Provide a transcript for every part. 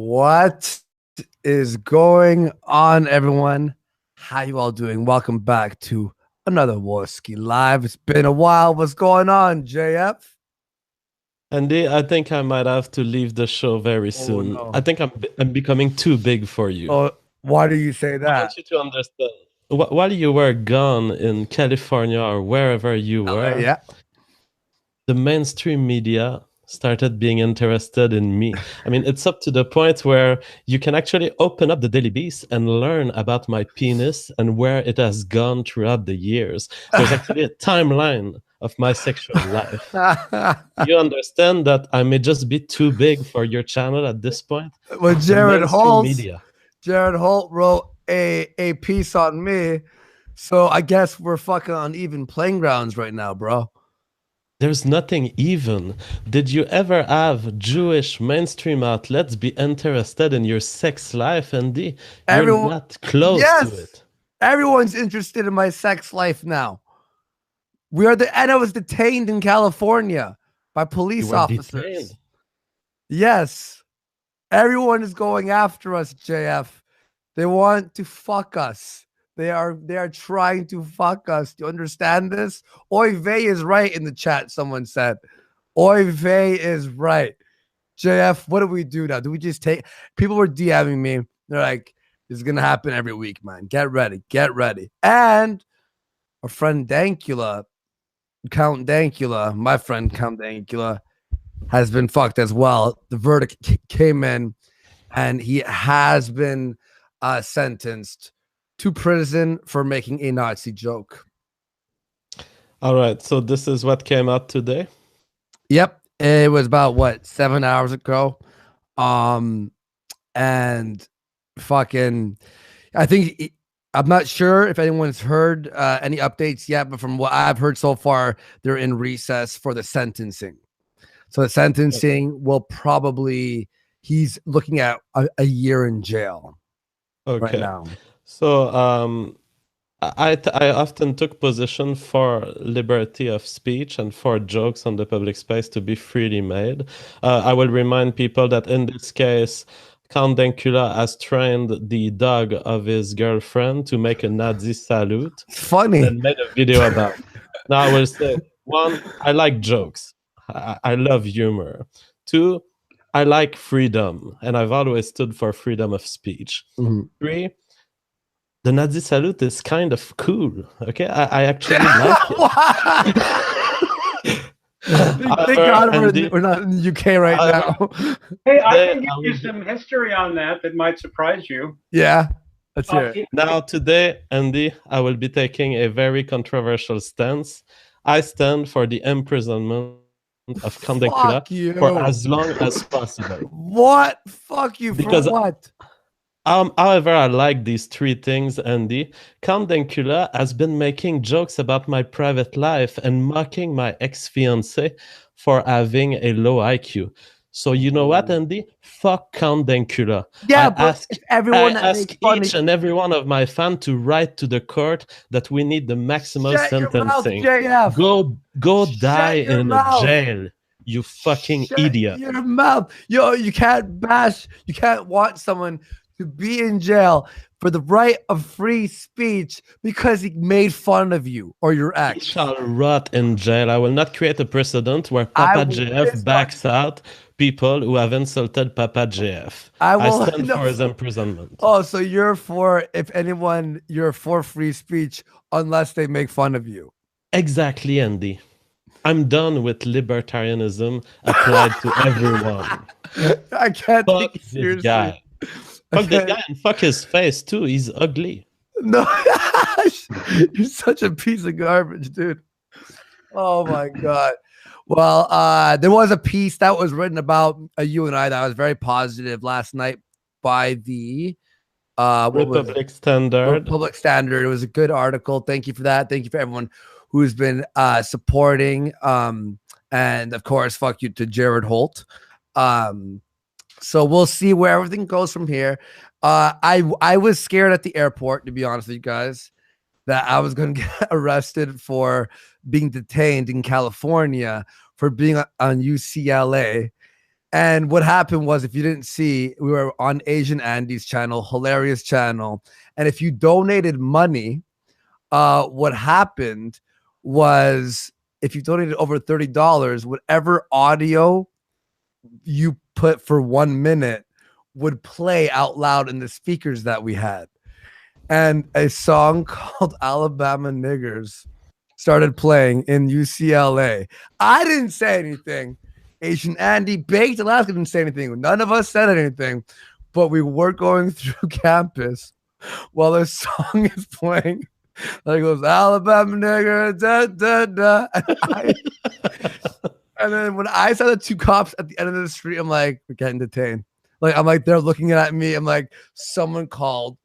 What is going on, everyone? How you all doing? Welcome back to another Warski Live. It's been a while. What's going on, JF? Andy, I think I might have to leave the show very Oh soon. I no. think I'm becoming too big for you. Oh, why do you say I that? want you to understand. While you were gone in California or wherever you LA, were, yeah. the mainstream media started being interested in me. I mean, it's up to the point where you can actually open up the Daily Beast and learn about my penis and where it has gone throughout the years. There's actually a timeline of my sexual life. You understand that I may just be too big for your channel at this point? Well, The mainstream media. Jared Holt wrote a piece on me, so I guess we're fucking on even playing grounds right now, bro. There's nothing even. Did you ever have Jewish mainstream outlets be interested in your sex life, Andy? You're Everyone, not close to yes, it. everyone's interested in my sex life now. And I was detained in California by You police were officers. detained. Yes, everyone is going after us, JF. They want to fuck us. They are trying to fuck us. Do you understand this? Oy vey is right in the chat. Someone said, Oy vey is right. JF, what do we do now? Do we just take? People were DMing me. They're like, "This is gonna happen every week, man. Get ready, get ready." And our friend Dankula, Count Dankula, my friend Count Dankula, has been fucked as well. The verdict came in, and he has been sentenced to prison for making a Nazi joke. All right, so this is what came out today. Yep, it was about what 7 hours ago, um, and fucking, I think. I'm not sure if anyone's heard any updates yet, but from what I've heard so far, they're in recess for the sentencing. So the sentencing will probably, he's looking at a year in jail right Okay. now. So I often took position for liberty of speech and for jokes on the public space to be freely made. I will remind people that in this case, Count Dankula has trained the dog of his girlfriend to make a Nazi salute It's and funny. then made a video about it. Now I will say, one, I like jokes. I love humor. Two, I like freedom, and I've always stood for freedom of speech. Mhm. Three, the Nazi salute is kind of cool. Okay, I actually like it. Thank However, God Andy, we're not in the UK right however, now. Hey, I today can give I you will be some history on that might surprise you. Yeah, let's hear it. now today, Andy, I will be taking a very controversial stance. I stand for the imprisonment of Count Dankula Fuck you. for as long as possible. What? Fuck you for Because what? however, I like these three things, Andy. Count Dankula has been making jokes about my private life and mocking my ex-fiancée for having a low IQ. So you know what, Andy? Fuck Count Dankula. Yeah, but it's I everyone that ask makes fun of each and every one of my fans to write to the court that we need the maximal shut your mouth, sentencing. JF. Go die Shut your in a mouth. jail, you fucking Shut idiot. your mouth. Yo, you can't bash, you can't want someone to be in jail for the right of free speech because he made fun of you or your He ex. shall rot in jail. I will not create a precedent where I Papa will JF this backs out people who have insulted Papa JF. I I will stand no. for his imprisonment. Oh, so you're for, if anyone, you're for free speech unless they make fun of you. Exactly, Andy. I'm done with libertarianism applied to everyone. I can't Fuck take you this seriously. guy. Fuck this guy and fuck his face too. He's ugly. No, you're such a piece of garbage, dude. Oh my god. Well, there was a piece that was written about you and I that was very positive last night by the what was it? Republic Standard. Public Standard. It was a good article. Thank you for that. Thank you for everyone who's been supporting. And of course, fuck you to Jared Holt. So we'll see where everything goes from here. I was scared at the airport, to be honest with you guys, that I was going to get arrested for being detained in California for being on UCLA. And what happened was, if you didn't see, we were on Asian Andy's channel, hilarious channel. And if you donated money, what happened was, if you donated over $30, whatever audio you put for 1 minute would play out loud in the speakers that we had. And a song called Alabama Niggers started playing in UCLA. I didn't say anything. Asian Andy, Baked Alaska didn't say anything. None of us said anything, but we were going through campus while this song is playing. Like it goes, Alabama nigger, da da da. And then when I saw the two cops at the end of the street, I'm like, we're getting detained. Like, I'm like, they're looking at me. I'm like, someone called.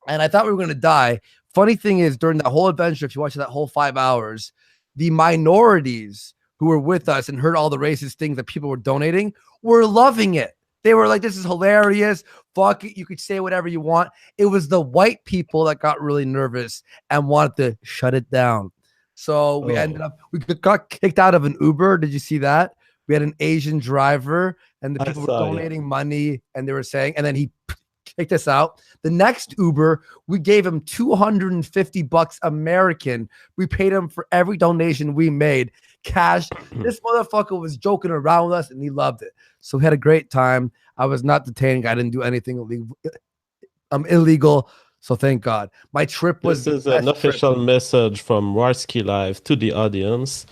And I thought we were going to die. Funny thing is, during that whole adventure, if you watch that whole 5 hours, the minorities who were with us and heard all the racist things that people were donating were loving it. They were like, this is hilarious. Fuck it. You could say whatever you want. It was the white people that got really nervous and wanted to shut it down. So we ended up, we got kicked out of an Uber. Did you see that? We had an Asian driver and the people were donating money and they were saying, and then he kicked us out. The next Uber, we gave him $250 American. We paid him for every donation we made. Cash. This motherfucker was joking around with us and he loved it. So we had a great time. I was not detained. I didn't do anything illegal. Illegal. So thank God. My trip was. This is an official message from Warski Live to the audience.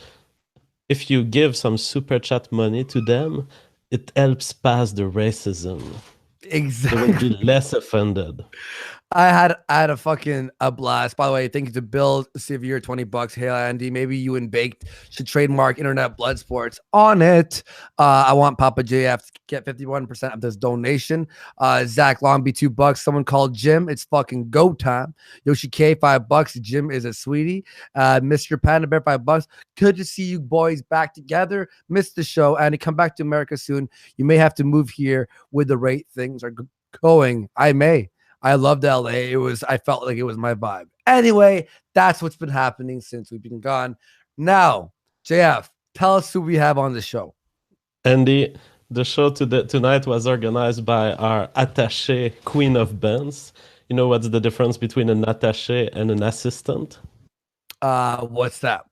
If you give some super chat money to them, it helps pass the racism. Exactly. They will be less offended. I had a blast. By the way, thank you to Bill Sevier, $20. Hey Andy, maybe you and Baked should trademark Internet Blood Sports on it. I want Papa JF to get 51% of this donation. Zach Longby, $2. Someone called Jim. It's fucking go time. Yoshi K, $5. Jim is a sweetie. Mr. Panda Bear, $5. Good to see you boys back together. Missed the show, Andy. Come back to America soon. You may have to move here with the rate things are going. I may. I loved LA. I felt like it was my vibe. Anyway, that's what's been happening since we've been gone. Now, JF, tell us who we have on the show. Andy, the show tonight was organized by our attaché Queen of Bands. You know what's the difference between an attaché and an assistant? What's that?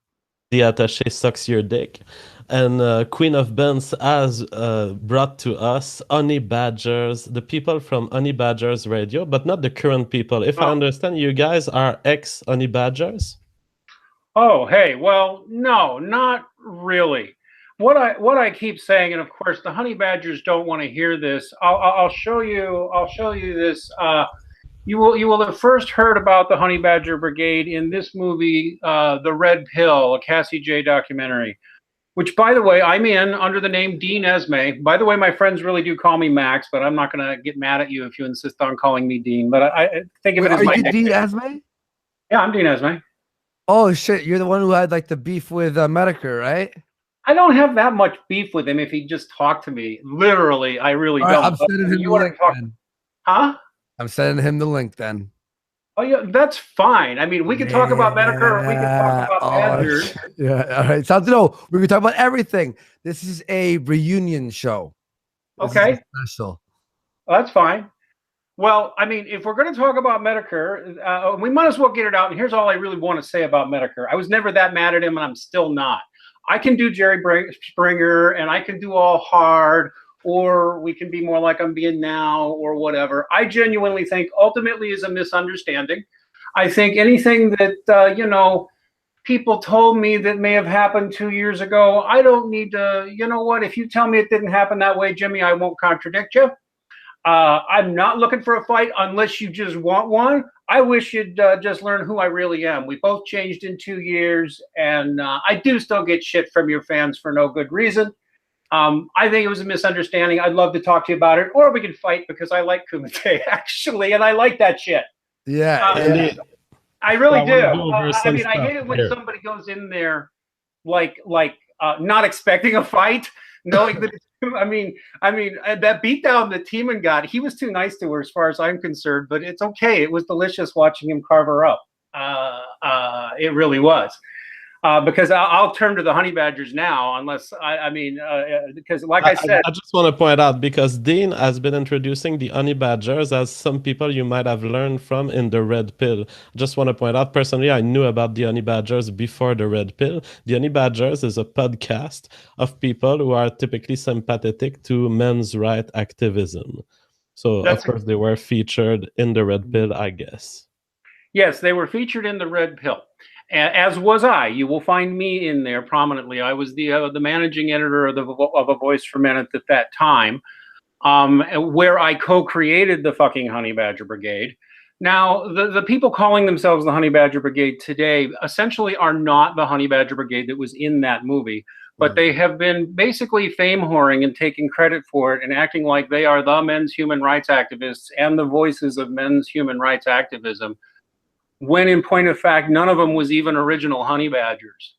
The attaché sucks your dick. And Queen of Bands has brought to us Honey Badgers, the people from Honey Badgers Radio, but not the current people. If I understand, you guys are ex-Honey Badgers? Oh, hey, well, no, not really. What I keep saying, and of course the Honey Badgers don't want to hear this. I'll show you this. You will have first heard about the Honey Badger Brigade in this movie, The Red Pill, a Cassie J documentary. Which, by the way, I'm in under the name Dean Esme. By the way, my friends really do call me Max, but I'm not going to get mad at you if you insist on calling me Dean. But I think of it as my nickname. Dean Esme? Yeah, I'm Dean Esme. Oh, shit. You're the one who had like the beef with Medicare, right? I don't have that much beef with him if he just talked to me. Literally, I really don't. I'm sending him the link then. Huh? I'm sending him the link then. Oh, yeah, that's fine. I mean, we can talk about Medicare or we can talk about Badgers. Yeah, all right. Sounds no. We can talk about everything. This is a reunion show. Okay. Special. Well, that's fine. Well, I mean, if we're going to talk about Medicare, we might as well get it out. And here's all I really want to say about Medicare. I was never that mad at him, and I'm still not. I can do Jerry Springer, and I can do all hard, or we can be more like I'm being now, or whatever. I genuinely think ultimately is a misunderstanding. I think anything that, people told me that may have happened 2 years ago, I don't need to, you know what, if you tell me it didn't happen that way, Jimmy, I won't contradict you. I'm not looking for a fight unless you just want one. I wish you'd just learn who I really am. We both changed in 2 years, and I do still get shit from your fans for no good reason. I think it was a misunderstanding. I'd love to talk to you about it, or we can fight because I like Kumite actually, and I like that shit. Yeah, I really do. I mean, I hate it when somebody goes in there like not expecting a fight, knowing that. I mean, that beatdown that Teeman got, he was too nice to her as far as I'm concerned. But it's okay. It was delicious watching him carve her up. It really was. because I'll turn to the honey badgers now, unless I mean, because like I said, I just want to point out because Dean has been introducing the honey badgers as some people you might have learned from in the red pill. I just want to point out personally, I knew about the honey badgers before the red pill. The honey badgers is a podcast of people who are typically sympathetic to men's right activism. So of course they were featured in the red pill, I guess. Yes, they were featured in the red pill. As was I. You will find me in there prominently. I was the managing editor of A Voice for Men at that time, where I co-created the fucking Honey Badger Brigade. Now, the people calling themselves the Honey Badger Brigade today essentially are not the Honey Badger Brigade that was in that movie, but they have been basically fame whoring and taking credit for it and acting like they are the men's human rights activists and the voices of men's human rights activism, when in point of fact, none of them was even original honey badgers.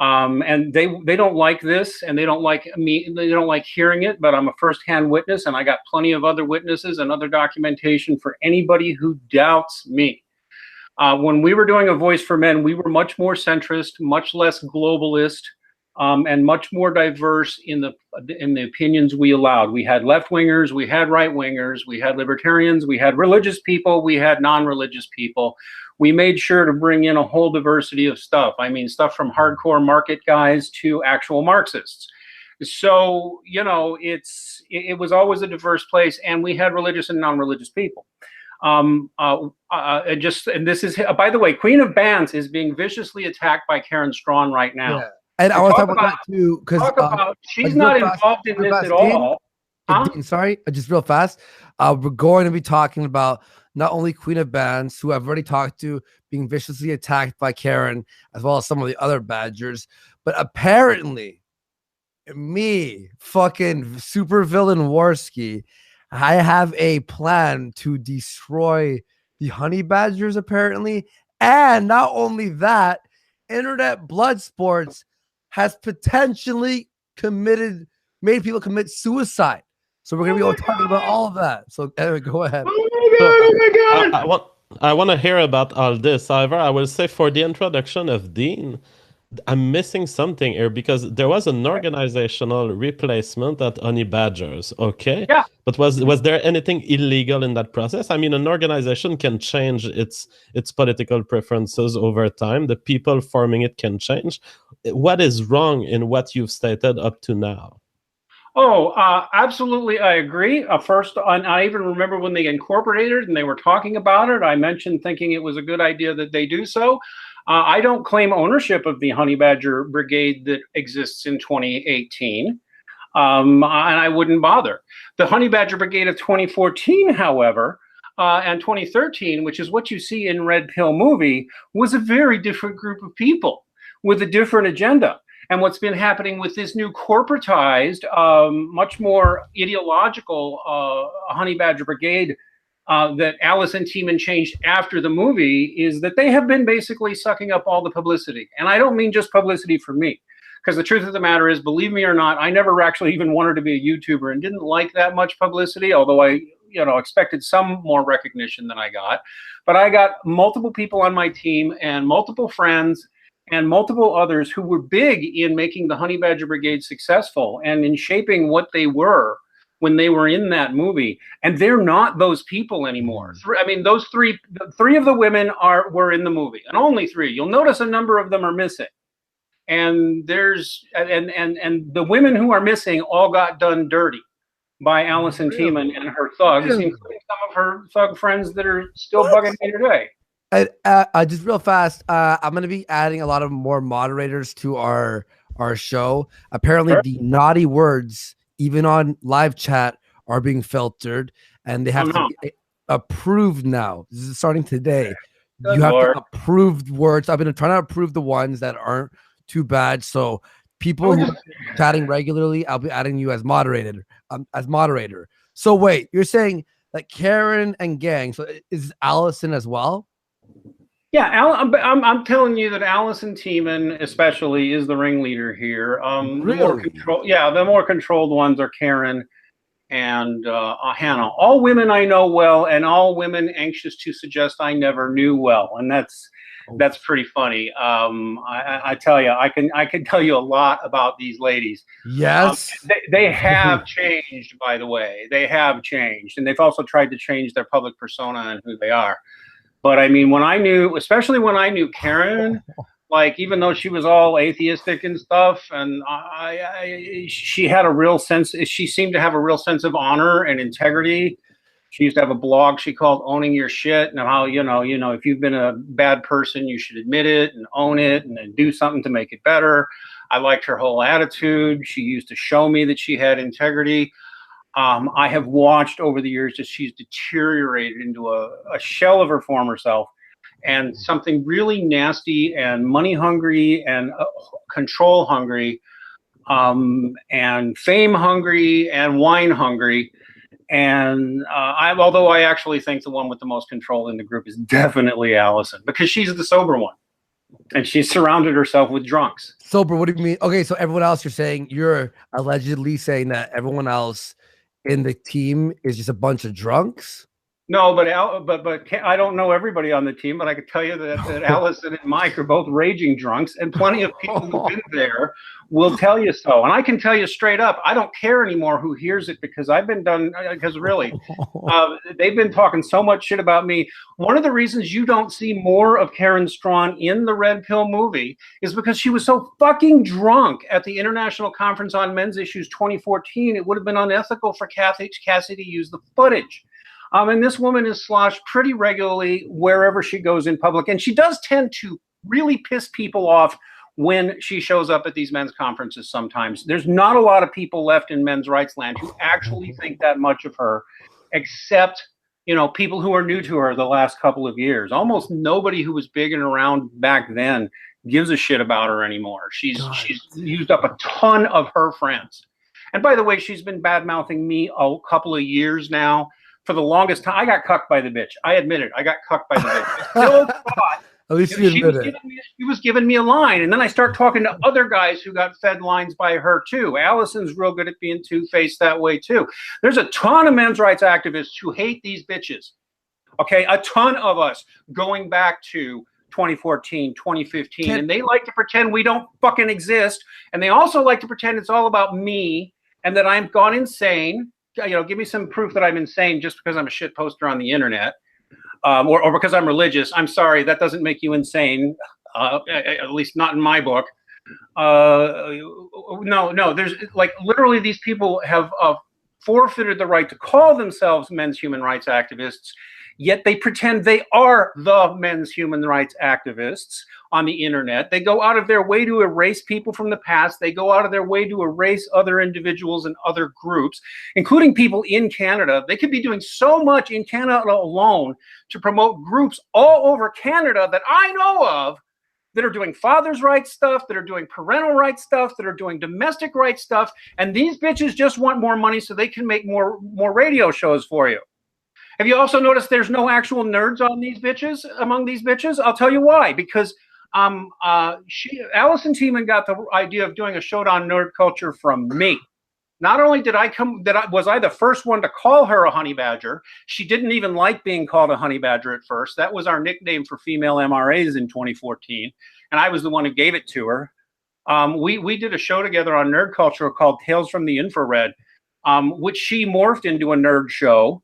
And they don't like this, and they don't like me. They don't like hearing it, but I'm a firsthand witness, and I got plenty of other witnesses and other documentation for anybody who doubts me. When we were doing A Voice for Men, we were much more centrist, much less globalist, and much more diverse in the opinions we allowed. We had left-wingers, we had right-wingers, we had libertarians, we had religious people, we had non-religious people. We made sure to bring in a whole diversity of stuff. I mean, stuff from hardcore market guys to actual Marxists. So, you know, it was always a diverse place, and we had religious and non-religious people. And this is, by the way, Queen of Bands is being viciously attacked by Karen Strawn right now. Yeah. And I want to talk about that too, because she's not involved in this at all. Dean, sorry, just real fast. We're going to be talking about not only Queen of Bands, who I've already talked to, being viciously attacked by Karen, as well as some of the other Badgers, but apparently, me, fucking super villain Warski, I have a plan to destroy the Honey Badgers, apparently, and not only that, Internet Blood Sports has potentially made people commit suicide. So we're gonna be talking about all of that. So Eric, go ahead. Oh my god! I want to hear about all this. However, I will say for the introduction of Dean, I'm missing something here because there was an organizational replacement at Honey Badgers, okay? Yeah. But was there anything illegal in that process? I mean, an organization can change its political preferences over time. The people forming it can change. What is wrong in what you've stated up to now? Oh, absolutely, I agree. First, I even remember when they incorporated and they were talking about it, I mentioned thinking it was a good idea that they do so. I don't claim ownership of the Honey Badger Brigade that exists in 2018, and I wouldn't bother. The Honey Badger Brigade of 2014, however, and 2013, which is what you see in Red Pill movie, was a very different group of people with a different agenda. And what's been happening with this new corporatized, much more ideological Honey Badger Brigade that Alice and Tiemann changed after the movie is that they have been basically sucking up all the publicity. And I don't mean just publicity for me, because the truth of the matter is, believe me or not, I never actually even wanted to be a YouTuber and didn't like that much publicity, although I expected some more recognition than I got. But I got multiple people on my team and multiple friends and multiple others who were big in making the Honey Badger Brigade successful and in shaping what they were when they were in that movie. And they're not those people anymore. I mean, those three of the women were in the movie, and only three. You'll notice a number of them are missing. And and the women who are missing all got done dirty by Allison Tiemann and her thugs, including some of her thug friends that are still bugging me today. Just real fast, I'm gonna be adding a lot of more moderators to our show. Apparently, the naughty words, even on live chat, are being filtered, and they have to be approved now. This is starting today. You have to approve words. I've been trying to approve the ones that aren't too bad. So people who are chatting regularly, I'll be adding you as moderator. So wait, you're saying that Karen and gang? So is Allison as well? Yeah, I'm telling you that Allison Tiemann especially is the ringleader here. Really? The more controlled ones are Karen and Hannah. All women I know well, and all women anxious to suggest I never knew well. And that's That's pretty funny. I tell you, I can tell you a lot about these ladies. Yes. They have changed, by the way. They have changed, and they've also tried to change their public persona and who they are. But I mean, especially when I knew Karen, like even though she was all atheistic and stuff, and she had a real sense. She seemed to have a real sense of honor and integrity. She used to have a blog she called "Owning Your Shit," and how if you've been a bad person, you should admit it and own it, and then do something to make it better. I liked her whole attitude. She used to show me that she had integrity. I have watched over the years as she's deteriorated into a shell of her former self, and something really nasty and money hungry and control hungry, and fame hungry and wine hungry. And although I actually think the one with the most control in the group is definitely Allison, because she's the sober one, and she's surrounded herself with drunks. Sober? What do you mean? Okay, so everyone else, you're allegedly saying that everyone else in the team is just a bunch of drunks? No, but I don't know everybody on the team, but I can tell you that Allison and Mike are both raging drunks, and plenty of people who've been there will tell you so. And I can tell you straight up, I don't care anymore who hears it, because really, they've been talking so much shit about me. One of the reasons you don't see more of Karen Strawn in the Red Pill movie is because she was so fucking drunk at the International Conference on Men's Issues 2014. It would have been unethical for Cassie to use the footage. And this woman is sloshed pretty regularly wherever she goes in public. And she does tend to really piss people off when she shows up at these men's conferences sometimes. There's not a lot of people left in men's rights land who actually think that much of her, except, people who are new to her the last couple of years. Almost nobody who was big and around back then gives a shit about her anymore. She's used up a ton of her friends. And by the way, she's been bad-mouthing me a couple of years now. For the longest time, I got cucked by the bitch. I admit it. I got cucked by the bitch. I still thought at least you admit it. She was giving me a line. And then I start talking to other guys who got fed lines by her, too. Allison's real good at being two-faced that way, too. There's a ton of men's rights activists who hate these bitches. Okay? A ton of us going back to 2014, 2015. And they like to pretend we don't fucking exist. And they also like to pretend it's all about me and that I've gone insane. Give me some proof that I'm insane just because I'm a shit poster on the internet, or because I'm religious. I'm sorry, that doesn't make you insane, at least not in my book. No, there's literally these people have forfeited the right to call themselves men's human rights activists, yet they pretend they are the men's human rights activists on the internet. They go out of their way to erase people from the past. They go out of their way to erase other individuals and other groups, including people in Canada. They could be doing so much in Canada alone to promote groups all over Canada that I know of that are doing father's rights stuff, that are doing parental rights stuff, that are doing domestic rights stuff. And these bitches just want more money so they can make more radio shows for you. Have you also noticed there's no actual nerds on these bitches, among these bitches? I'll tell you why. Because Allison Tiemann got the idea of doing a show on nerd culture from me. Not only was I the first one to call her a honey badger. She didn't even like being called a honey badger at first. That was our nickname for female MRAs in 2014, and I was the one who gave it to her. We did a show together on nerd culture called Tales from the Infrared, which she morphed into a nerd show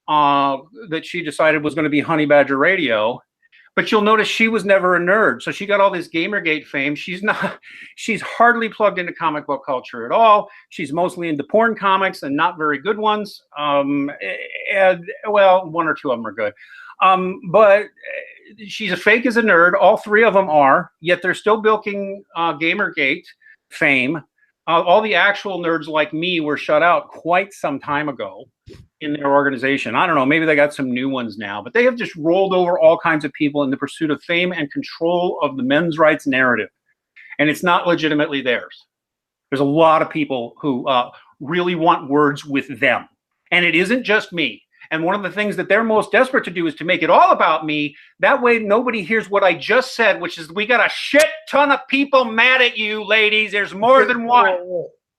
that she decided was going to be Honey Badger Radio. But you'll notice she was never a nerd. So she got all this Gamergate fame. She's hardly plugged into comic book culture at all. She's mostly into porn comics and not very good ones. One or two of them are good. But she's as fake as a nerd. All three of them are, yet they're still bilking Gamergate fame. All the actual nerds like me were shut out quite some time ago in their organization. I don't know, maybe they got some new ones now, but they have just rolled over all kinds of people in the pursuit of fame and control of the men's rights narrative. And it's not legitimately theirs. There's a lot of people who really want words with them. And it isn't just me. And one of the things that they're most desperate to do is to make it all about me. That way nobody hears what I just said, which is we got a shit ton of people mad at you, ladies. There's more than one.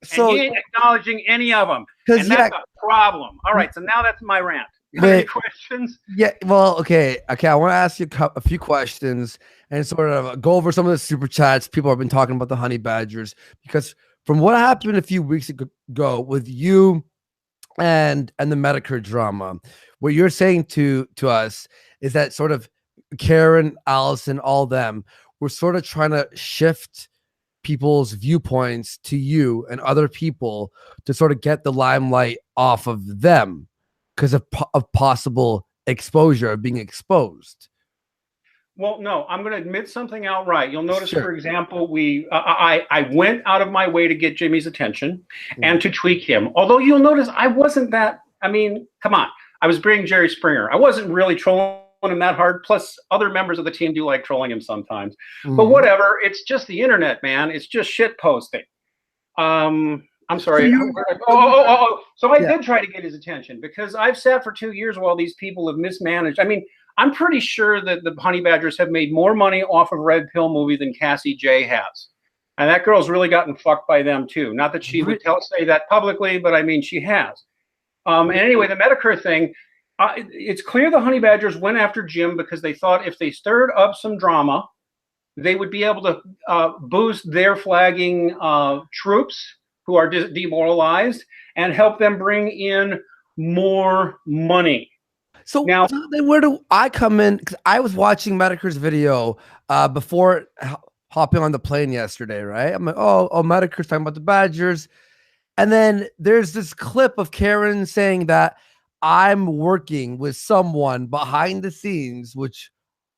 So, and you ain't acknowledging any of them. And that's a problem. All right, so now that's my rant. You have any Wait, questions? yeah, well, okay. I want to ask you a few questions and sort of go over some of the super chats. People have been talking about the honey badgers because from what happened a few weeks ago with you and the Medicare drama, what you're saying to us is that sort of Karen, Allison, all them, we're sort of trying to shift people's viewpoints to you and other people to sort of get the limelight off of them because of possible exposure of being exposed. Well, no, I'm going to admit something outright. You'll notice, Sure. for example, I went out of my way to get Jimmy's attention and to tweak him. Although you'll notice I wasn't that. I mean, come on, I was bringing Jerry Springer. I wasn't really trolling him that hard. Plus, other members of the team do like trolling him sometimes. But whatever, it's just the internet, man. It's just shit posting. I'm sorry. So I did try to get his attention because I've sat for 2 years while these people have mismanaged. I mean, I'm pretty sure that the Honey Badgers have made more money off of Red Pill movie than Cassie J has. And that girl's really gotten fucked by them too. Not that she would say that publicly, but I mean, she has. And anyway, the Medicare thing, it's clear the Honey Badgers went after Jim because they thought if they stirred up some drama, they would be able to boost their flagging troops who are demoralized and help them bring in more money. So now, then where do I come in? Because I was watching Medicare's video before hopping on the plane yesterday, right? I'm like, oh, Medicare's talking about the Badgers. And then there's this clip of Karen saying that I'm working with someone behind the scenes, which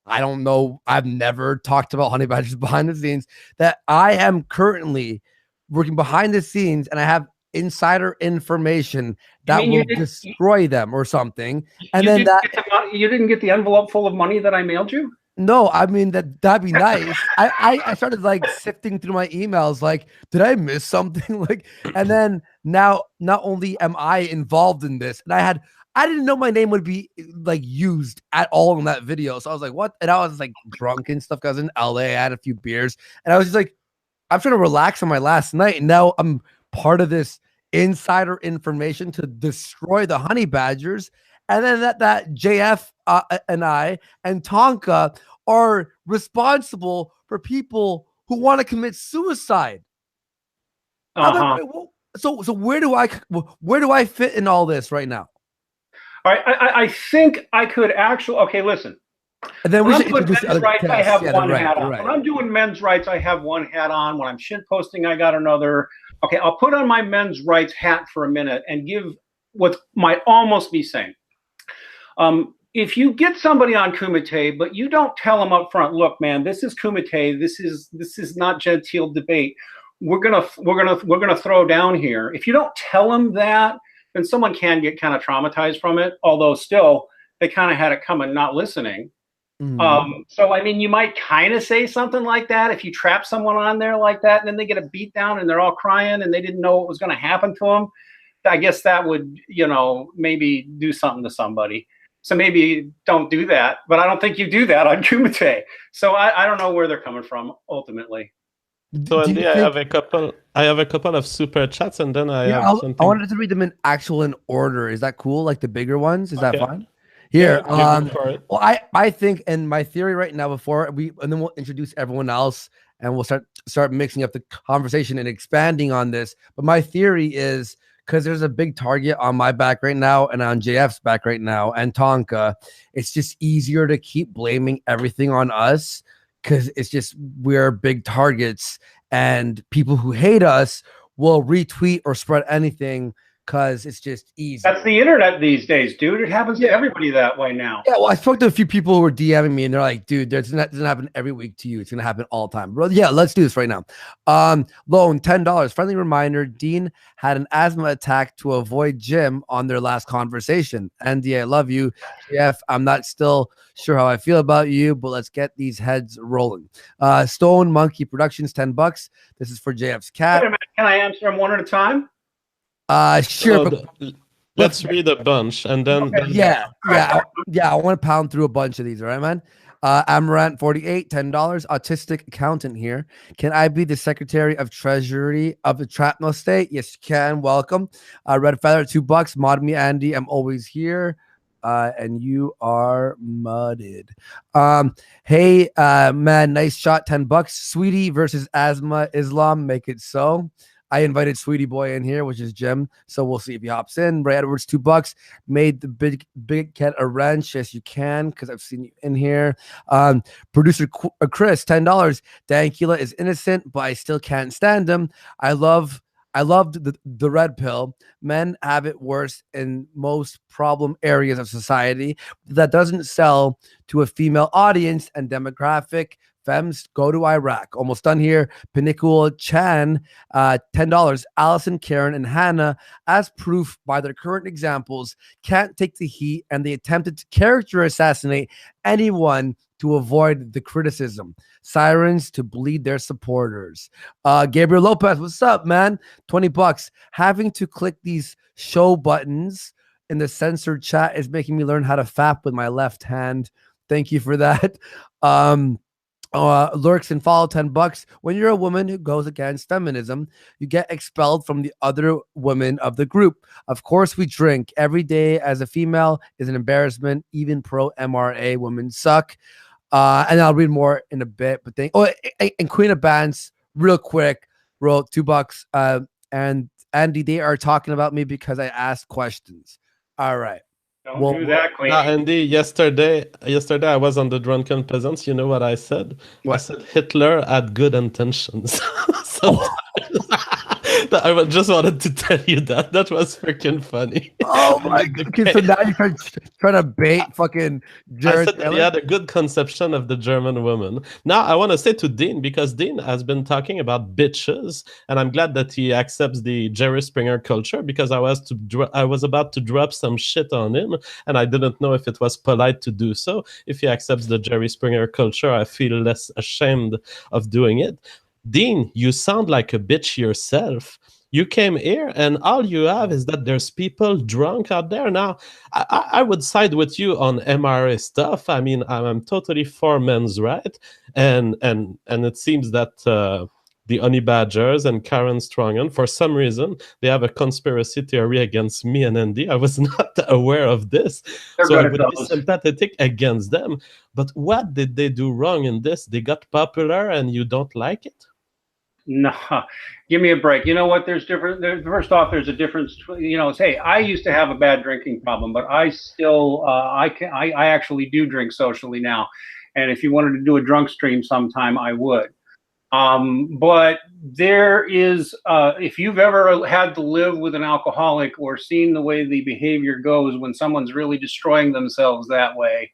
I don't know. I've never talked about Honey Badgers behind the scenes, that I am currently working behind the scenes and I have insider information that will destroy them or something. And then you didn't get the envelope full of money that I mailed you? No, I mean that'd be nice. I started like sifting through my emails, like, did I miss something? Like, and then now not only am I involved in this, and I didn't know my name would be like used at all in that video. So I was like, what? And I was like drunk and stuff because I was in LA. I had a few beers and I was just like, I'm trying to relax on my last night. And now I'm part of this insider information to destroy the Honey Badgers. And then that JF and I and Tonka are responsible for people who want to commit suicide. So where do I fit in all this right now? All right, I think I could actually. Okay, listen. And then when I'm doing men's rights, I have one hat on. When I'm doing men's rights, I have one hat on. When I'm shit posting, I got another. Okay, I'll put on my men's rights hat for a minute and give what might almost be saying. If you get somebody on Kumite, but you don't tell them up front, look, man, this is Kumite. This is not genteel debate. We're gonna throw down here. If you don't tell them that, then someone can get kind of traumatized from it. Although still, they kind of had it coming, not listening. So, I mean, you might kind of say something like that if you trap someone on there like that, and then they get a beat down and they're all crying and they didn't know what was going to happen to them. I guess that would, maybe do something to somebody. So maybe don't do that. But I don't think you do that on Kumite. So I don't know where they're coming from ultimately. So Andy, I have a couple of super chats, and then I have something. I wanted to read them in order. Is that cool? Like the bigger ones? Is that fine? Here, well, I think, and my theory right now, and then we'll introduce everyone else, and we'll start mixing up the conversation and expanding on this. But my theory is because there's a big target on my back right now, and on JF's back right now, and Tonka. It's just easier to keep blaming everything on us because it's just we're big targets, and people who hate us will retweet or spread anything. Because it's just easy. That's the internet these days, dude. It happens to everybody that way now. Yeah, well, I spoke to a few people who were DMing me, and they're like, "Dude, doesn't happen every week to you. It's gonna happen all the time, bro." Yeah, let's do this right now. Loan $10. Friendly reminder: Dean had an asthma attack to avoid Jim on their last conversation. Andy, I love you. Jeff, I'm not still sure how I feel about you, but let's get these heads rolling. Stone Monkey Productions, $10. This is for JF's cat. Wait a minute. Can I answer them one at a time? Sure. Let's read a bunch and then. Yeah. I want to pound through a bunch of these. All right, man. Amaranth 48, $10. Autistic accountant here. Can I be the Secretary of Treasury of the Trapno State? Yes, you can. Welcome. Red Feather, $2. Mod me, Andy. I'm always here. and you are mudded. Hey, man, nice shot. $10. Sweetie versus Asthma Islam. Make it so. I invited Sweetie Boy in here, which is Jim. So we'll see if he hops in. Ray Edwards, $2. Made the big cat a wrench. Yes, you can, because I've seen you in here. Producer Chris, $10. Dankula is innocent, but I still can't stand him. I loved the red pill. Men have it worse in most problem areas of society. That doesn't sell to a female audience and demographic. Femmes go to Iraq. Almost done here. Pinikul Chan, $10. Allison, Karen, and Hannah, as proof by their current examples, can't take the heat, and they attempted to character assassinate anyone to avoid the criticism. Sirens to bleed their supporters. Gabriel Lopez, what's up, man? $20. Having to click these show buttons in the censored chat is making me learn how to fap with my left hand. Thank you for that. Lurks and follow, $10. When you're a woman who goes against feminism, you get expelled from the other women of the group. Of course, we drink every day as a female is an embarrassment. Even pro MRA women suck. And I'll read more in a bit. But and Queen of Bands, real quick, wrote $2. And Andy, they are talking about me because I asked questions. All right. Don't do that, Queen. Andy, yesterday I was on the Drunken Peasants. You know what I said? What? I said Hitler had good intentions. I just wanted to tell you that. That was freaking funny. Oh my god. Okay, so now you're trying to bait fucking Jared I said that he had a good conception of the German woman. Now I want to say to Dean, because Dean has been talking about bitches, and I'm glad that he accepts the Jerry Springer culture, because I was about to drop some shit on him, and I didn't know if it was polite to do so. If he accepts the Jerry Springer culture, I feel less ashamed of doing it. Dean, you sound like a bitch yourself. You came here and all you have is that there's people drunk out there. Now, I would side with you on MRA stuff. I mean, I'm totally for men's right. And it seems that the Honey Badgers and Karen Strongen, for some reason, they have a conspiracy theory against me and Andy. I was not aware of this. So I would be sympathetic against them. But what did they do wrong in this? They got popular and you don't like it? No, give me a break. You know what? First off, there's a difference. Hey, I used to have a bad drinking problem, but I still, I actually do drink socially now. And if you wanted to do a drunk stream sometime, I would. But there is, if you've ever had to live with an alcoholic or seen the way the behavior goes when someone's really destroying themselves that way,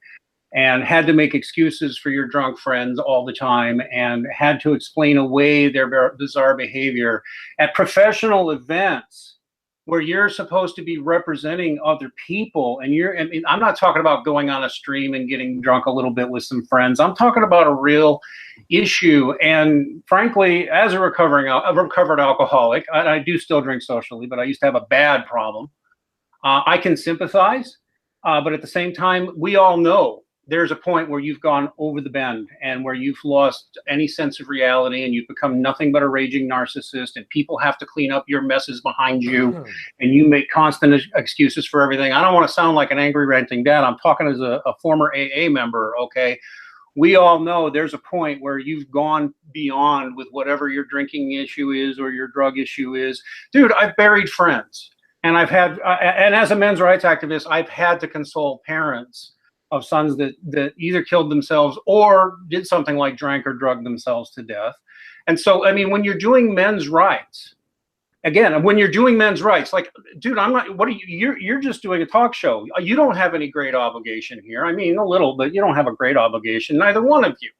and had to make excuses for your drunk friends all the time, and had to explain away their bizarre behavior at professional events where you're supposed to be representing other people. And I'm not talking about going on a stream and getting drunk a little bit with some friends. I'm talking about a real issue. And frankly, as a recovered alcoholic, I do still drink socially, but I used to have a bad problem. I can sympathize, but at the same time, we all know there's a point where you've gone over the bend and where you've lost any sense of reality and you've become nothing but a raging narcissist, and people have to clean up your messes behind you and you make constant excuses for everything. I don't want to sound like an angry ranting dad. I'm talking as a former AA member, okay? We all know there's a point where you've gone beyond with whatever your drinking issue is or your drug issue is. Dude, I've buried friends, and and as a men's rights activist, I've had to console parents of sons that either killed themselves or did something like drank or drugged themselves to death. And so, I mean, when you're doing men's rights, again, when you're doing men's rights, like, dude, you're just doing a talk show. You don't have any great obligation here. I mean, a little, but you don't have a great obligation, neither one of you.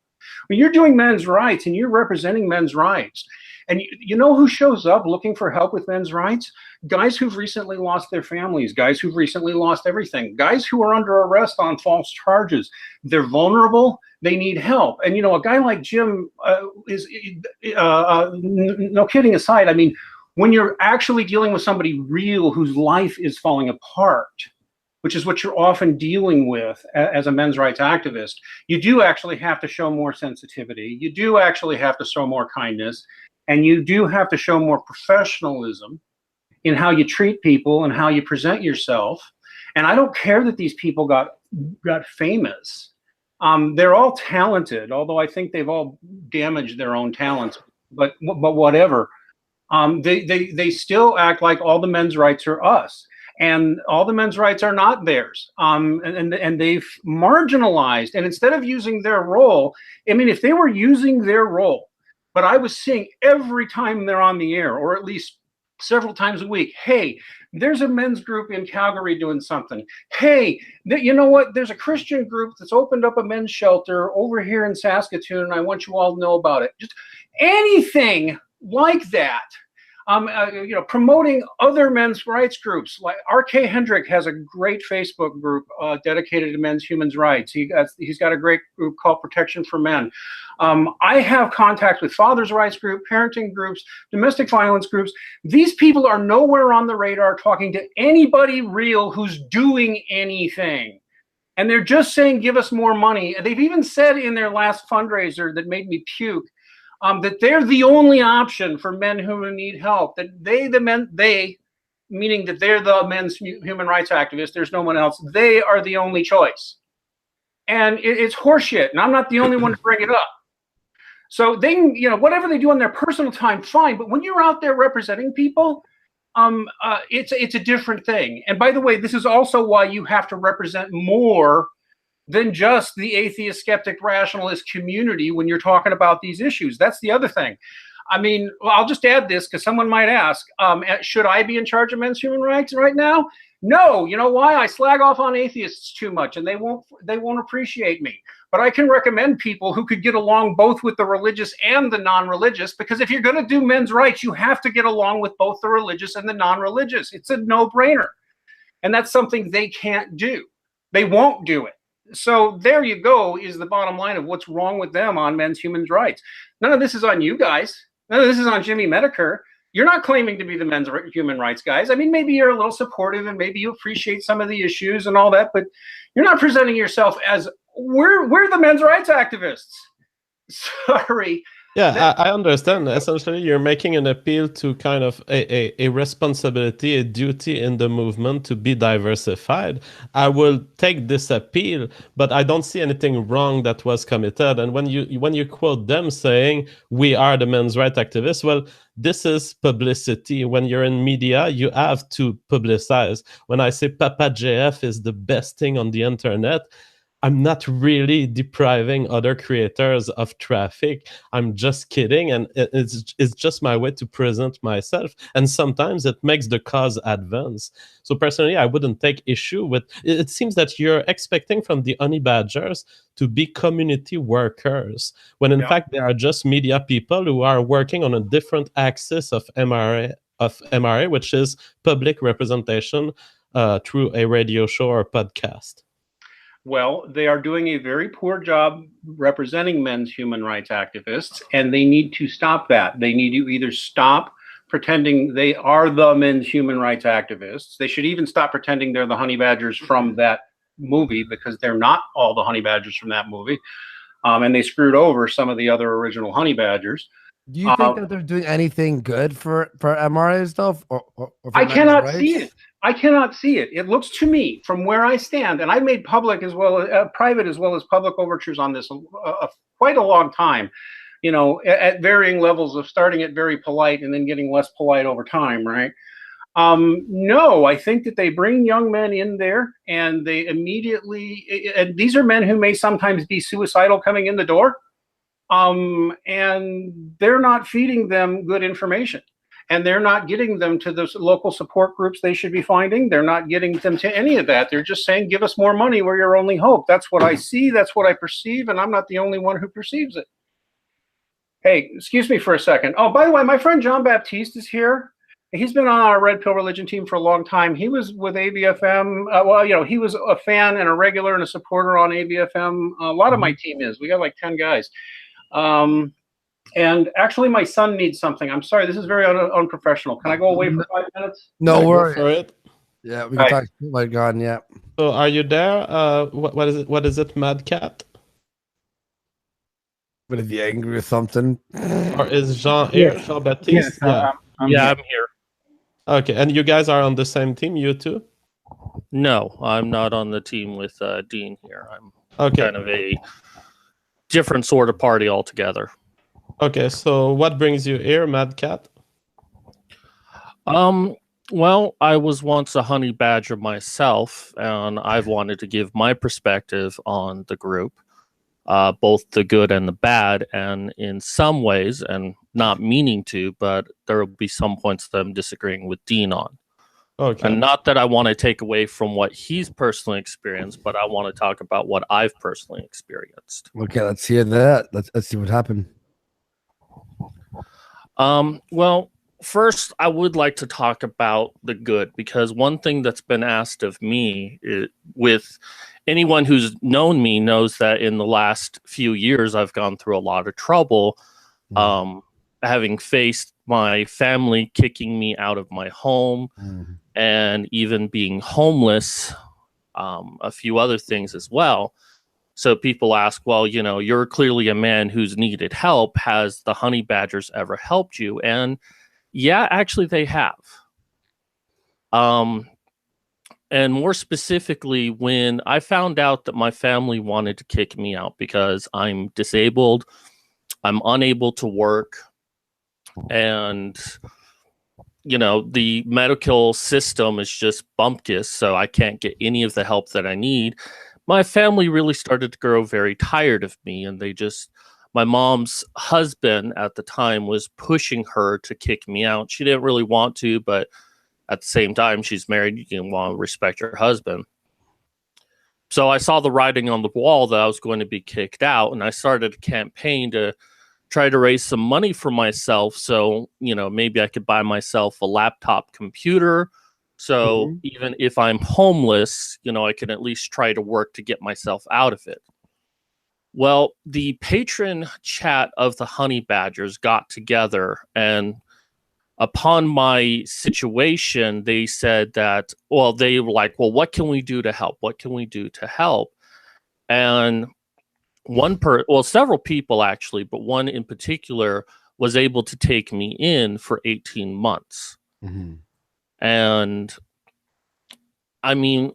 When you're doing men's rights and you're representing men's rights, and you know who shows up looking for help with men's rights? Guys who've recently lost their families, guys who've recently lost everything, guys who are under arrest on false charges. They're vulnerable. They need help. And, a guy like Jim no kidding aside, I mean, when you're actually dealing with somebody real whose life is falling apart, which is what you're often dealing with as a men's rights activist, you do actually have to show more sensitivity. You do actually have to show more kindness. And you do have to show more professionalism in how you treat people and how you present yourself. And I don't care that these people got famous. They're all talented, although I think they've all damaged their own talents. But whatever. They still act like all the men's rights are us, and all the men's rights are not theirs. And they've marginalized. And instead of using their role, I mean, if they were using their role, but I was seeing every time they're on the air, or at least several times a week, hey, there's a men's group in Calgary doing something. Hey, you know what? There's a Christian group that's opened up a men's shelter over here in Saskatoon, and I want you all to know about it. Just anything like that. Promoting other men's rights groups. Like R.K. Hendrick has a great Facebook group dedicated to men's human rights. He's got a great group called Protection for Men. I have contact with fathers' rights group, parenting groups, domestic violence groups. These people are nowhere on the radar talking to anybody real who's doing anything. And they're just saying, give us more money. And they've even said in their last fundraiser that made me puke, that they're the only option for men who need help. That meaning that they're the men's human rights activists. There's no one else. They are the only choice. And it's horseshit. And I'm not the only one to bring it up. So they, whatever they do on their personal time, fine. But when you're out there representing people, it's a different thing. And by the way, this is also why you have to represent more than just the atheist, skeptic, rationalist community when you're talking about these issues. That's the other thing. I mean, I'll just add this because someone might ask, should I be in charge of men's human rights right now? No. You know why? I slag off on atheists too much, and they won't appreciate me. But I can recommend people who could get along both with the religious and the non-religious, because if you're going to do men's rights, you have to get along with both the religious and the non-religious. It's a no-brainer. And that's something they can't do. They won't do it. So there you go, is the bottom line of what's wrong with them on men's human rights. None of this is on you guys. None of this is on Jimmy Medicare. You're not claiming to be the men's human rights guys. I mean, maybe you're a little supportive and maybe you appreciate some of the issues and all that, but you're not presenting yourself as we're the men's rights activists. Sorry. Yeah, I understand. Essentially, you're making an appeal to kind of a responsibility, a duty in the movement to be diversified. I will take this appeal, but I don't see anything wrong that was committed. And when you quote them saying, we are the men's rights activists, well, this is publicity. When you're in media, you have to publicize. When I say Papa JF is the best thing on the internet, I'm not really depriving other creators of traffic. I'm just kidding. And it's just my way to present myself. And sometimes it makes the cause advance. So personally, I wouldn't take issue with it. It seems that you're expecting from the honey badgers to be community workers, when in fact, they are just media people who are working on a different axis of MRA, which is public representation through a radio show or podcast. Well, they are doing a very poor job representing men's human rights activists, and they need to stop that. They need to either stop pretending they are the men's human rights activists. They should even stop pretending they're the honey badgers from that movie, because they're not all the honey badgers from that movie. And they screwed over some of the other original honey badgers. Do you think that they're doing anything good for MRA stuff? Or for I cannot see it. I cannot see it. It looks to me, from where I stand, and I made public as well as private as well as public overtures on this quite a long time, at varying levels of starting it very polite and then getting less polite over time, right? No, I think that they bring young men in there and they immediately, and these are men who may sometimes be suicidal coming in the door, and they're not feeding them good information. And they're not getting them to those local support groups they should be finding. They're not getting them to any of that. They're just saying, give us more money, we're your only hope. That's what I see. That's what I perceive. And I'm not the only one who perceives it. Hey, excuse me for a second. Oh, by the way, my friend John Baptiste is here. He's been on our Red Pill Religion team for a long time. He was with ABFM. He was a fan and a regular and a supporter on ABFM. A lot of my team is. We got like 10 guys. And actually, my son needs something. I'm sorry, this is very unprofessional. Can I go away for 5 minutes? No worries. For it. Yeah, we can talk later on. Yeah. So, are you there? What is it? What is it, Mad Cat? Would it be angry or something? Or is Jean here? Jean Baptiste? Yes, I'm here. Okay, and you guys are on the same team, you two? No, I'm not on the team with Dean here. I'm Okay. kind of a different sort of party altogether. Okay, so what brings you here, Mad Cat? Well, I was once a honey badger myself, and I've wanted to give my perspective on the group, both the good and the bad, and in some ways, and not meaning to, but there will be some points that I'm disagreeing with Dean on. Okay. And not that I want to take away from what he's personally experienced, but I want to talk about what I've personally experienced. Okay, let's hear that. Let's see what happened. Well, first, I would like to talk about the good, because one thing that's been asked of me with anyone who's known me knows that in the last few years, I've gone through a lot of trouble, having faced my family kicking me out of my home and even being homeless, a few other things as well. So people ask, well, you know, you're clearly a man who's needed help. Has the honey badgers ever helped you? And yeah, actually they have. And more specifically, when I found out that my family wanted to kick me out because I'm disabled, I'm unable to work, and you know, the medical system is just bumpkiss, so I can't get any of the help that I need. My family really started to grow very tired of me, and my mom's husband at the time was pushing her to kick me out. She didn't really want to, but at the same time, she's married. You can want to respect your husband. So I saw the writing on the wall that I was going to be kicked out, and I started a campaign to try to raise some money for myself. So, you know, maybe I could buy myself a laptop computer. So even if I'm homeless, you know, I can at least try to work to get myself out of it. Well, the patron chat of the Honey Badgers got together, and upon my situation, they said that, well, they were like, well, what can we do to help? What can we do to help? And several people actually, but one in particular was able to take me in for 18 months. And I mean,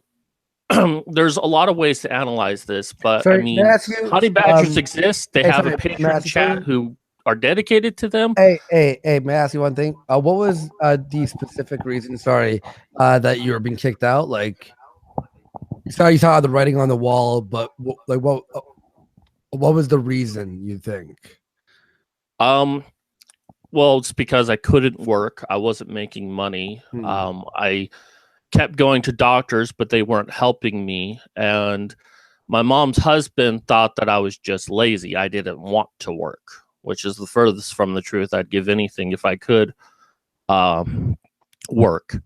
there's a lot of ways to analyze this, but I mean, honey badgers exist. They have a patron chat who are dedicated to them. Hey, may I ask you one thing? What was the specific reason, that you were being kicked out? Like, you saw the writing on the wall, but what was the reason, you think? Well, it's because I couldn't work. I wasn't making money. I kept going to doctors, but they weren't helping me. And my mom's husband thought that I was just lazy. I didn't want to work, which is the furthest from the truth. I'd give anything if I could work.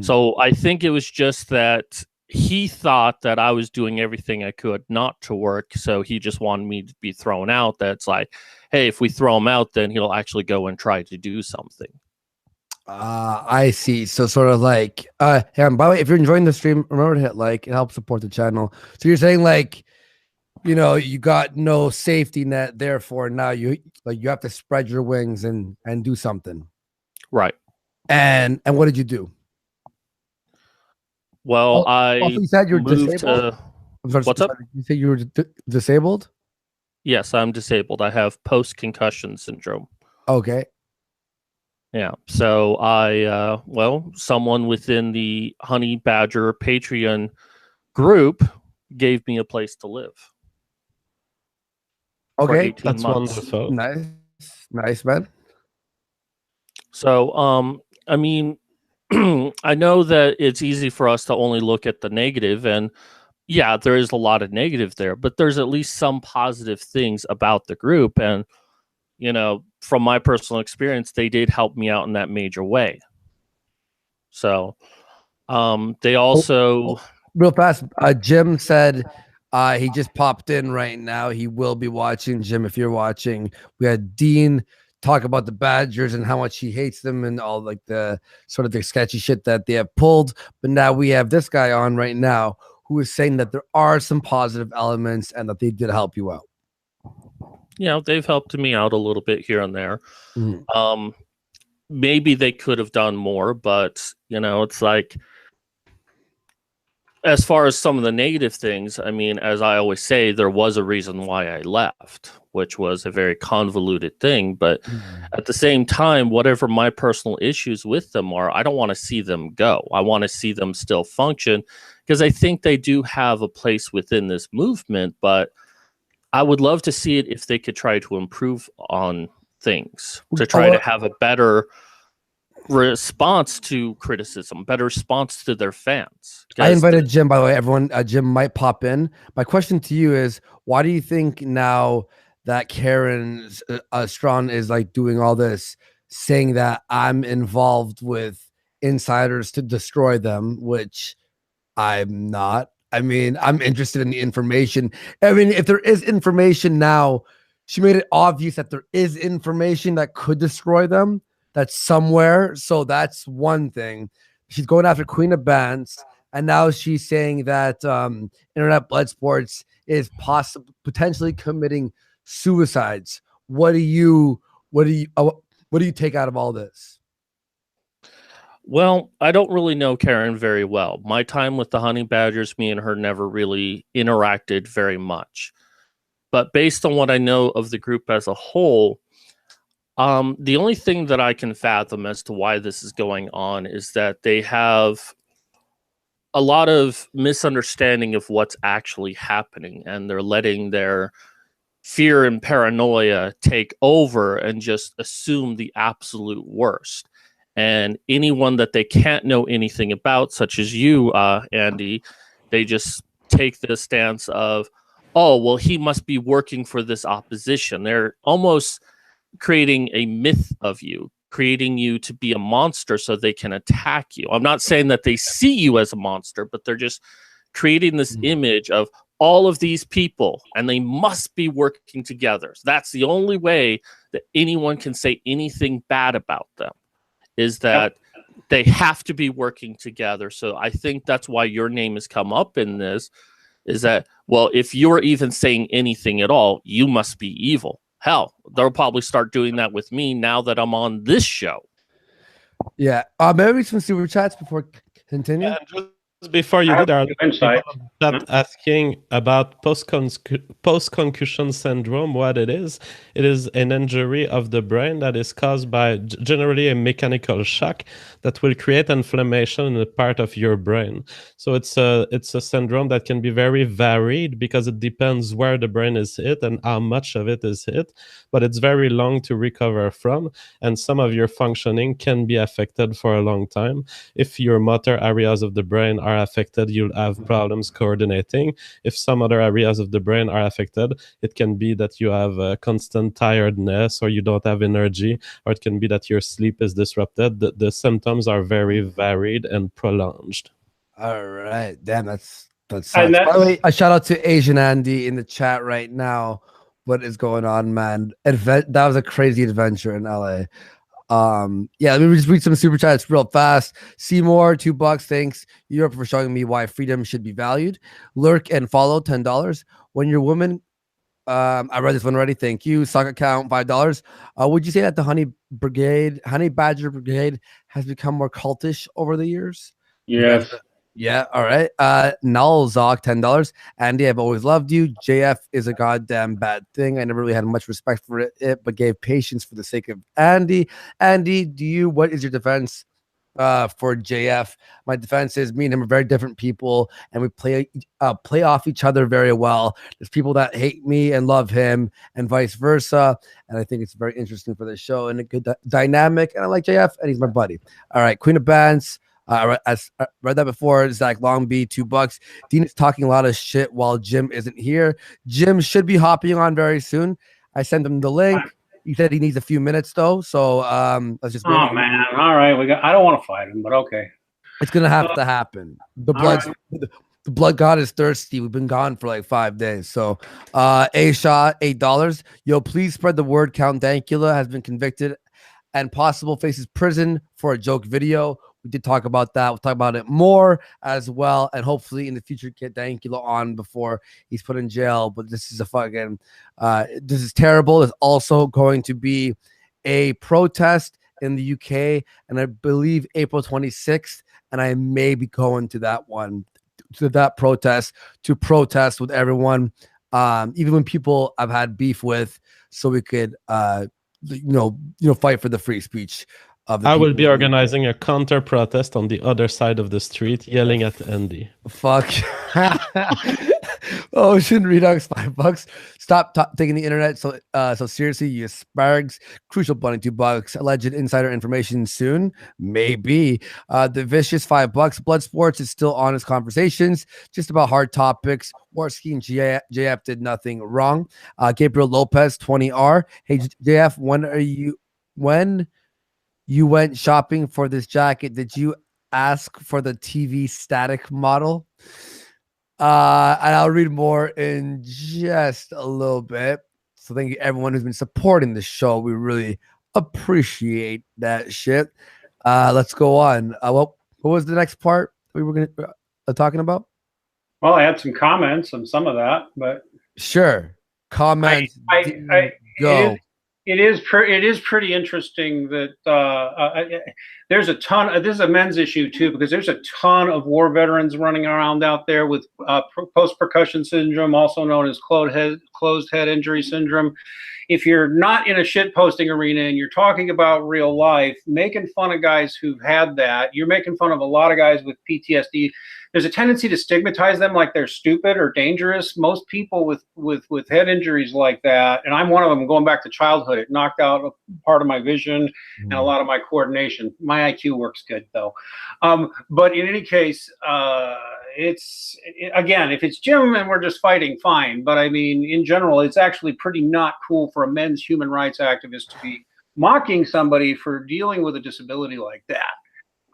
So I think it was just that he thought that I was doing everything I could not to work. So he just wanted me to be thrown out. That's like, hey, if we throw him out, then he'll actually go and try to do something. I see. So sort of like, by the way, if you're enjoying the stream, remember to hit like. It helps support the channel. So you're saying like, you know, you got no safety net, therefore now you have to spread your wings and do something. Right. And what did you do? Well, I also you said you're disabled. What's up? You say you were disabled? Yes, I'm disabled. I have post-concussion syndrome. Okay. Yeah. So I, someone within the Honey Badger Patreon group gave me a place to live. Okay. That's months. wonderful. Nice, man. So, I mean, I know that it's easy for us to only look at the negative, and yeah, there is a lot of negative there, but there's at least some positive things about the group. And, you know, from my personal experience, they did help me out in that major way. So, they also real fast. Jim said he just popped in right now. He will be watching. Jim, if you're watching, we had Dean talk about the Badgers and how much he hates them and all like the sort of the sketchy shit that they have pulled. But now we have this guy on right now who is saying that there are some positive elements and that they did help you out. You know, they've helped me out a little bit here and there. Maybe they could have done more, but you know, it's like as far as some of the negative things, I mean, as I always say, there was a reason why I left, which was a very convoluted thing. But at the same time, whatever my personal issues with them are, I don't want to see them go. I want to see them still function because I think they do have a place within this movement. But I would love to see it if they could try to improve on things, to try to have a better response to criticism, better response to their fans. I invited Jim, by the way. Everyone, Jim might pop in. My question to you is, why do you think now that Karen Strawn is like doing all this, saying that I'm involved with insiders to destroy them, which I'm not? I mean, I'm interested in the information. I mean, if there is information now, she made it obvious that there is information that could destroy them. That's somewhere. So that's one thing. She's going after Queen of Bands, and now she's saying that Internet Blood Sports is potentially committing suicides. What do you take out of all this? Well, I don't really know Karen very well. My time with the Honey Badgers, me and her never really interacted very much. But based on what I know of the group as a whole, the only thing that I can fathom as to why this is going on is that they have a lot of misunderstanding of what's actually happening, and they're letting their fear and paranoia take over and just assume the absolute worst. And anyone that they can't know anything about, such as you, Andy, they just take the stance of, oh, well, he must be working for this opposition. They're almost creating a myth of you, creating you to be a monster so they can attack you. I'm not saying that they see you as a monster, but they're just creating this image of all of these people and they must be working together. So that's the only way that anyone can say anything bad about them, is that they have to be working together. So I think that's why your name has come up in this, is that, well, if you're even saying anything at all, you must be evil. Hell, they'll probably start doing that with me now that I'm on this show. Yeah. Maybe some super chats before continue. Yeah, just before you do that, asking about post-concussion syndrome, what it is an injury of the brain that is caused by generally a mechanical shock that will create inflammation in a part of your brain. So it's a syndrome that can be very varied because it depends where the brain is hit and how much of it is hit, but it's very long to recover from, and some of your functioning can be affected for a long time. If your motor areas of the brain are affected, you'll have problems coordinating. If some other areas of the brain are affected, it can be that you have constant tiredness or you don't have energy, or it can be that your sleep is disrupted. The symptoms are very varied and prolonged. All right. Damn, that's By the way, a shout out to Asian Andy in the chat right now. What is going on, man? That was a crazy adventure in LA. Yeah, let me just read some super chats real fast. Seymour, $2, thanks Europe for showing me why freedom should be valued. Lurk and follow, $10. When you're woman, I read this one already, thank you. Stock account, $5. Would you say that the Honey Badger Brigade has become more cultish over the years? Yes. Yeah, all right. Null Zoc, $10. Andy, I've always loved you. JF is a goddamn bad thing. I never really had much respect for it, but gave patience for the sake of Andy. Andy, what is your defense for JF? My defense is me and him are very different people, and we play off each other very well. There's people that hate me and love him, and vice versa. And I think it's very interesting for the show and a good dynamic. And I like JF, and he's my buddy. All right, Queen of Bands. I read that before. Zach Long B, $2. Dean is talking a lot of shit while Jim isn't here. Jim should be hopping on very soon. I sent him the link. He said he needs a few minutes though, so let's just. Oh man! All right, I don't want to fight him, but okay. It's gonna have to happen. The blood god is thirsty. We've been gone for like 5 days. So, A shot, $8. Yo, please spread the word. Count Dankula has been convicted and possible faces prison for a joke video. We did talk about that. We'll talk about it more as well. And hopefully in the future, get Dankula on before he's put in jail. But this is this is terrible. There's also going to be a protest in the UK, and I believe April 26th. And I may be going to that one to that protest to protest with everyone, even when people I've had beef with, so we could fight for the free speech of the I will people be who- organizing a counter protest on the other side of the street, yelling at Andy. Fuck. Ocean Redux, $5. Stop taking the internet so seriously. You asparagus. Crucial Bunny, $2. Alleged insider information soon, maybe. The Vicious, $5. Blood Sports is still honest conversations, just about hard topics. War Skiing JF did nothing wrong. Gabriel Lopez, 20R. Hey JF, when you went shopping for this jacket, did you ask for the TV static model? And I'll read more in just a little bit. So thank you everyone who's been supporting the show. We really appreciate that shit. Let's go on. What was the next part we were going to talking about? Well, I had some comments on some of that, but sure. Comments. Go. It is pretty interesting that there's a ton. This is a men's issue too, because there's a ton of war veterans running around out there with post-percussion syndrome, also known as closed head injury syndrome. If you're not in a shit posting arena and you're talking about real life, making fun of guys who've had that, you're making fun of a lot of guys with PTSD. There's a tendency to stigmatize them like they're stupid or dangerous. Most people with head injuries like that, and I'm one of them, going back to childhood, it knocked out a part of my vision and a lot of my coordination. My IQ works good though. But in any case, again, if it's Jim and we're just fighting, fine. But I mean, in general, it's actually pretty not cool for a men's human rights activist to be mocking somebody for dealing with a disability like that.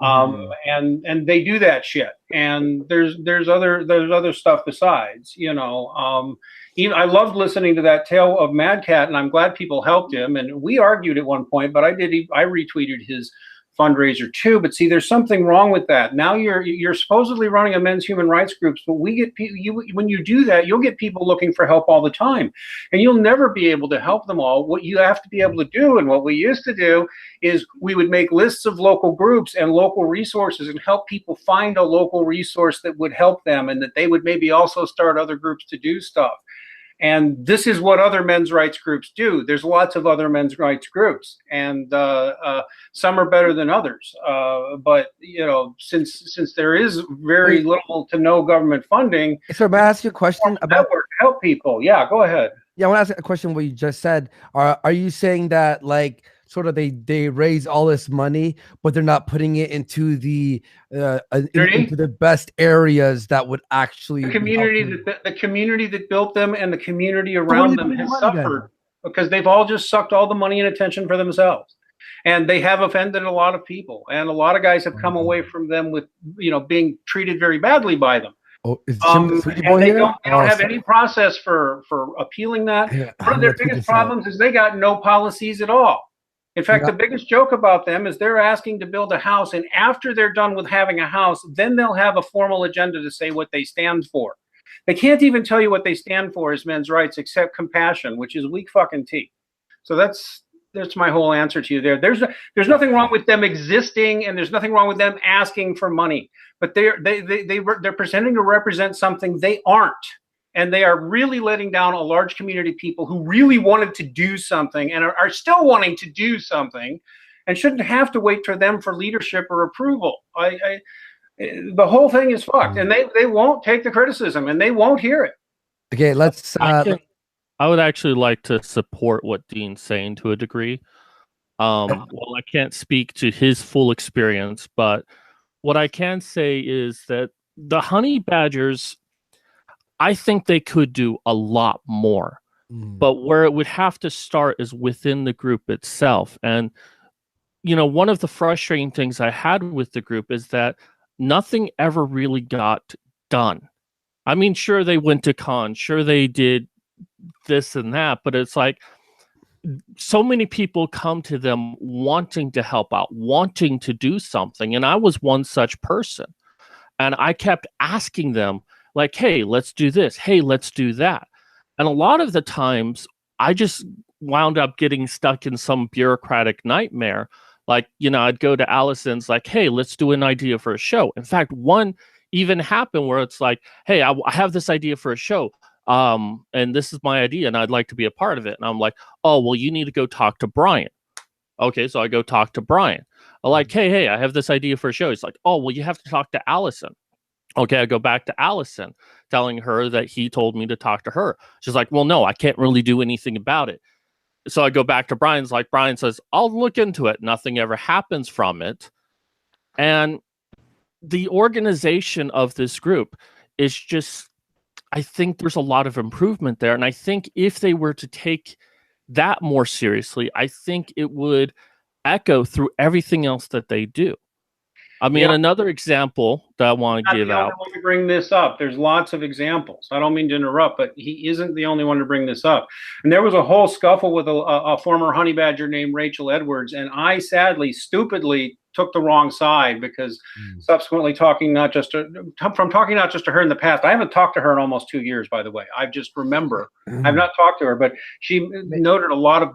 And they do that shit, and there's other stuff besides, even I loved listening to that tale of Mad Cat, and I'm glad people helped him, and we argued at one point, but I retweeted his fundraiser too. But see, there's something wrong with that. Now you're supposedly running a men's human rights groups, but we get when you do that, you'll get people looking for help all the time, and you'll never be able to help them all. What you have to be able to do, and what we used to do, is we would make lists of local groups and local resources and help people find a local resource that would help them, and that they would maybe also start other groups to do stuff. And this is what other men's rights groups do. There's lots of other men's rights groups, and some are better than others. But since there is very little to no government funding, so may I ask you a question about network to help people? Yeah, go ahead. Yeah, I want to ask a question. What you just said. Are you saying that like sort of they raise all this money, but they're not putting it into the into the best areas that would actually the community that built them and the community around them has suffered because they've all just sucked all the money and attention for themselves, and they have offended a lot of people, and a lot of guys have come away from them with being treated very badly by them. Oh, and they don't have any process for appealing that. One of their biggest problems is they got no policies at all. In fact, the biggest joke about them is they're asking to build a house, and after they're done with having a house, then they'll have a formal agenda to say what they stand for. They can't even tell you what they stand for as men's rights, except compassion, which is weak fucking tea. So that's my whole answer to you there. There's nothing wrong with them existing, and there's nothing wrong with them asking for money. But they're pretending to represent something they aren't. And they are really letting down a large community of people who really wanted to do something and are still wanting to do something, and shouldn't have to wait for them for leadership or approval. The whole thing is fucked, and they won't take the criticism, and they won't hear it. Okay, let's. I would actually like to support what Dean's saying to a degree. Well, I can't speak to his full experience, but what I can say is that the honey badgers, I think they could do a lot more, but where it would have to start is within the group itself. And, one of the frustrating things I had with the group is that nothing ever really got done. I mean, sure, they went to cons, sure, they did this and that, but it's like so many people come to them wanting to help out, wanting to do something. And I was one such person. And I kept asking them, like, hey, let's do this. Hey, let's do that. And a lot of the times I just wound up getting stuck in some bureaucratic nightmare. Like, I'd go to Allison's like, hey, let's do an idea for a show. In fact, one even happen where it's like, hey, I have this idea for a show. And this is my idea and I'd like to be a part of it. And I'm like, oh, well, you need to go talk to Brian. Okay, so I go talk to Brian. I'm like, hey, I have this idea for a show. He's like, oh, well, you have to talk to Allison. Okay, I go back to Allison, telling her that he told me to talk to her. She's like, well, no, I can't really do anything about it. So I go back to Brian's, like, Brian says, I'll look into it. Nothing ever happens from it. And the organization of this group is just, I think there's a lot of improvement there. And I think if they were to take that more seriously, I think it would echo through everything else that they do. I mean, another example that I want to give out. Not the only one to bring this up. There's lots of examples. I don't mean to interrupt, but he isn't the only one to bring this up. And there was a whole scuffle with a former honey badger named Rachel Edwards, and I sadly, stupidly took the wrong side because subsequently talking not just to her in the past. I haven't talked to her in almost 2 years, by the way. I just remember I've not talked to her, but she noted a lot of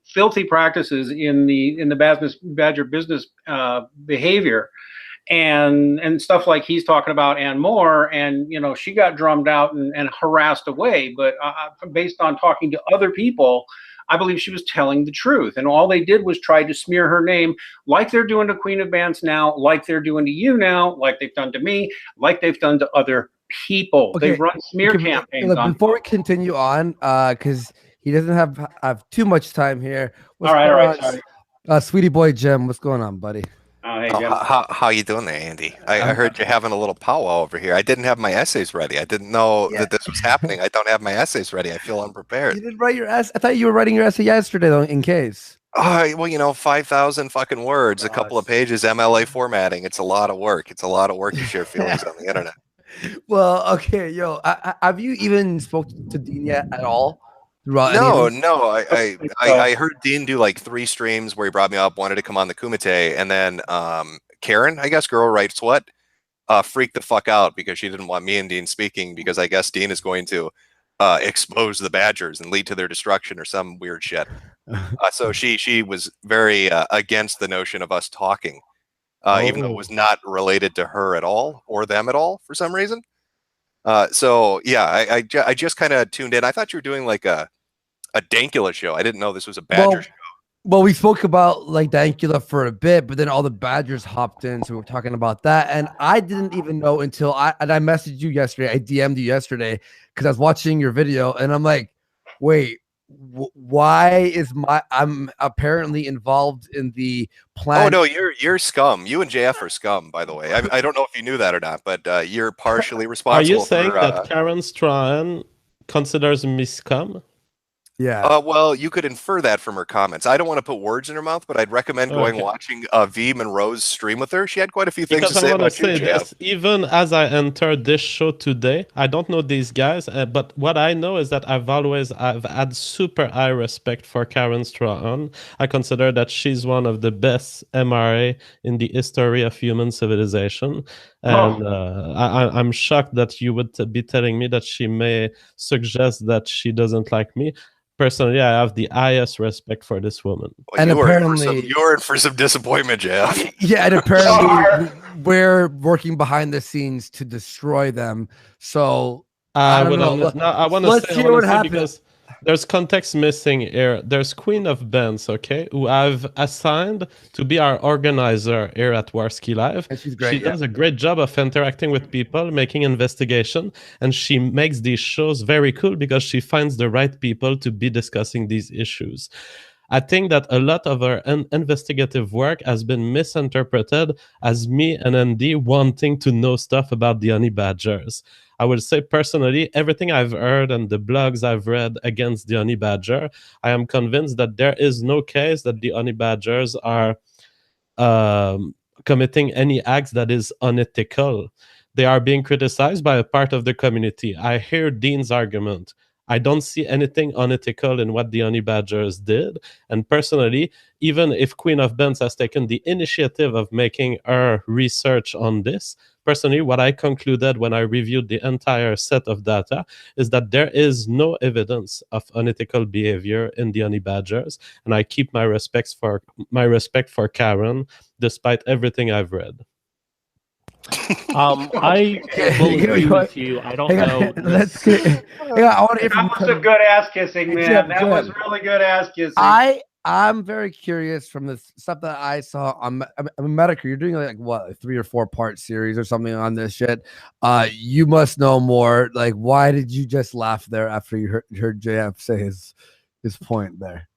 filthy practices in the badger business behavior. And stuff like he's talking about and more, and she got drummed out and harassed away, but based on talking to other people, I believe she was telling the truth, and all they did was try to smear her name, like they're doing to Queen of Bands now, like they're doing to you now, like they've done to me, like they've done to other people. Okay. They've run smear campaigns. Look, before we continue on, because he doesn't have too much time here. All right, sorry. Sweetie boy Jim, what's going on, buddy? Hey, how you doing there, Andy? I heard you having a little powwow over here. I didn't have my essays ready. I didn't know that this was happening. I don't have my essays ready. I feel unprepared. You didn't write your essay? I thought you were writing your essay yesterday, though, in case. Well, 5,000 fucking words, a couple of pages, MLA formatting. It's a lot of work. It's a lot of work to share feelings on the internet. Well, okay, have you even spoke to Dean yet at all? No. I heard Dean do like 3 streams where he brought me up, wanted to come on the Kumite, and then Karen, I guess, girl writes what, freaked the fuck out because she didn't want me and Dean speaking because I guess Dean is going to expose the badgers and lead to their destruction or some weird shit. So she was very against the notion of us talking, even though it was not related to her at all or them at all for some reason. So yeah, I just kind of tuned in. I thought you were doing like a Dankula show. I didn't know this was a badger show. Well, we spoke about like Dankula for a bit, but then all the badgers hopped in, so we were talking about that. And I didn't even know until I messaged you yesterday. I DM'd you yesterday because I was watching your video, and I'm like, wait, why is I'm apparently involved in the plan? Oh no, you're scum. You and JF are scum, by the way. I don't know if you knew that or not, but you're partially responsible. Are you saying that Karen Strahan considers me scum? Yeah. Well, you could infer that from her comments. I don't want to put words in her mouth, but I'd recommend going watching V Monroe's stream with her. She had quite a few things to say about you, Jeff. Even as I entered this show today, I don't know these guys, but what I know is that I've had super high respect for Karen Strahan. I consider that she's one of the best MRA in the history of human civilization. And I'm shocked that you would be telling me that she may suggest that she doesn't like me. Personally, I have the highest respect for this woman. Well, and apparently, you're in for some disappointment, Jeff. Yeah, and apparently we're working behind the scenes to destroy them. So I want to say because there's context missing here. There's Queen of Bands, okay, who I've assigned to be our organizer here at Warski Live. And she's great. She does a great job of interacting with people, making investigation, and she makes these shows very cool because she finds the right people to be discussing these issues. I think that a lot of our investigative work has been misinterpreted as me and Andy wanting to know stuff about the honey badgers. I would say personally, everything I've heard and the blogs I've read against the honey badger, I am convinced that there is no case that the honey badgers are committing any acts that is unethical. They are being criticized by a part of the community. I hear Dean's argument. I don't see anything unethical in what the honey badgers did. And personally, even if Queen of Bands has taken the initiative of making her research on this, personally, what I concluded when I reviewed the entire set of data is that there is no evidence of unethical behavior in the honey badgers. And I keep my respect for Karen, despite everything I've read. I will agree with you. I don't know. Let's get. Hang on, I want to hear from That was a good ass kissing, man. Jim, That was Jim. really good ass kissing. I'm very curious from the stuff that I saw on Medicare. You're doing like what, a 3 or 4 part series or something on this shit. You must know more. Like, why did you just laugh there after you heard JF say his point there?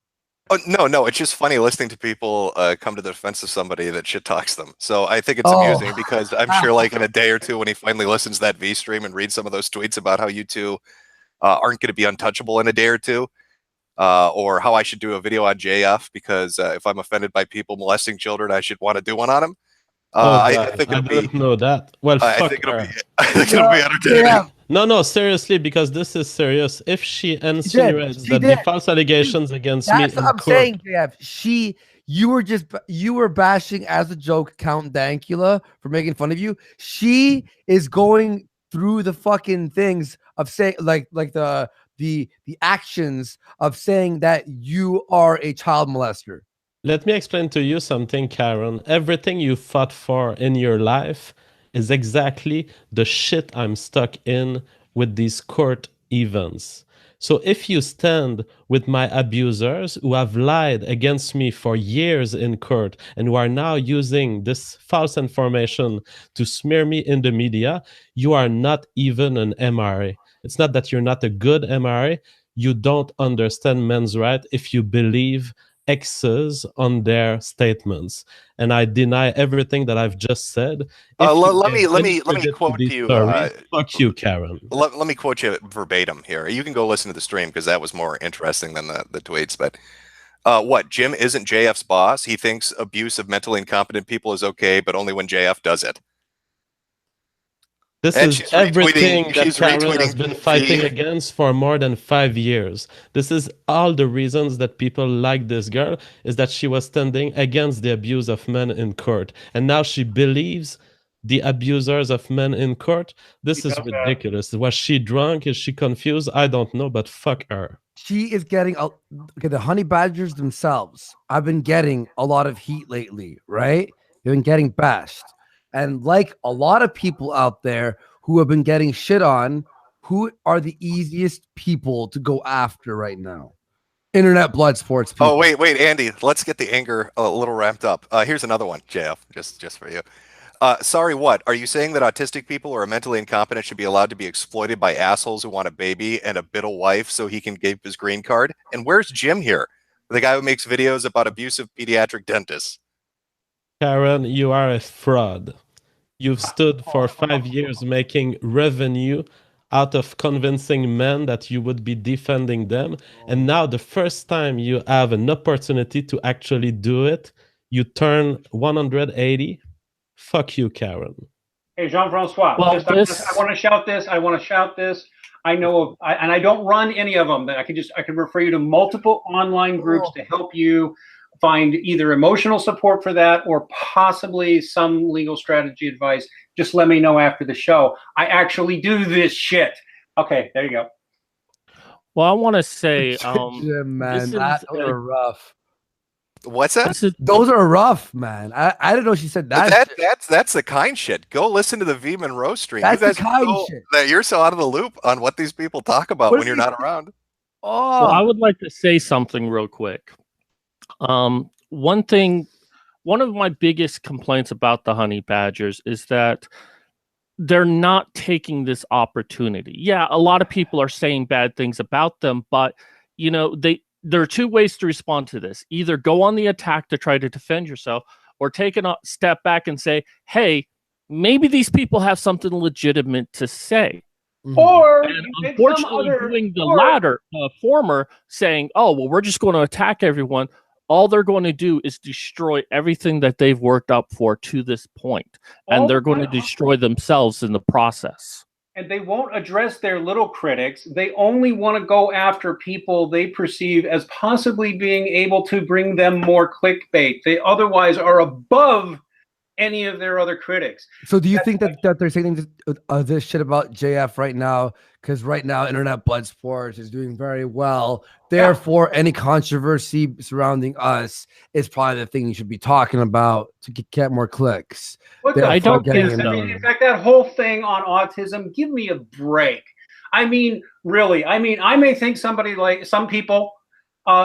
Oh, no, it's just funny listening to people come to the defense of somebody that shit talks them. So I think it's amusing because I'm sure like in a day or two when he finally listens to that V stream and reads some of those tweets about how you two aren't going to be untouchable in a day or two, or how I should do a video on JF because if I'm offended by people molesting children, I should want to do one on them. I think it'll be. Know that. Well, I think it'll be entertaining. Yeah. No, seriously, because this is serious. If she insinuates that the false allegations against me that's in what I'm court, saying, JF. You were bashing as a joke Count Dankula for making fun of you. She is going through the fucking things of saying like the actions of saying that you are a child molester. let me explain to you something, Karen. Everything you fought for in your life is exactly the shit I'm stuck in with these court events. So if you stand with my abusers who have lied against me for years in court and who are now using this false information to smear me in the media, you are not even an MRA. It's not that you're not a good MRA. You don't understand men's rights if you believe X's on their statements, and I deny everything that I've just said. Let me quote to you. Fuck you, Karen. Let me quote you verbatim here. You can go listen to the stream because that was more interesting than the tweets. But what, Jim isn't JF's boss? He thinks abuse of mentally incompetent people is okay, but only when JF does it. This is everything that Karen has been fighting against for more than 5 years. This is all the reasons that people like this girl, is that she was standing against the abuse of men in court. And now she believes the abusers of men in court. This is ridiculous. Was she drunk? Is she confused? I don't know, but fuck her. She is getting the honey badgers themselves. I've been getting a lot of heat lately, right? They've been getting bashed. And like a lot of people out there who have been getting shit on, who are the easiest people to go after right now? Internet blood sports people. Oh, wait, Andy, let's get the anger a little ramped up. Here's another one, JF, just for you. Sorry, what? Are you saying that autistic people or mentally incompetent should be allowed to be exploited by assholes who want a baby and a biddle wife so he can give his green card? And where's Jim here? The guy who makes videos about abusive pediatric dentists. Karen, you are a fraud. You've stood for 5 years making revenue out of convincing men that you would be defending them. And now the first time you have an opportunity to actually do it, you turn 180. Fuck you, Karen. Hey, Jean-Francois, well, I want to shout this. I know and I don't run any of them, but I can refer you to multiple online groups to help you find either emotional support for that or possibly some legal strategy advice. Just let me know after the show. I actually do this shit. Okay, there you go. Well, I want to say, man, those are rough. What's that? Those are rough, man. I didn't know she said that. That's the kind shit. Go listen to the V Monroe stream. That's the kind shit. That you're so out of the loop on what these people talk about when you're not around. Well, I would like to say something real quick. One of my biggest complaints about the honey badgers is that they're not taking this opportunity. Yeah, a lot of people are saying bad things about them, but there are 2 ways to respond to this. Either go on the attack to try to defend yourself, or take a step back and say, hey, maybe these people have something legitimate to say. Mm-hmm. Or unfortunately, doing the latter, former, saying, oh, well, we're just going to attack everyone. All they're going to do is destroy everything that they've worked up for to this point. And they're going to destroy themselves in the process. And they won't address their little critics. They only want to go after people they perceive as possibly being able to bring them more clickbait. They otherwise are above any of their other critics. So do you think that they're saying this shit about JF right now? Because right now, Internet Blood Sports is doing very well. Therefore, any controversy surrounding us is probably the thing you should be talking about to get more clicks. I don't think so. I mean, in fact, that whole thing on autism, give me a break. I mean, really, I mean, I may think somebody like some people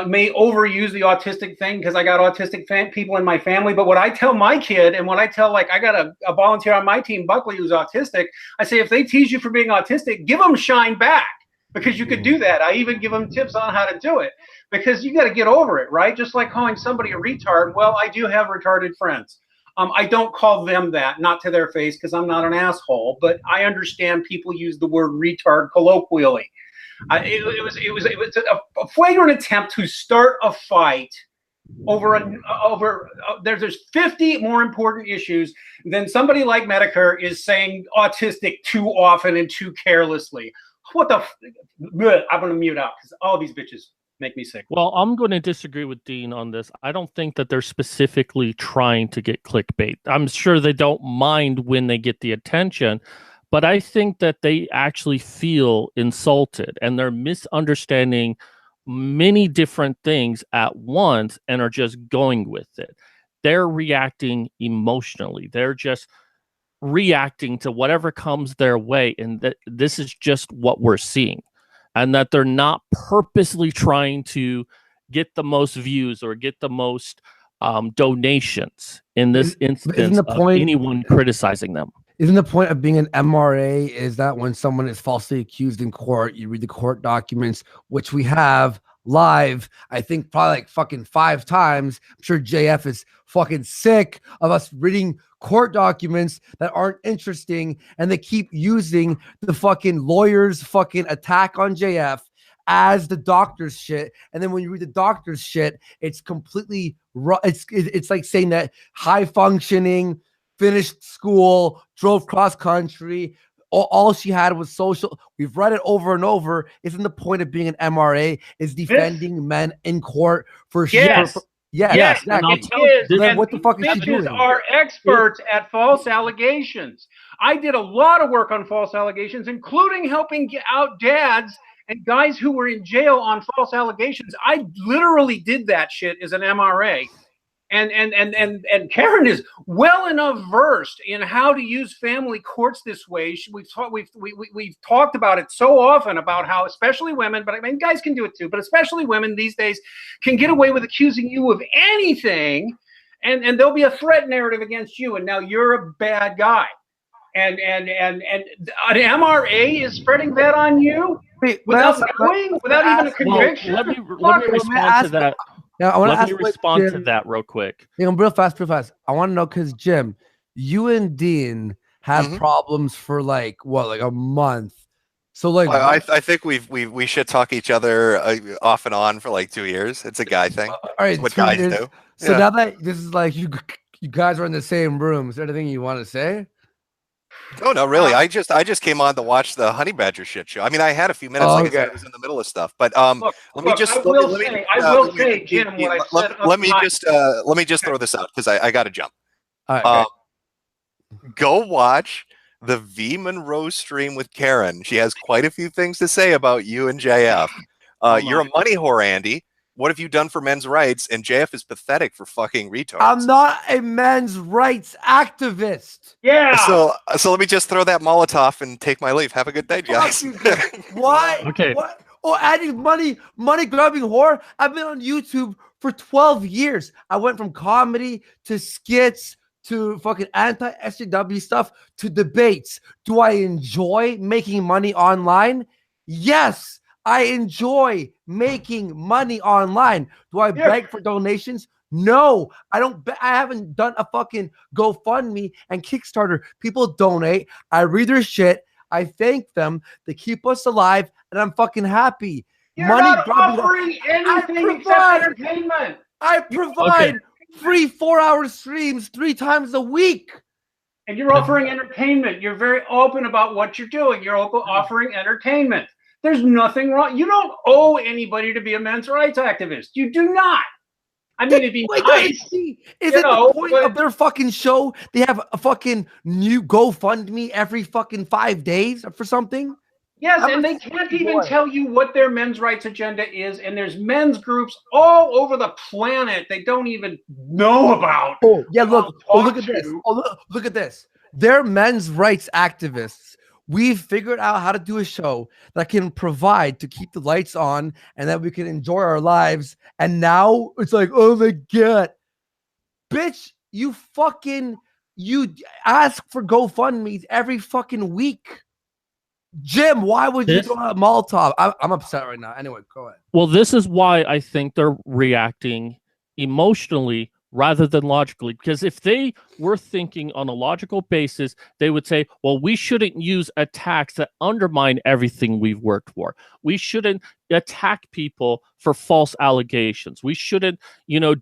may overuse the autistic thing because I got autistic people in my family. But what I tell my kid and what I tell, like, I got a volunteer on my team, Buckley, who's autistic. I say, if they tease you for being autistic, give them shine back, because you could do that. I even give them tips on how to do it, because you got to get over it, right? Just like calling somebody a retard. Well, I do have retarded friends. I don't call them that, not to their face, because I'm not an asshole. But I understand people use the word retard colloquially. It was a flagrant attempt to start a fight over there's 50 more important issues than somebody like Medicare is saying autistic too often and too carelessly. What the? I'm gonna mute out because all these bitches make me sick. Well, I'm going to disagree with Dean on this. I don't think that they're specifically trying to get clickbait. I'm sure they don't mind when they get the attention, but I think that they actually feel insulted and they're misunderstanding many different things at once and are just going with it. They're reacting emotionally. They're just reacting to whatever comes their way, and that this is just what we're seeing. And that they're not purposely trying to get the most views or get the most donations in this instance of anyone criticizing them. Isn't the point of being an MRA is that when someone is falsely accused in court, you read the court documents, which we have live, I think probably like fucking 5 times. I'm sure JF is fucking sick of us reading court documents that aren't interesting, and they keep using the fucking lawyers' fucking attack on JF as the doctor's shit. And then when you read the doctor's shit, it's completely it's like saying that high functioning, finished school, drove cross country, all she had was social. We've read it over and over. Isn't the point of being an MRA is defending men in court for yes. shit? Yes, exactly. Then what the fuck is she doing? Are experts at false allegations. I did a lot of work on false allegations, including helping get out dads and guys who were in jail on false allegations. I literally did that shit as an MRA. And Karen is well enough versed in how to use family courts this way. We've talked about it so often about how especially women, but I mean guys can do it too, but especially women these days can get away with accusing you of anything, and there'll be a threat narrative against you, and now you're a bad guy. And an MRA is spreading that on you without even a conviction. Let me respond to that. Now, I want to respond to that real quick. Yeah, real fast. I want to know, because Jim, you and Dean had problems for like a month. So like, I think we should talk each other off and on for like 2 years. It's a guy thing. All right, what guys do. So now that this is like you guys are in the same room, is there anything you want to say? Oh no, really. I just came on to watch the Honey Badger shit show. I mean, I had a few minutes. Like I was in the middle of stuff, but look, let me just throw this out because I got to jump. All right, go watch the V Monroe stream with Karen. She has quite a few things to say about you and JF. You're a money whore, Andy. What have you done for men's rights? And JF is pathetic for fucking retards. I'm not a men's rights activist. Yeah. So let me just throw that Molotov and take my leave. Have a good day, guys. What? Okay. What? Oh, Andy's money grubbing whore. I've been on YouTube for 12 years. I went from comedy to skits to fucking anti-SJW stuff to debates. Do I enjoy making money online? Yes. I enjoy making money online. Do I beg for donations? No, I don't. I haven't done a fucking GoFundMe and Kickstarter. People donate. I read their shit. I thank them. They keep us alive, and I'm fucking happy. You're not offering anything except entertainment. I provide free 4-hour streams 3 times a week. And you're offering entertainment. You're very open about what you're doing. You're offering entertainment. There's nothing wrong. You don't owe anybody to be a men's rights activist. You do not. I mean, it'd be nice. Is it the point of their fucking show? They have a fucking new GoFundMe every fucking 5 days for something? Yes, and they can't even tell you what their men's rights agenda is, and there's men's groups all over the planet they don't even know about. Oh, yeah, look at this. Look at this. They're men's rights activists. We've figured out how to do a show that can provide to keep the lights on and that we can enjoy our lives. And now it's like, oh my God. Bitch, you ask for GoFundMes every fucking week. Jim, why would you throw out Molotov? I'm upset right now. Anyway, go ahead. Well, this is why I think they're reacting emotionally rather than logically. Because if they were thinking on a logical basis, they would say, well, we shouldn't use attacks that undermine everything we've worked for. We shouldn't attack people for false allegations. We shouldn't,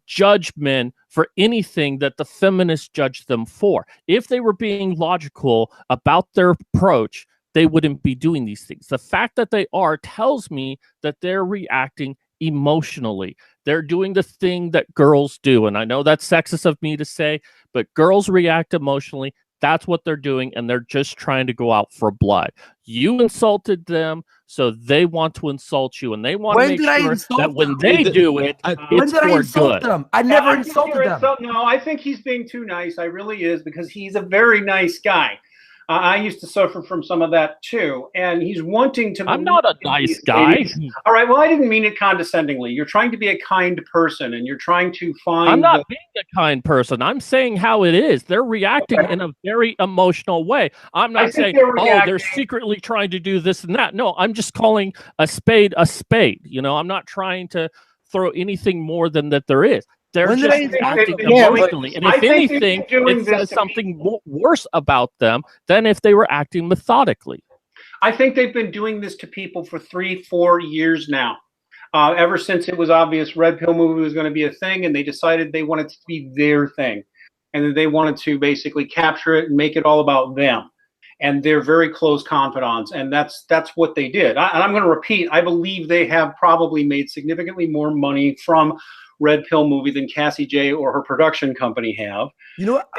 judge men for anything that the feminists judge them for. If they were being logical about their approach, they wouldn't be doing these things. The fact that they are tells me that they're reacting emotionally. They're doing the thing that girls do. And I know that's sexist of me to say, but girls react emotionally. That's what they're doing. And they're just trying to go out for blood. You insulted them, so they want to insult you. And they want to make sure that when they do it, it's for good. Them? I never insulted them. No, I think he's being too nice. I really is, because he's a very nice guy. I used to suffer from some of that too, and he's wanting to. I'm not a nice guy. All right, well, I didn't mean it condescendingly. You're trying to be a kind person, and you're trying to find. I'm not being a kind person. I'm saying how it is. They're reacting in a very emotional way. I'm not saying, they're secretly trying to do this and that. No, I'm just calling a spade a spade. I'm not trying to throw anything more than that there is. They're just acting emotionally. And if anything, it says something worse about them than if they were acting methodically. I think they've been doing this to people for 3-4 years now. Ever since it was obvious Red Pill movie was going to be a thing, and they decided they wanted to be their thing. And then they wanted to basically capture it and make it all about them. And they're very close confidants, and that's what they did. And I'm going to repeat, I believe they have probably made significantly more money from Red Pill movie than Cassie J or her production company have.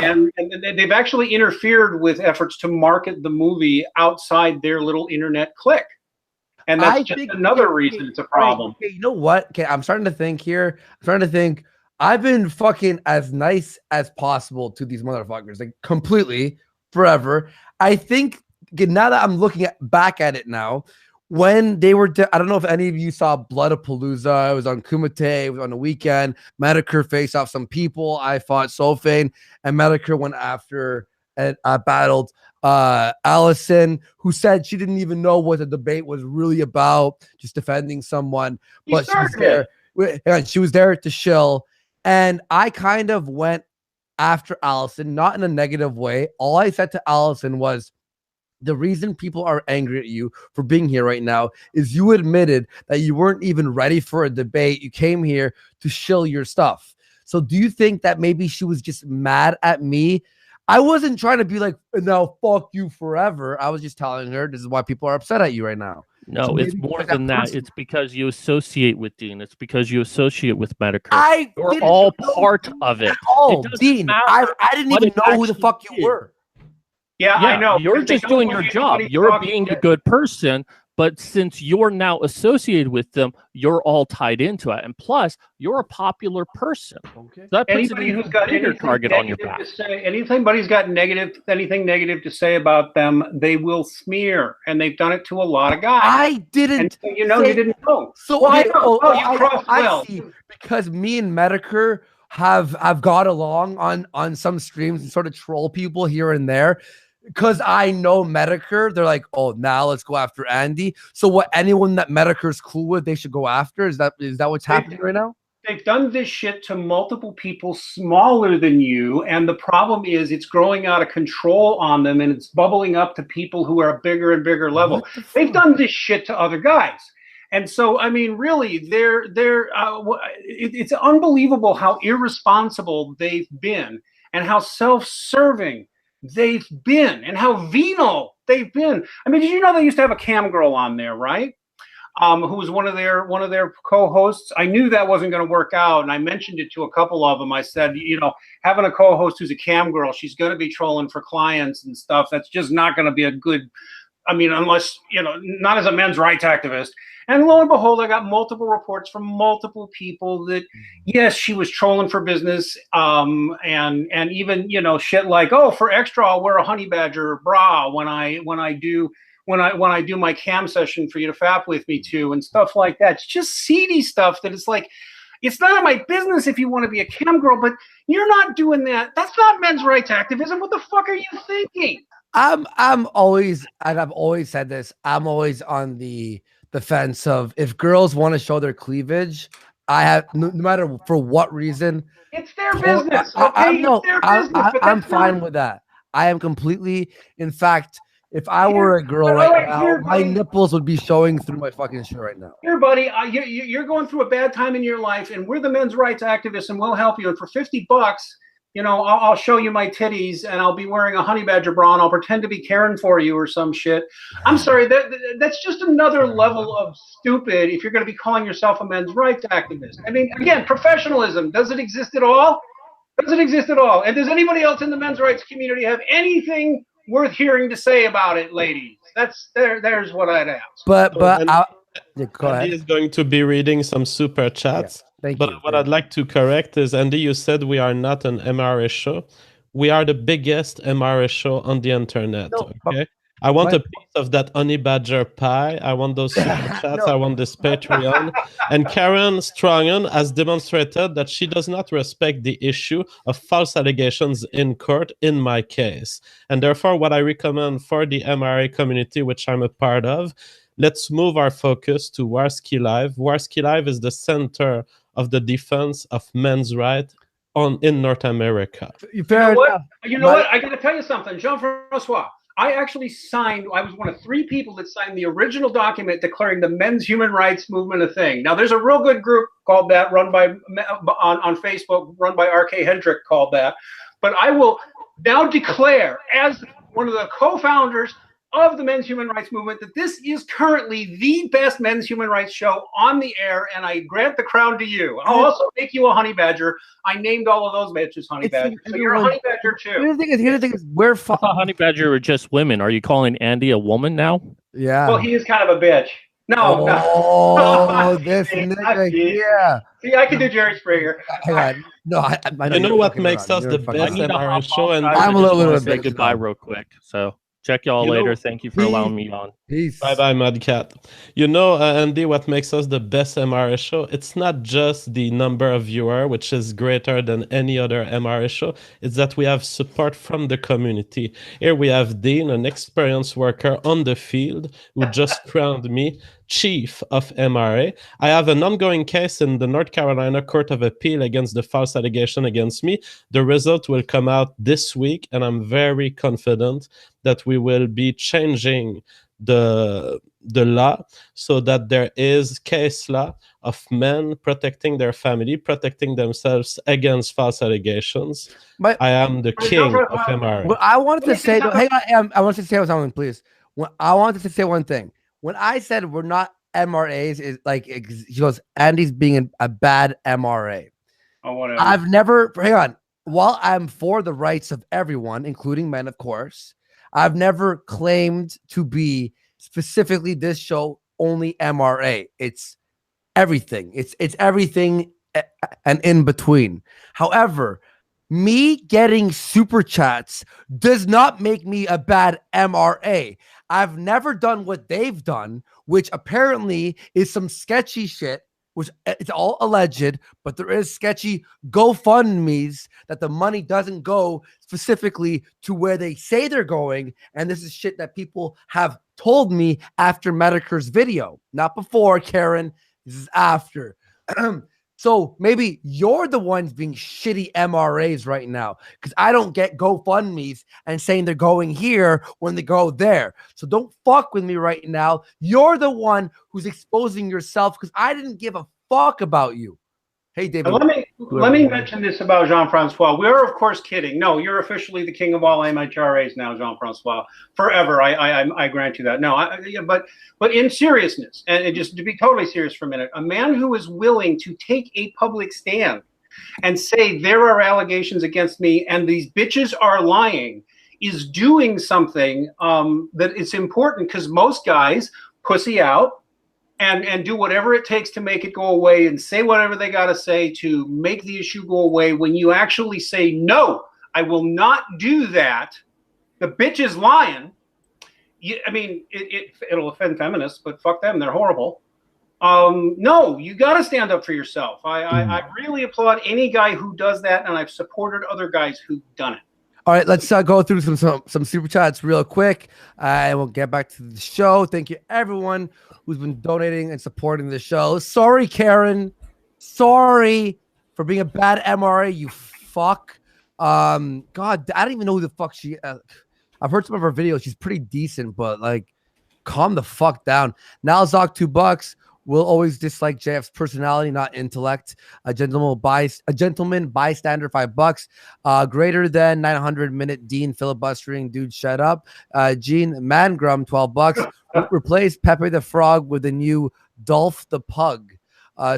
And they've actually interfered with efforts to market the movie outside their little internet clique. And that's just another reason it's a problem. Okay, you know what? Okay, I'm starting to think here. I've been fucking as nice as possible to these motherfuckers, like completely, forever. I think now that I'm looking back at it now, when they were, I don't know if any of you saw Bloodapalooza. It was on Kumite. It was on the weekend. Medicare faced off some people. I fought Sophane, and Medicare went after and battled Allison, who said she didn't even know what the debate was really about, just defending someone. But she was there. She was there to shill. And I kind of went after Allison, not in a negative way. All I said to Allison was, the reason people are angry at you for being here right now is you admitted that you weren't even ready for a debate. You came here to shill your stuff. So do you think that maybe she was just mad at me? I wasn't trying to be like, no, fuck you forever. I was just telling her this is why people are upset at you right now. No, so it's more than that. It's because you associate with Dean. It's because you associate with Medicare. You're all part of it. Dean, I didn't even know who the fuck you were. Yeah, I know. You're just doing your job. You're being a good person, but since you're now associated with them, you're all tied into it. And plus, you're a popular person. Okay. So that puts anybody who's got any target on your back. Anybody's got anything negative to say about them, they will smear, and they've done it to a lot of guys. I didn't. And you didn't know. So I see, because me and Medicare have got along on some streams and sort of troll people here and there. Because I know Medicare, they're like, oh, now let's go after Andy. So what? Anyone that Medicare's cool with, they should go after. Is that what's happening right now? They've done this shit to multiple people smaller than you, and the problem is it's growing out of control on them, and it's bubbling up to people who are a bigger and bigger level. They've done this shit to other guys. And so, I mean, really, it's unbelievable how irresponsible they've been and how self-serving they've been and how venal they've been. I mean, did you know they used to have a cam girl on there, right? who was one of their co-hosts. I knew that wasn't going to work out, and I mentioned it to a couple of them. I said, having a co-host who's a cam girl, she's going to be trolling for clients and stuff. That's just not going to be a good. I mean, unless not as a men's rights activist. And lo and behold, I got multiple reports from multiple people that yes, she was trolling for business, and even shit like, oh, for extra, I'll wear a honey badger bra when I do my cam session for you to fap with me too, and stuff like that. It's just seedy stuff that it's like, it's none of my business if you want to be a cam girl, but you're not doing that. That's not men's rights activism. What the fuck are you thinking? I'm always, and I've always said this, I'm always on the fence of if girls want to show their cleavage, I have no matter for what reason. It's their business. Okay, I'm fine with that. I am completely, in fact, if I were a girl right now, my nipples would be showing through my fucking shirt right now. Here, buddy, you're going through a bad time in your life, and we're the men's rights activists, and we'll help you. And for $50, I'll show you my titties, and I'll be wearing a honey badger bra, and I'll pretend to be caring for you or some shit. I'm sorry, that's just another level of stupid if you're going to be calling yourself a men's rights activist. I mean, again, professionalism, does it exist at all? Does it exist at all? And does anybody else in the men's rights community have anything worth hearing to say about it, ladies? There's what I'd ask. But go ahead. Andy is going to be reading some super chats. Yeah, but what I'd like to correct is, Andy, you said we are not an MRA show. We are the biggest MRA show on the internet. Okay. I want a piece of that honey badger pie. I want those super chats. I want this Patreon. And Karen Strongen has demonstrated that she does not respect the issue of false allegations in court in my case. And therefore, what I recommend for the MRA community, which I'm a part of, let's move our focus to Warski Live. Warski Live is the center of the defense of men's rights in North America. You know what? I got to tell you something, Jean-Francois. I was one of 3 people that signed the original document declaring the men's human rights movement a thing. Now, there's a real good group called that, run by on Facebook, run by R.K. Hendrick, called that. But I will now declare, as one of the co-founders of the men's human rights movement, that this is currently the best men's human rights show on the air, and I grant the crown to you. I'll also make you a honey badger. I named all of those bitches honey badgers, so you're a honey badger too. Here's the thing is we're honey badger are just women. Are you calling Andy a woman now? Yeah. Well, he is kind of a bitch. No. This nigga here. See, I can do Jerry Springer. No, I know. You know what makes us the best MRA show? And I'm a little bit say goodbye real quick. So. Check y'all later. Thank you for allowing me on. Peace. Bye-bye, Mudcat. Andy, what makes us the best MRA show? It's not just the number of viewers, which is greater than any other MRA show. It's that we have support from the community. Here we have Dean, an experienced worker on the field, who just crowned me chief of MRA. I have an ongoing case in the North Carolina Court of Appeal against the false allegation against me. The result will come out this week, and I'm very confident that we will be changing the law so that there is case law of men protecting their family, protecting themselves against false allegations. I am the king of MRA. Well, I wanted to say, hang on, I wanted to say something, please. I wanted to say one thing. When I said we're not MRAs, is like she goes, Andy's being a bad MRA. Oh, whatever. I've never, hang on. While I'm for the rights of everyone, including men, of course, I've never claimed to be specifically this show only MRA. It's everything. It's everything and in between. However, me getting super chats does not make me a bad MRA. I've never done what they've done, which apparently is some sketchy shit, which it's all alleged, but there is sketchy GoFundMes that the money doesn't go specifically to where they say they're going. And this is shit that people have told me after Medicare's video, not before, Karen. This is after. So maybe you're the ones being shitty MRAs right now, because I don't get GoFundMes and saying they're going here when they go there. So don't fuck with me right now. You're the one who's exposing yourself, because I didn't give a fuck about you. Hey, David. And let me mention this about Jean-Francois. We are, of course, kidding. No, you're officially the king of all MHRAs now, Jean-Francois. Forever, I grant you that. No, but in seriousness, and just to be totally serious for a minute, a man who is willing to take a public stand and say there are allegations against me and these bitches are lying is doing something that it's important, because most guys pussy out and do whatever it takes to make it go away and say whatever they got to say to make the issue go away. When you actually say, no, I will not do that, the bitch is lying. I mean, it'll offend feminists, but fuck them. They're horrible. No, you got to stand up for yourself. I really applaud any guy who does that, and I've supported other guys who've done it. All right, let's go through some super chats real quick, and we'll get back to the show. Thank you, everyone who's been donating and supporting the show. Sorry, Karen. Sorry for being a bad MRA, you fuck. God, I don't even know who the fuck she. I've heard some of her videos. She's pretty decent, but like, calm the fuck down. Now, Zoc, $2. Will always dislike JF's personality, not intellect. A gentleman bystander, $5. Greater than 900-minute Dean filibustering, dude, shut up. Gene Mangrum, $12. Replace Pepe the Frog with the new Dolph the Pug.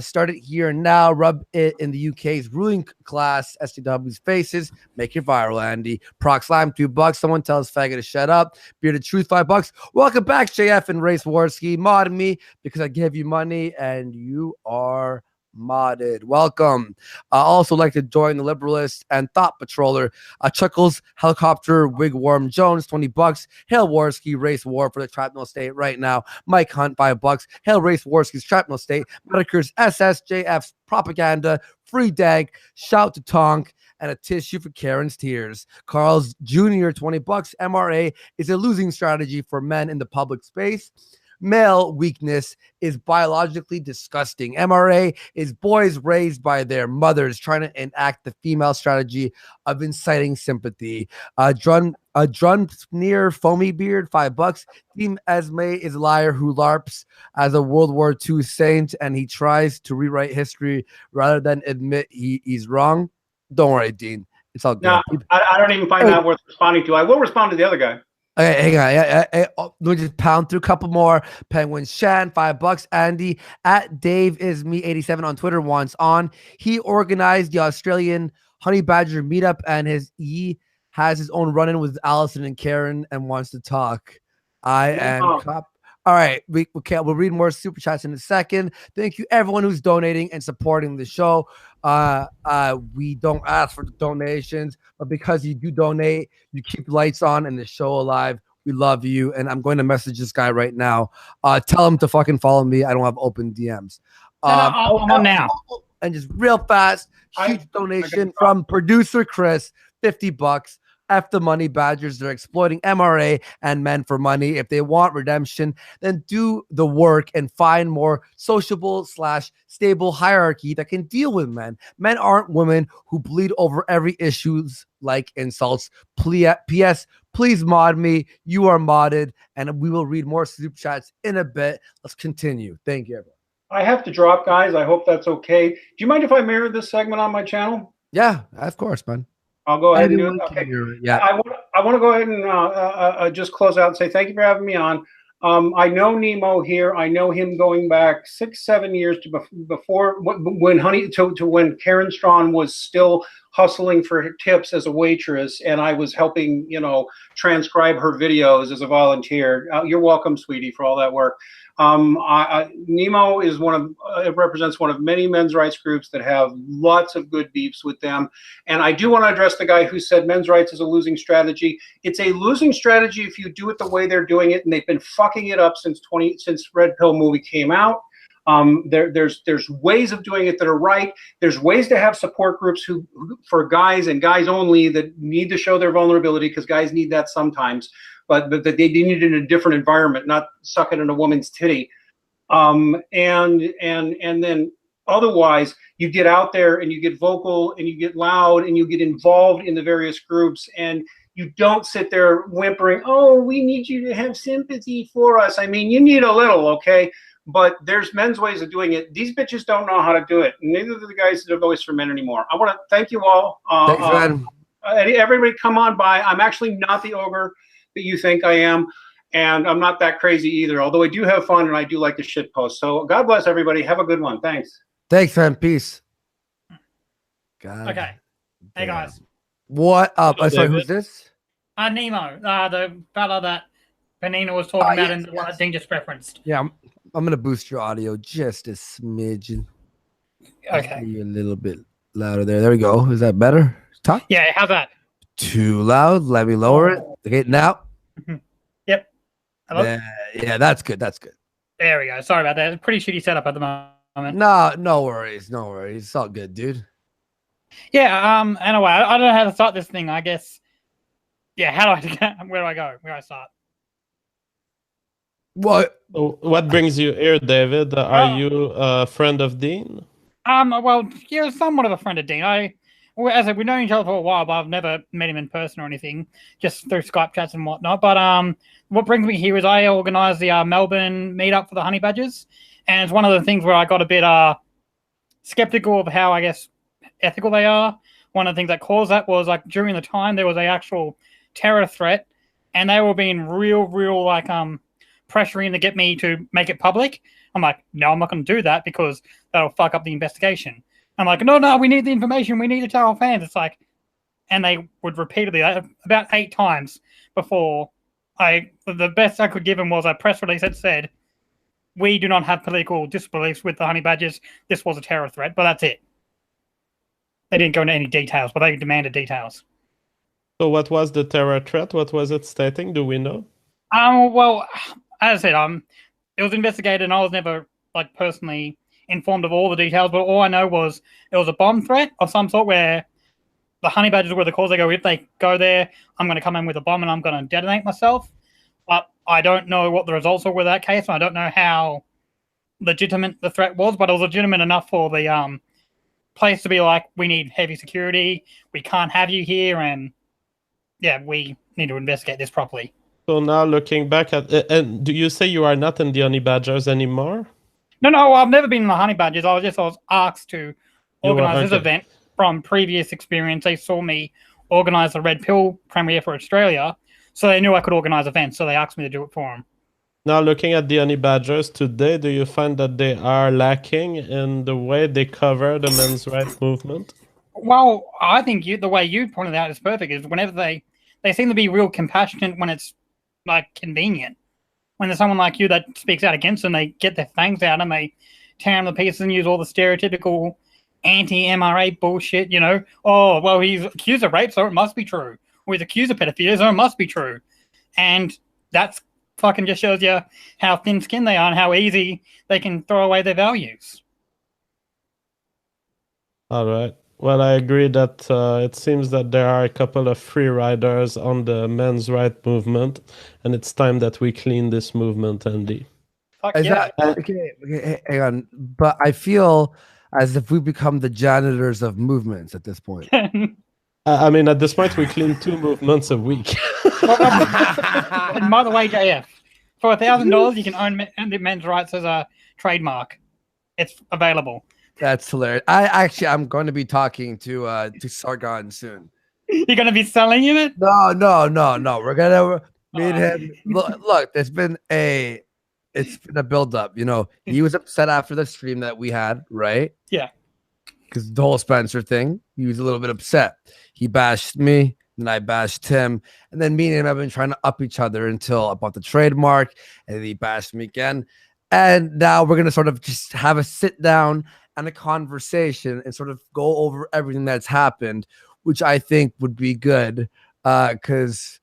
Start it here and now. Rub it in the UK's ruling class STW's faces. Make it viral, Andy. Proc Slime, $2. Someone tells Faggot to shut up. Bearded Truth, $5. Welcome back, JF and Race Warski. Mod me because I gave you money and you are modded. Welcome. I also like to join the Liberalist and Thought Patroller. Chuckles, Helicopter, Wigworm Jones, $20. Hail Warski, Race War for the Trapnel State right now. Mike Hunt, $5. Hail Race Warski's Trapnel State. Medicare's SSJF's Propaganda. Free Dank. Shout to Tonk. And a tissue for Karen's tears. Carl's Jr., $20. MRA is a losing strategy for men in the public space. Male weakness is biologically disgusting. MRA is boys raised by their mothers trying to enact the female strategy of inciting sympathy. Drunsneer Foamy Beard, $5. Team Esme is a liar who LARPs as a World War II saint, and he tries to rewrite history rather than admit he's wrong. Don't worry, Dean. It's all good. No, I don't even find that worth responding to. I will respond to the other guy. Okay, hang on. Let me just pound through a couple more. Penguin Shan, $5. Andy at Dave is me 87 on Twitter wants on. He organized the Australian Honey Badger meetup, and he has his own run-in with Allison and Karen and wants to talk. All right, we'll read more super chats in a second. Thank you, everyone who's donating and supporting the show. We don't ask for donations, but because you do donate, you keep the lights on and the show alive. We love you, and I'm going to message this guy right now. Tell him to fucking follow me. I don't have open DMs. On now. And just real fast, huge donation from producer Chris, $50. F the money badgers. They're exploiting MRA and men for money. If they want redemption, then do the work and find more sociable / stable hierarchy that can deal with men. Men aren't women who bleed over every issues like insults. P.S. Please mod me. You are modded, and we will read more super chats in a bit. Let's continue. Thank you, everyone. I have to drop, guys. I hope that's okay. Do you mind if I mirror this segment on my channel? Yeah, of course, man. I'll go ahead and do it. Okay. Yeah. I want to go ahead and just close out and say thank you for having me on. I know Nemo here. I know him going back 6-7 years to before when Karen Strawn was still hustling for tips as a waitress, and I was helping, transcribe her videos as a volunteer. You're welcome, sweetie, for all that work. Nemo is represents one of many men's rights groups that have lots of good beefs with them. And I do want to address the guy who said men's rights is a losing strategy. It's a losing strategy if you do it the way they're doing it, and they've been fucking it up since Red Pill movie came out. There's ways of doing it that are right. There's ways to have support groups who for guys and guys only that need to show their vulnerability, because guys need that sometimes. But they need it in a different environment, not sucking in a woman's titty. And then otherwise, you get out there and you get vocal and you get loud and you get involved in the various groups, and you don't sit there whimpering, oh, we need you to have sympathy for us. I mean, you need a little, okay? but there's men's ways of doing it. These bitches don't know how to do it. Neither do the guys that are Voice for Men anymore. I want to thank you all. Thanks, man. Everybody come on by. I'm actually not the ogre that you think I am, and I'm not that crazy either, although I do have fun and I do like to shit post. So God bless everybody. Have a good one. Thanks. Thanks, man. Peace. God. Okay. Hey, damn. guys. What up? Hello, Sorry, David. who's this? Nemo, the fella that Benina was talking about and the one that Dean just referenced. Yeah, I'm gonna boost your audio just a smidgen. Okay. You a little bit louder there. There we go. Is that better? Talk. Yeah, how's that? Too loud. Let me lower it. Okay, now. Yep. Hello? Yeah, that's good. That's good. There we go. Sorry about that. Pretty shitty setup at the moment. No worries. No worries. It's all good, dude. Yeah, anyway, I don't know how to start this thing, I guess. Yeah, where do I go? Where do I start? What? So what brings you here, David? Are you a friend of Dean? Well, you're somewhat of a friend of Dean. As I said, we've known each other for a while, but I've never met him in person or anything, just through Skype chats and whatnot. But what brings me here is I organised the Melbourne meetup for the Honey Badgers, and it's one of the things where I got a bit skeptical of how, I guess, ethical they are. One of the things that caused that was, like, during the time there was a actual terror threat, and they were being real like pressuring to get me to make it public. I'm like, no, I'm not going to do that because that'll fuck up the investigation. I'm like, no, we need the information. We need to tell our fans. It's like, and they would repeatedly, about 8 times before the best I could give them was a press release that said, we do not have political disbeliefs with the Honey Badgers. This was a terror threat, but that's it. They didn't go into any details, but they demanded details. So what was the terror threat? What was it stating? Do we know? Well, as I said, it was investigated, and I was never, like, personally informed of all the details, but all I know was it was a bomb threat of some sort where the Honey Badgers were the cause. They go, if they go there, I'm going to come in with a bomb and I'm going to detonate myself. But I don't know what the results were with that case, and I don't know how legitimate the threat was, but it was legitimate enough for the place to be like, we need heavy security, we can't have you here, and yeah, we need to investigate this properly. So now looking back at it, and do you say you are not in the Honey Badgers anymore? No, I've never been in the Honey Badgers. I was asked to organise this event from previous experience. They saw me organise the Red Pill premiere for Australia, so they knew I could organise events, so they asked me to do it for them. Now looking at the Honey Badgers today, do you find that they are lacking in the way they cover the men's rights movement? Well, I think the way you pointed out is perfect. Is whenever they seem to be real compassionate when it's, like, convenient. When there's someone like you that speaks out against them, they get their fangs out and they tear them to pieces and use all the stereotypical anti-MRA bullshit, you know. Oh, well, he's accused of rape, so it must be true. Or he's accused of pedophilia, so it must be true. And that's fucking just shows you how thin-skinned they are and how easy they can throw away their values. All right. Well, I agree that it seems that there are a couple of free riders on the men's rights movement, and it's time that we clean this movement, Andy. Fuck Is yeah. that okay? Hang on, but I feel as if we become the janitors of movements at this point. I mean, at this point, we clean 2 movements a week. And by the way, JF, for $1,000, you can own the men's rights as a trademark. It's available. That's hilarious. I'm going to be talking to Sargon soon. You're going to be selling him it? No. We're gonna meet him. Look, it's been a build up. You know, he was upset after the stream that we had, right? Yeah. Because the whole Spencer thing, he was a little bit upset. He bashed me, and I bashed him, and then me and him have been trying to up each other until about the trademark, and then he bashed me again. And now we're gonna sort of just have a sit down and a conversation and sort of go over everything that's happened, which I think would be good. Because,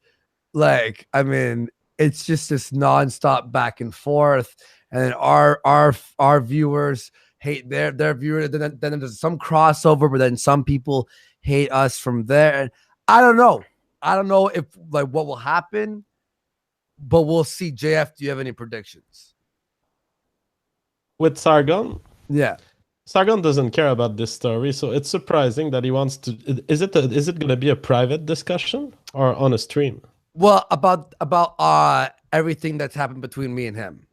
like, I mean, it's just this nonstop back and forth, and then our viewers hate their viewers. Then there's some crossover, but then some people hate us from there. And I don't know if, like, what will happen, but we'll see. JF, do you have any predictions? With Sargon? Yeah. Sargon doesn't care about this story, so it's surprising that he wants to. Is it going to be a private discussion or on a stream? Well, about everything that's happened between me and him.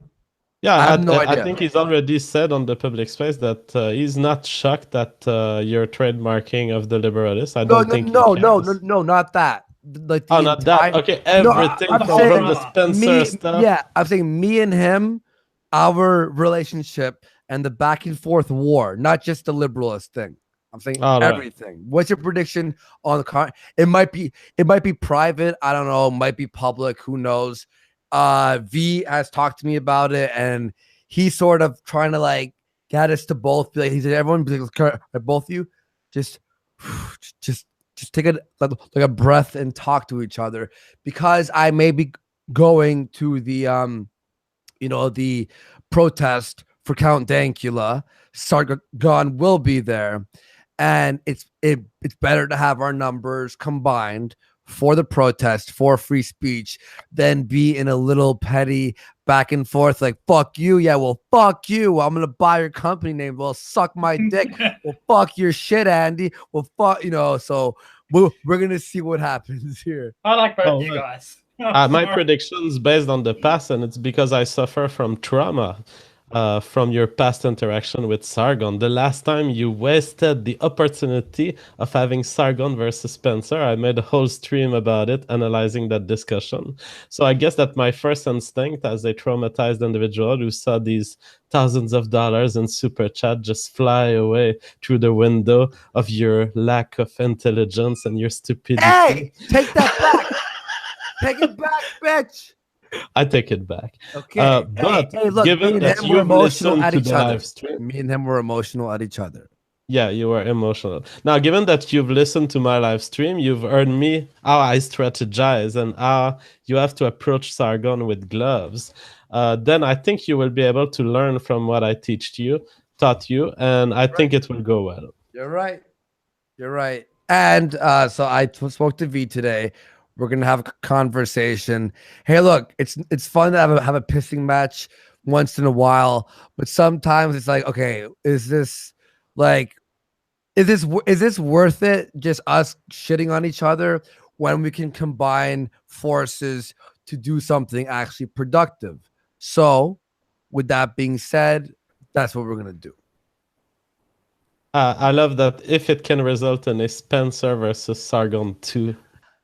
Yeah, I have no I idea. think he's already said on the public space that he's not shocked at your trademarking of the liberalist. I don't think he cares. Not that. Like Oh, the not that. entire. Okay, No, everything I'm from saying the Spencer stuff. Yeah, I'm saying me and him, our relationship and the back and forth war, not just the liberalist thing. I'm saying All right. everything. What's your prediction on the car? It might be private. I don't know. It might be public. Who knows? V has talked to me about it, and he's sort of trying to like get us to both. He said, "Everyone, both of you, just, just take like a breath and talk to each other," because I may be going to the the protest for Count Dankula. Sargon will be there, and it's better to have our numbers combined for the protest for free speech than be in a little petty back and forth like fuck you, yeah, well fuck you, I'm gonna buy your company name, well suck my dick, well fuck your shit, Andy, well fuck, so we're gonna see what happens here. I like both you guys. My predictions based on the past, and it's because I suffer from trauma from your past interaction with Sargon. The last time you wasted the opportunity of having Sargon versus Spencer, I made a whole stream about it, analyzing that discussion. So I guess that my first instinct as a traumatized individual who saw these thousands of dollars in super chat just fly away through the window of your lack of intelligence and your stupidity. Hey, take that back. Take it back, bitch. I take it back. Okay. But hey, look, given that you've listened to the live stream, me and him were emotional at each other. Yeah, you were emotional. Now, given that you've listened to my live stream, you've heard me how I strategize and how you have to approach Sargon with gloves. Then I think you will be able to learn from what I taught you, and I think it will go well. You're right. And so I spoke to V today. We're gonna have a conversation. Hey, look, it's fun to have a pissing match once in a while, but sometimes it's like, okay, is this worth it? Just us shitting on each other when we can combine forces to do something actually productive. So, with that being said, that's what we're gonna do. I love that if it can result in a Spencer versus Sargon 2.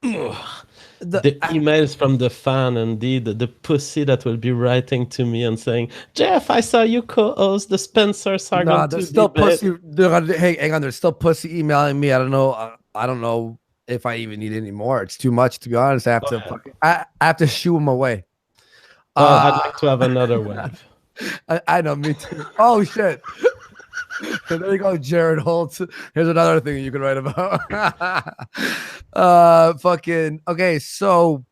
The emails from the fan, indeed, the pussy that will be writing to me and saying, Jeff, I saw you co-host the Spencer Sargon 2 there's still debate. pussy. Hey, hang on. There's still pussy emailing me. I don't know if I even need any more. It's too much, to be honest. I have to shoo them away. I'd like to have another wave. I know, me too. Oh shit. So there you go, Jared Holtz. Here's another thing you can write about. Okay, so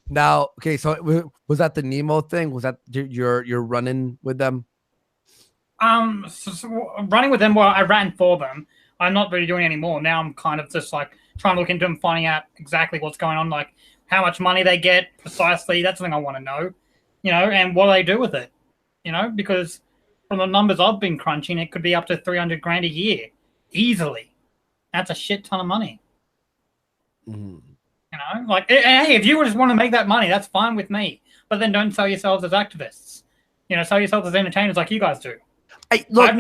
now, so was that the Nemo thing? Was that you're running with them? So running with them. Well, I ran for them. I'm not really doing any more now. I'm kind of just like trying to look into them, finding out exactly what's going on, like how much money they get precisely. That's something I want to know, and what they do with it, because from the numbers I've been crunching, it could be up to 300 grand a year, easily. That's a shit ton of money. Mm. Like, hey, if you just want to make that money, that's fine with me. But then don't sell yourselves as activists. Sell yourselves as entertainers like you guys do. Hey, look,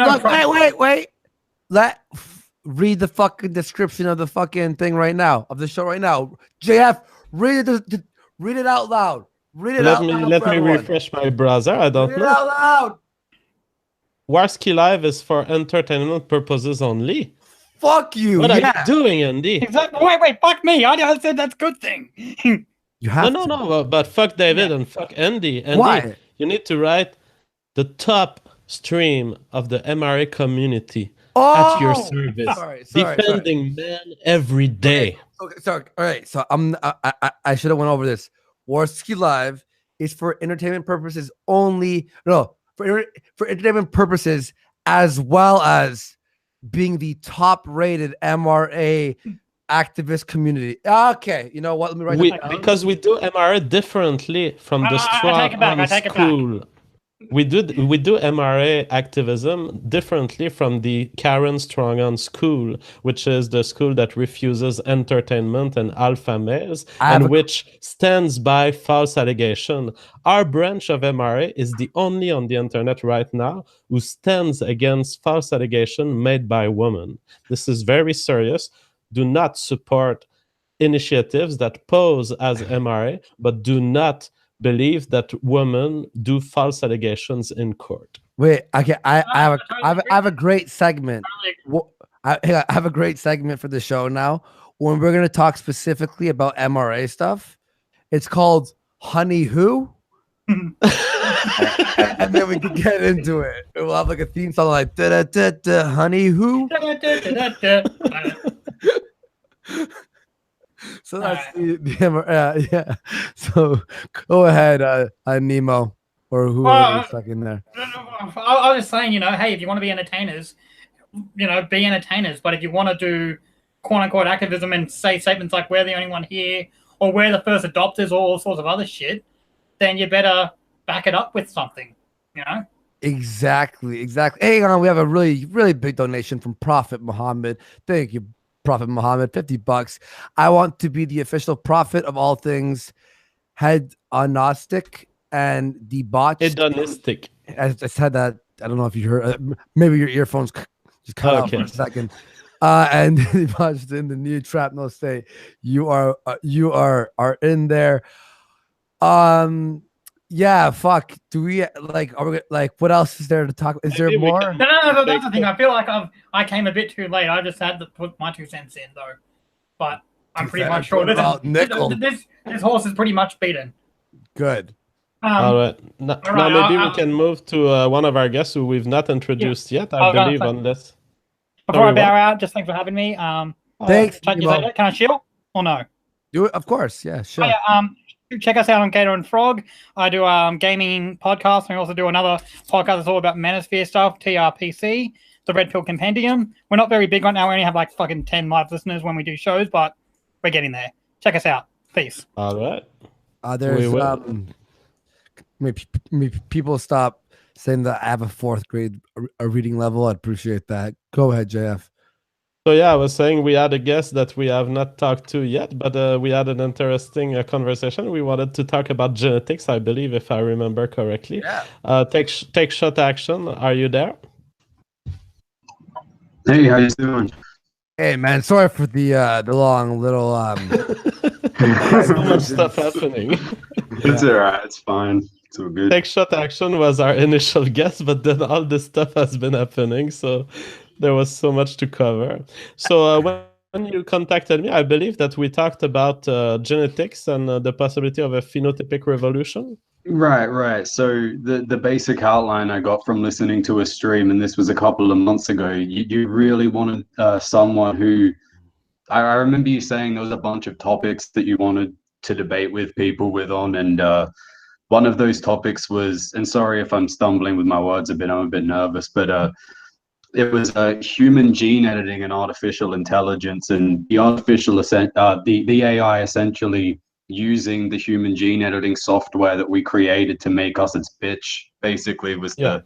wait. Read the fucking description of the fucking thing right now, of the show right now. JF, read it out loud. Let me refresh my browser. I don't know. Read it out loud. Warski Live is for entertainment purposes only. Fuck you. What are you doing, Andy? Exactly. Wait, fuck me. I said that's a good thing. You have no, but fuck David and fuck Andy. Why? You need to write the top stream of the MRA community at your service. Sorry, defending men every day. Okay, sorry. All right. So I should have went over this. Warski Live is for entertainment purposes only. No, for entertainment purposes, as well as being the top-rated MRA activist community. Okay, you know what? Let me write that down. Because we do MRA differently from the straw school. we do MRA activism differently from the Karen Strongon school, which is the school that refuses entertainment and alpha males and which stands by false allegation. Our branch of MRA is the only on the internet right now who stands against false allegation made by women. This is very serious. Do not support initiatives that pose as MRA, but do not believe that women do false allegations in court. Wait, okay, I have a great segment. I have a great segment for the show now when we're gonna talk specifically about MRA stuff. It's called Honey Who. And then we can get into it. We'll have like a theme song like da da da da Honey Who. So that's yeah. So go ahead, Nemo, or whoever's stuck in there. I was just saying, hey, if you want to be entertainers, be entertainers. But if you want to do quote unquote activism and say statements like we're the only one here or we're the first adopters or all sorts of other shit, then you better back it up with something, Exactly. Hey, we have a really, really big donation from Prophet Muhammad. Thank you, Prophet Muhammad, $50. I want to be the official prophet of all things hedonistic and debauched. Hedonistic. I said that. I don't know if you heard. Maybe your earphones just cut out for a second. And debauched in the new trap no state. You are in there. Yeah, fuck. Do we are we what else is there to talk? Is there more? No, that's the thing. I feel like I came a bit too late. I just had to put my 2 cents in though. But I'm pretty much sure this horse is pretty much beaten. Good. All right. Now maybe we can move to one of our guests who we've not introduced yet, I believe, on this. Before I bow out, just thanks for having me. Thanks. Can I chill or no? Do it, of course. Yeah, sure. Check us out on Gator and Frog. I do gaming podcast, and we also do another podcast that's all about Manosphere stuff, TRPC, the Red Pill Compendium. We're not very big right now. We only have like fucking 10 live listeners when we do shows, but we're getting there. Check us out. Peace. All right. There's maybe people stop saying that I have a 4th grade a reading level. I'd appreciate that. Go ahead, JF. So yeah, I was saying we had a guest that we have not talked to yet, but we had an interesting conversation. We wanted to talk about genetics, I believe, if I remember correctly. Yeah. Take shot action. Are you there? Hey, how you doing? Hey man, sorry for the long little so much stuff happening. It's alright, it's fine. It's all good. Take shot action was our initial guest, but then all this stuff has been happening, so there was so much to cover. So when you contacted me, I believe that we talked about genetics and the possibility of a phenotypic revolution. Right. So the basic outline I got from listening to a stream, and this was a couple of months ago, you really wanted someone who, I remember you saying there was a bunch of topics that you wanted to debate with people with on, and one of those topics was, and sorry if I'm stumbling with my words a bit, I'm a bit nervous, but it was human gene editing and artificial intelligence, and the AI essentially using the human gene editing software that we created to make us its bitch, basically was So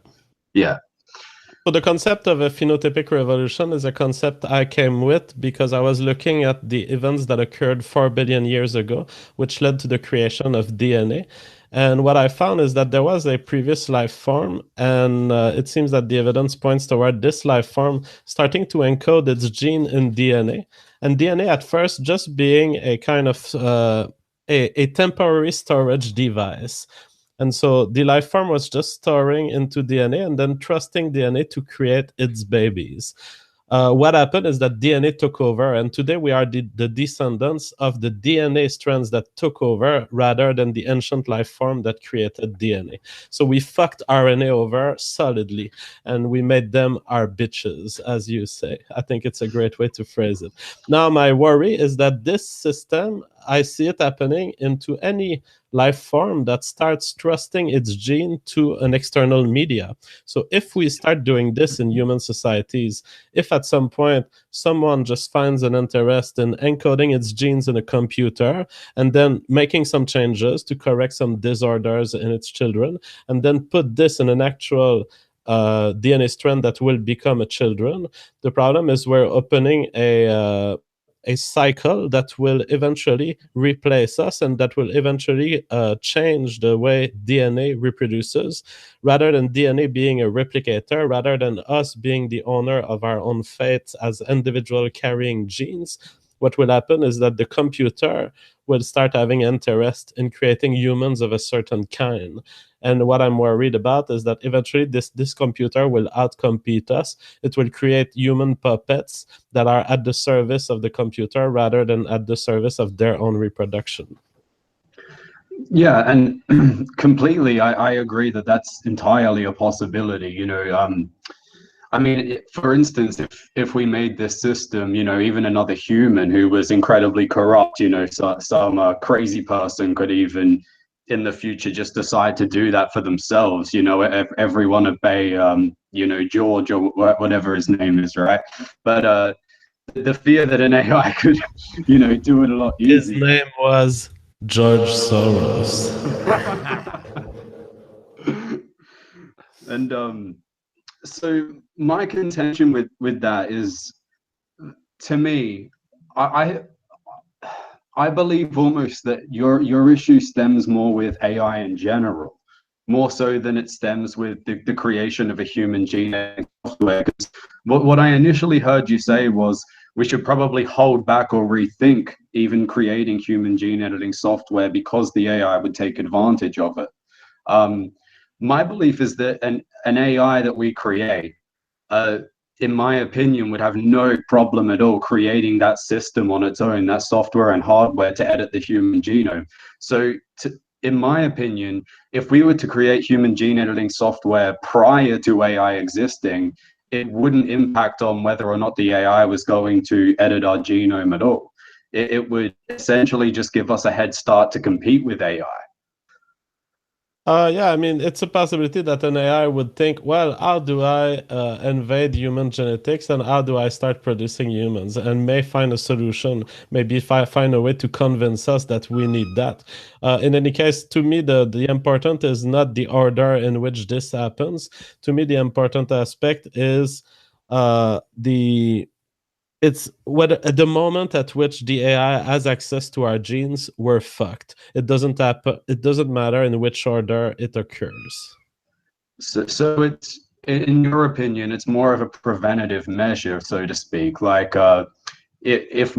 the concept of a phenotypic revolution is a concept I came with because I was looking at the events that occurred 4 billion years ago, which led to the creation of DNA. And what I found is that there was a previous life form, and it seems that the evidence points toward this life form starting to encode its gene in DNA. And DNA at first just being a kind of a temporary storage device. And so the life form was just storing into DNA and then trusting DNA to create its babies. What happened is that DNA took over, and today we are the descendants of the DNA strands that took over rather than the ancient life form that created DNA. So we fucked RNA over solidly, and we made them our bitches, as you say. I think it's a great way to phrase it. Now, my worry is that this system I see it happening into any life form that starts trusting its gene to an external media. So if we start doing this in human societies, if at some point someone just finds an interest in encoding its genes in a computer and then making some changes to correct some disorders in its children, and then put this in an actual DNA strand that will become a children, the problem is we're opening a cycle that will eventually replace us, and that will eventually change the way DNA reproduces. Rather than DNA being a replicator, rather than us being the owner of our own fate as individual carrying genes, what will happen is that the computer will start having interest in creating humans of a certain kind. And what I'm worried about is that eventually this computer will outcompete us. It will create human puppets that are at the service of the computer rather than at the service of their own reproduction. Yeah, and completely, I agree that that's entirely a possibility. I mean, for instance, if we made this system, even another human who was incredibly corrupt, some crazy person could even in the future just decide to do that for themselves. Everyone obey, George or whatever his name is, right? But the fear that an AI could, do it a lot easier. His name was George Soros. And so my contention with that is, to me, I believe almost that your issue stems more with AI in general, more so than it stems with the creation of a human gene software. 'Cause what I initially heard you say was we should probably hold back or rethink even creating human gene editing software because the AI would take advantage of it. My belief is that an AI that we create, in my opinion, would have no problem at all creating that system on its own, that software and hardware to edit the human genome. So in my opinion, if we were to create human gene editing software prior to AI existing, it wouldn't impact on whether or not the AI was going to edit our genome at all. It would essentially just give us a head start to compete with AI. Yeah, I mean, it's a possibility that an AI would think, well, how do I invade human genetics and how do I start producing humans? And may find a solution, maybe find a way to convince us that we need that. In any case, to me, the important is not the order in which this happens. To me, the important aspect is it's what at the moment at which the AI has access to our genes, we're fucked. It doesn't happen. It doesn't matter in which order it occurs. So it's, in your opinion, it's more of a preventative measure, so to speak. Like if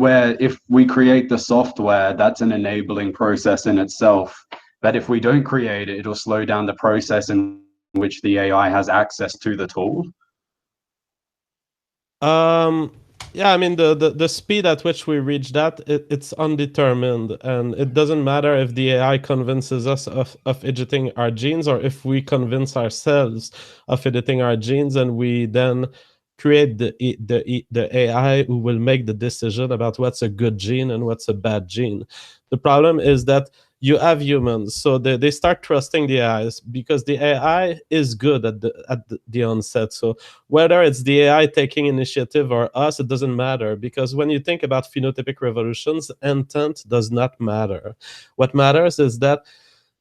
we create the software, that's an enabling process in itself. But if we don't create it, it'll slow down the process in which the AI has access to the tool. Yeah, I mean the speed at which we reach that, it's undetermined, and it doesn't matter if the AI convinces us of editing our genes or if we convince ourselves of editing our genes, and we then create the AI who will make the decision about what's a good gene and what's a bad gene. The problem is that you have humans, so they start trusting the AIs because the AI is good at the onset. So whether it's the AI taking initiative or us, it doesn't matter, because when you think about phenotypic revolutions, intent does not matter. What matters is that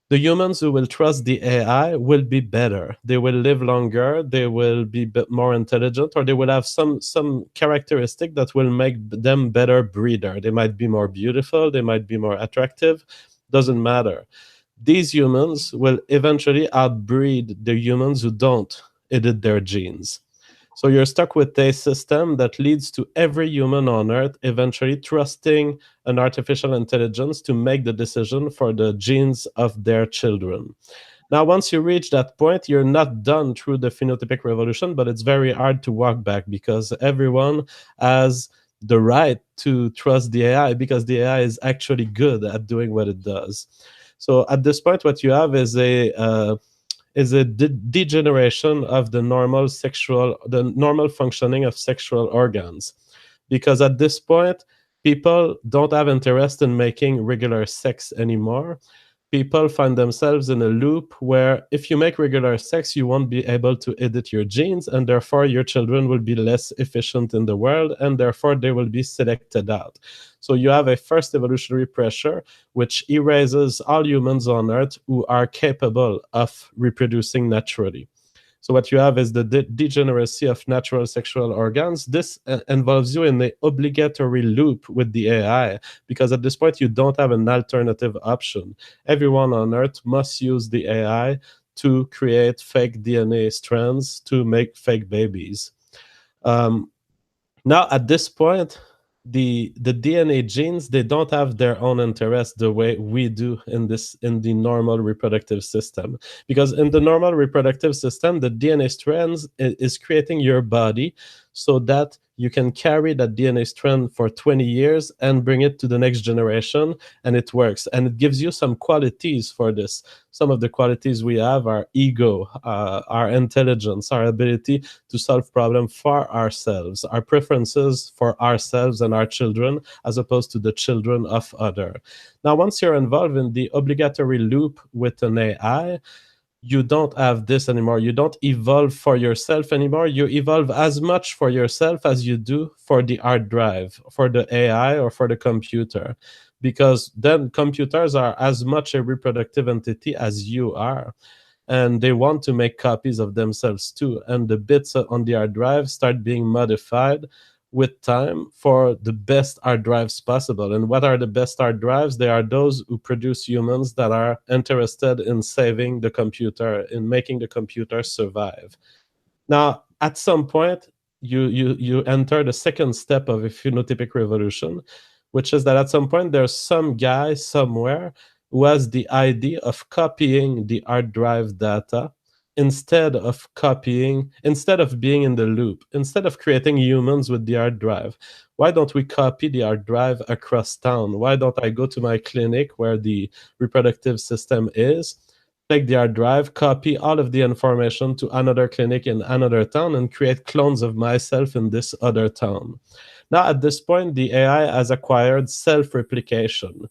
the humans who will trust the AI will be better. They will live longer, they will be more intelligent, or they will have some characteristic that will make them better breeder. They might be more beautiful, they might be more attractive, doesn't matter. These humans will eventually outbreed the humans who don't edit their genes. So you're stuck with a system that leads to every human on Earth eventually trusting an artificial intelligence to make the decision for the genes of their children. Now, once you reach that point, you're not done through the phenotypic revolution, but it's very hard to walk back because everyone has the right to trust the AI because the AI is actually good at doing what it does. So at this point, what you have is a degeneration of the normal functioning of sexual organs, because at this point people don't have interest in making regular sex anymore. People find themselves in a loop where if you make regular sex, you won't be able to edit your genes, and therefore your children will be less efficient in the world, and therefore they will be selected out. So you have a first evolutionary pressure which erases all humans on Earth who are capable of reproducing naturally. So what you have is the degeneracy of natural sexual organs. This involves you in the obligatory loop with the AI, because at this point you don't have an alternative option. Everyone on Earth must use the AI to create fake DNA strands to make fake babies. Now, at this point, the DNA genes, they don't have their own interest the way we do in the normal reproductive system. Because in the normal reproductive system, the DNA strands is creating your body so that you can carry that DNA strand for 20 years and bring it to the next generation, and it works. And it gives you some qualities for this. Some of the qualities we have are ego, our intelligence, our ability to solve problems for ourselves, our preferences for ourselves and our children, as opposed to the children of others. Now, once you're involved in the obligatory loop with an AI, you don't have this anymore. You don't evolve for yourself anymore. You evolve as much for yourself as you do for the hard drive, for the AI, or for the computer. Because then computers are as much a reproductive entity as you are. And they want to make copies of themselves too. And the bits on the hard drive start being modified with time for the best hard drives possible. And what are the best hard drives? They are those who produce humans that are interested in saving the computer, in making the computer survive. Now, at some point, you enter the second step of a phenotypic revolution, which is that at some point there's some guy somewhere who has the idea of copying the hard drive data instead of being in the loop, instead of creating humans with the hard drive. Why don't we copy the hard drive across town? Why don't I go to my clinic where the reproductive system is, take the hard drive, copy all of the information to another clinic in another town, and create clones of myself in this other town? Now, at this point, the AI has acquired self-replication.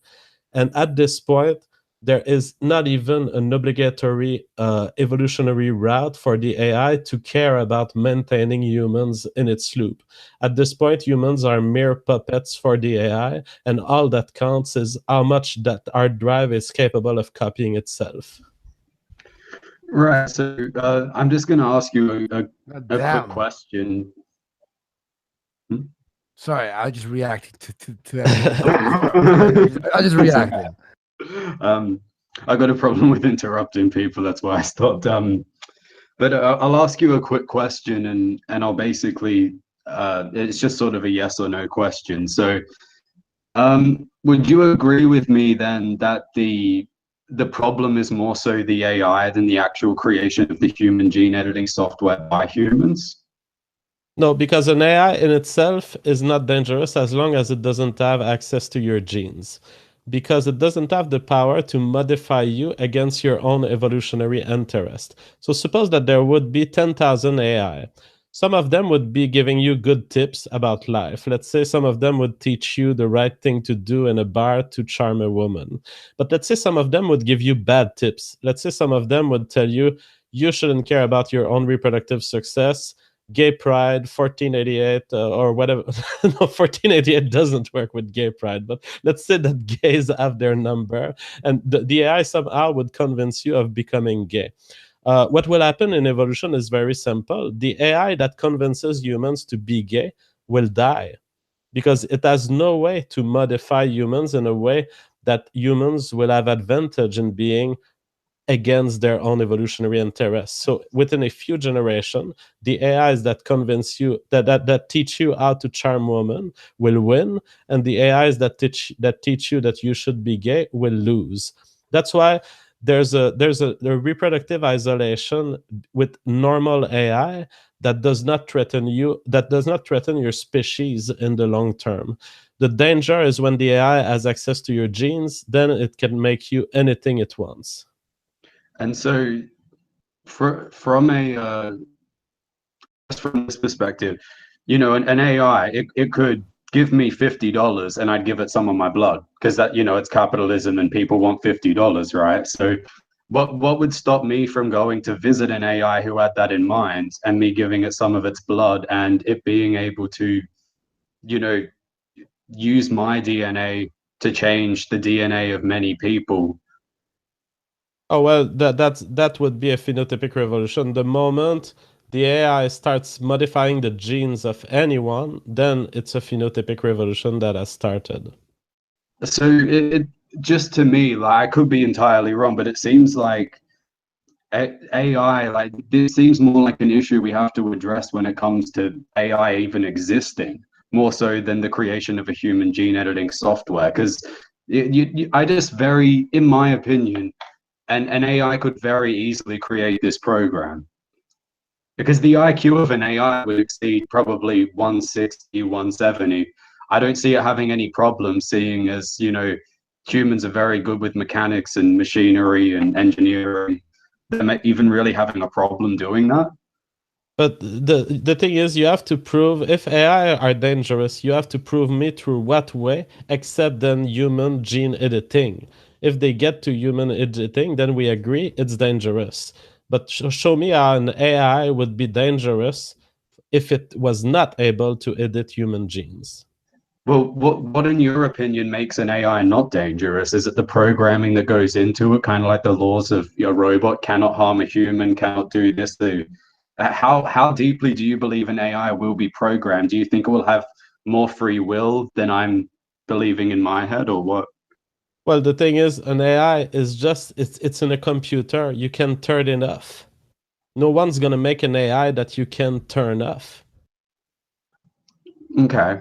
And at this point, there is not even an obligatory evolutionary route for the AI to care about maintaining humans in its loop. At this point, humans are mere puppets for the AI, and all that counts is how much that hard drive is capable of copying itself. Right. So I'm just going to ask you a quick question. Sorry, I just reacted to that. I just reacted. I got a problem with interrupting people. That's why I stopped. But I'll ask you a quick question, and I'll basically it's just sort of a yes or no question. So, would you agree with me then that the problem is more so the AI than the actual creation of the human gene editing software by humans? No, because an AI in itself is not dangerous as long as it doesn't have access to your genes. Because it doesn't have the power to modify you against your own evolutionary interest. So suppose that there would be 10,000 AI. Some of them would be giving you good tips about life. Let's say some of them would teach you the right thing to do in a bar to charm a woman. But let's say some of them would give you bad tips. Let's say some of them would tell you, you shouldn't care about your own reproductive success. Gay pride, 1488, or whatever. No, 1488 doesn't work with gay pride, but let's say that gays have their number, and the AI somehow would convince you of becoming gay. What will happen in evolution is very simple. The AI that convinces humans to be gay will die, because it has no way to modify humans in a way that humans will have advantage in being against their own evolutionary interests. So within a few generations, the AIs that convince you that teach you how to charm women will win, and the AIs that teach you that you should be gay will lose. That's why there's a reproductive isolation with normal AI that does not threaten you, that does not threaten your species in the long term. The danger is when the AI has access to your genes, then it can make you anything it wants. And so, from this perspective, you know, an AI, it could give me $50 and I'd give it some of my blood, because that, it's capitalism and people want $50, right? So what would stop me from going to visit an AI who had that in mind and me giving it some of its blood and it being able to, use my DNA to change the DNA of many people? Oh well, that would be a phenotypic revolution. The moment the AI starts modifying the genes of anyone, then it's a phenotypic revolution that has started. So it just, to me, like, I could be entirely wrong, but it seems like AI, like, this seems more like an issue we have to address when it comes to AI even existing, more so than the creation of a human gene editing software. Because I just in my opinion, an AI could very easily create this program, because the IQ of an AI would exceed probably 160, 170. I don't see it having any problem, seeing as, humans are very good with mechanics and machinery and engineering. Them even really having a problem doing that. But the thing is, you have to prove, if AI are dangerous, you have to prove me through what way, except then human gene editing. If they get to human editing, then we agree it's dangerous. But show me how an AI would be dangerous if it was not able to edit human genes. Well, what in your opinion makes an AI not dangerous? Is it the programming that goes into it, kind of like the laws of your robot cannot harm a human, cannot do this? How deeply do you believe an AI will be programmed? Do you think it will have more free will than I'm believing in my head, or what? Well, the thing is, an AI is just, it's in a computer. You can turn it off. No one's gonna make an AI that you can turn off. Okay.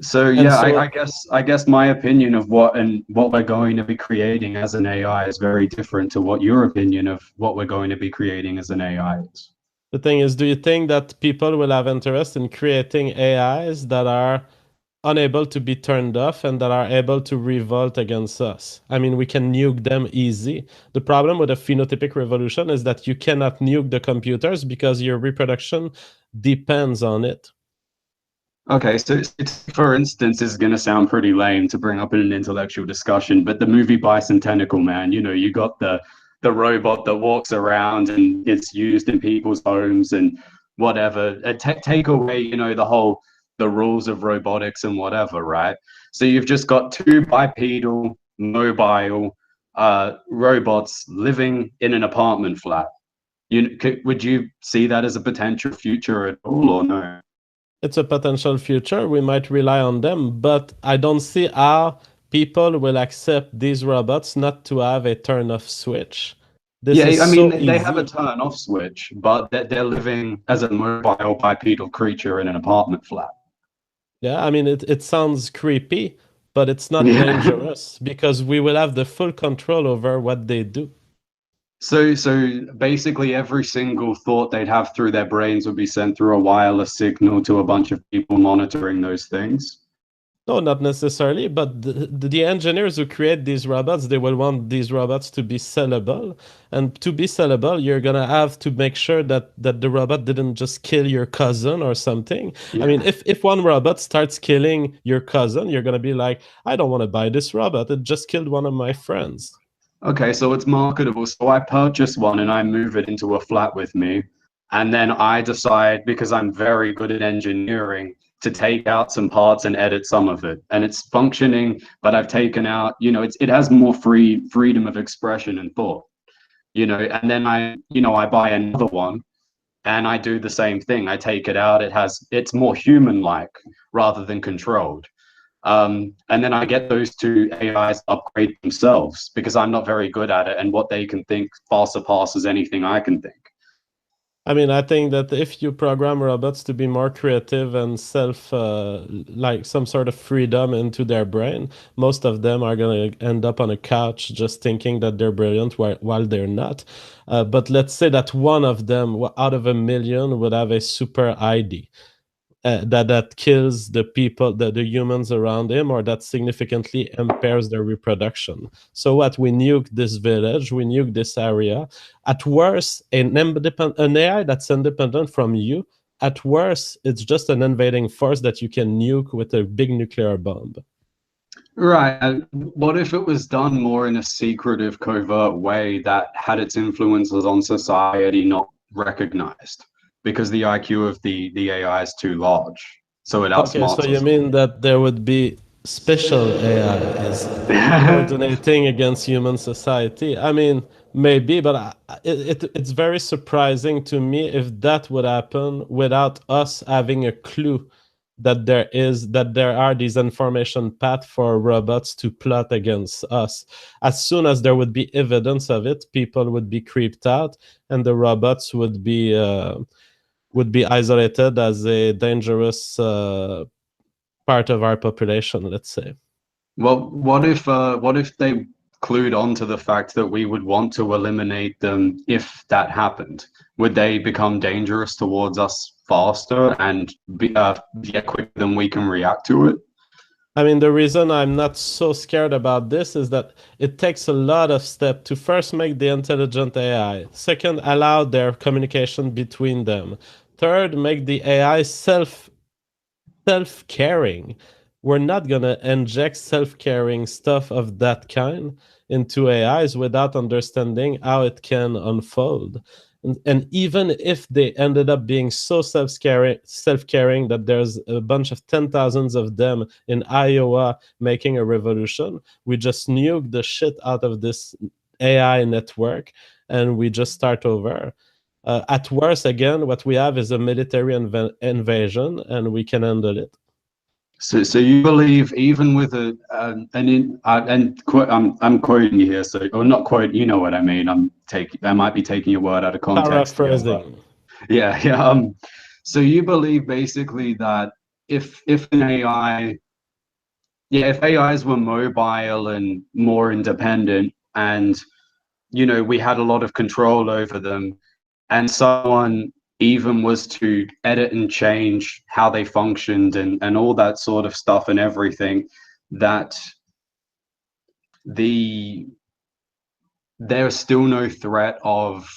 So And yeah, so, I guess my opinion of what we're going to be creating as an AI is very different to what your opinion of what we're going to be creating as an AI is. the thing is, do you think that people will have interest in creating AIs that are unable to be turned off and that are able to revolt against us? I mean, we can nuke them easy. The problem with a phenotypic revolution is that you cannot nuke the computers because your reproduction depends on it. Okay, so for instance, this is going to sound pretty lame to bring up in an intellectual discussion, but the movie Bicentennial Man, you got the robot that walks around and it's used in people's homes and whatever. Take away, the rules of robotics and whatever, right? So you've just got two bipedal, mobile robots living in an apartment flat. Would you see that as a potential future at all, or no? It's a potential future. We might rely on them, but I don't see how people will accept these robots not to have a turn off switch. This Yeah, is I mean, so they have a easy. turn off switch, but they're living as a mobile bipedal creature in an apartment flat. Yeah, I mean, it sounds creepy, but it's not Yeah. dangerous because we will have the full control over what they do. So basically every single thought they'd have through their brains would be sent through a wireless signal to a bunch of people monitoring those things. No, not necessarily, but the engineers who create these robots, they will want these robots to be sellable. And to be sellable, you're gonna have to make sure that the robot didn't just kill your cousin or something. I mean, Yeah. if one robot starts killing your cousin, you're gonna be like, I don't want to buy this robot. It just killed one of my friends. Okay, so it's marketable. So I purchase one and I move it into a flat with me. And then I decide, because I'm very good at engineering, to take out some parts and edit some of it. And it's functioning, but I've taken out, it has more freedom of expression and thought, and then I buy another one and I do the same thing. I take it out. It's more human-like rather than controlled. And then I get those two AIs upgrade themselves, because I'm not very good at it, and what they can think far surpasses anything I can think. I mean, I think that if you program robots to be more creative and like some sort of freedom into their brain, most of them are going to end up on a couch just thinking that they're brilliant while they're not. But let's say that one of them out of a million would have a super ID. That kills the people, the humans around him, or that significantly impairs their reproduction. So what? We nuke this village, we nuke this area. At worst, an AI that's independent from you at worst, it's just an invading force that you can nuke with a big nuclear bomb. Right. And what if it was done more in a secretive, covert way that had its influences on society not recognized? Because the IQ of the AI is too large. So it Okay, outsmarts so you us. mean that there would be special AI is coordinating against human society? I mean, maybe, but it's very surprising to me if that would happen without us having a clue that there are these information paths for robots to plot against us. As soon as there would be evidence of it, people would be creeped out, and the robots would be isolated as a dangerous part of our population, let's say. Well, what if they clued on to the fact that we would want to eliminate them if that happened? Would they become dangerous towards us faster and be quicker than we can react to it? I mean, the reason I'm not so scared about this is that it takes a lot of steps to first make the intelligent AI. Second, allow their communication between them. Third, make the AI self-caring. We're not going to inject self-caring stuff of that kind into AIs without understanding how it can unfold. And even if they ended up being so self-caring that there's a bunch of 10,000s of them in Iowa making a revolution, we just nuke the shit out of this AI network and we just start over. At worst, again, what we have is a military invasion, and we can handle it. So you believe even with I'm quoting you here, or not quote, you know what I mean. I might be taking your word out of context. Paraphrasing. Yeah. So you believe basically that if an AI, if AIs were mobile and more independent, and we had a lot of control over them, and someone even was to edit and change how they functioned and all that sort of stuff and everything, that there's still no threat of,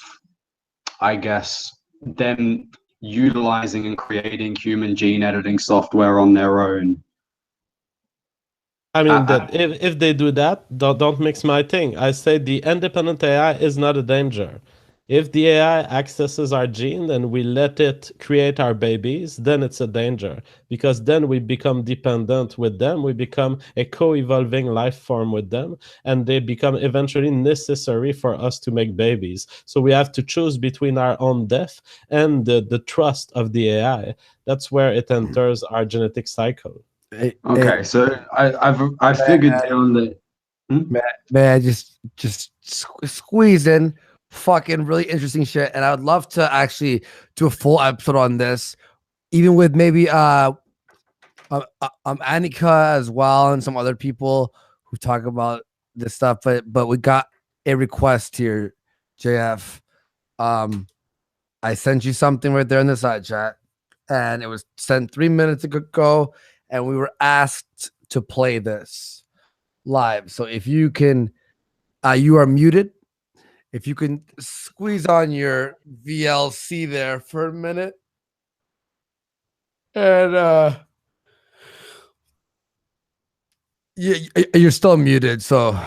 I guess, them utilizing and creating human gene editing software on their own. I mean, that if they do that, don't mix my thing. I say the independent AI is not a danger. If the AI accesses our gene and we let it create our babies, then it's a danger, because then we become dependent with them. We become a co-evolving life form with them, and they become eventually necessary for us to make babies. So we have to choose between our own death and the trust of the AI. That's where it enters our genetic cycle. Okay, so I've figured down that. Man, I just squeeze in fucking really interesting shit, and I would love to actually do a full episode on this, even with maybe Annika as well and some other people who talk about this stuff. But we got a request here, JF. I sent you something right there in the side chat, and it was sent 3 minutes ago, and we were asked to play this live. So if you can, you are muted. If you can squeeze on your VLC there for a minute. And you're still muted, so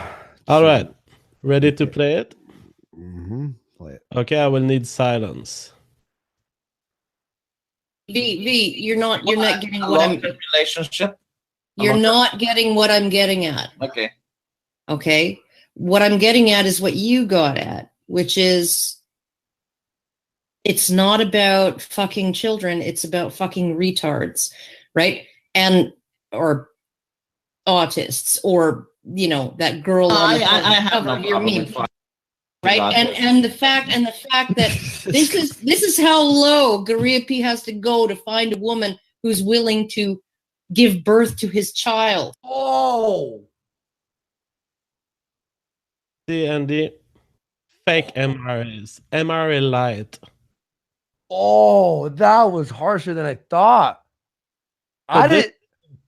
all right. Ready to play it? Play it. Okay, I will need silence. V, you're not getting what I'm relationship. You're not getting what I'm getting at. Okay. What I'm getting at is what you got at, which is it's not about fucking children, it's about fucking retards, right? Or autists, or that girl on the cover of your meme. Right, and the fact that this is how low Gariapi has to go to find a woman who's willing to give birth to his child. Oh, See, Andy, fake MRAs, MRA light. Oh, that was harsher than I thought. I didn't.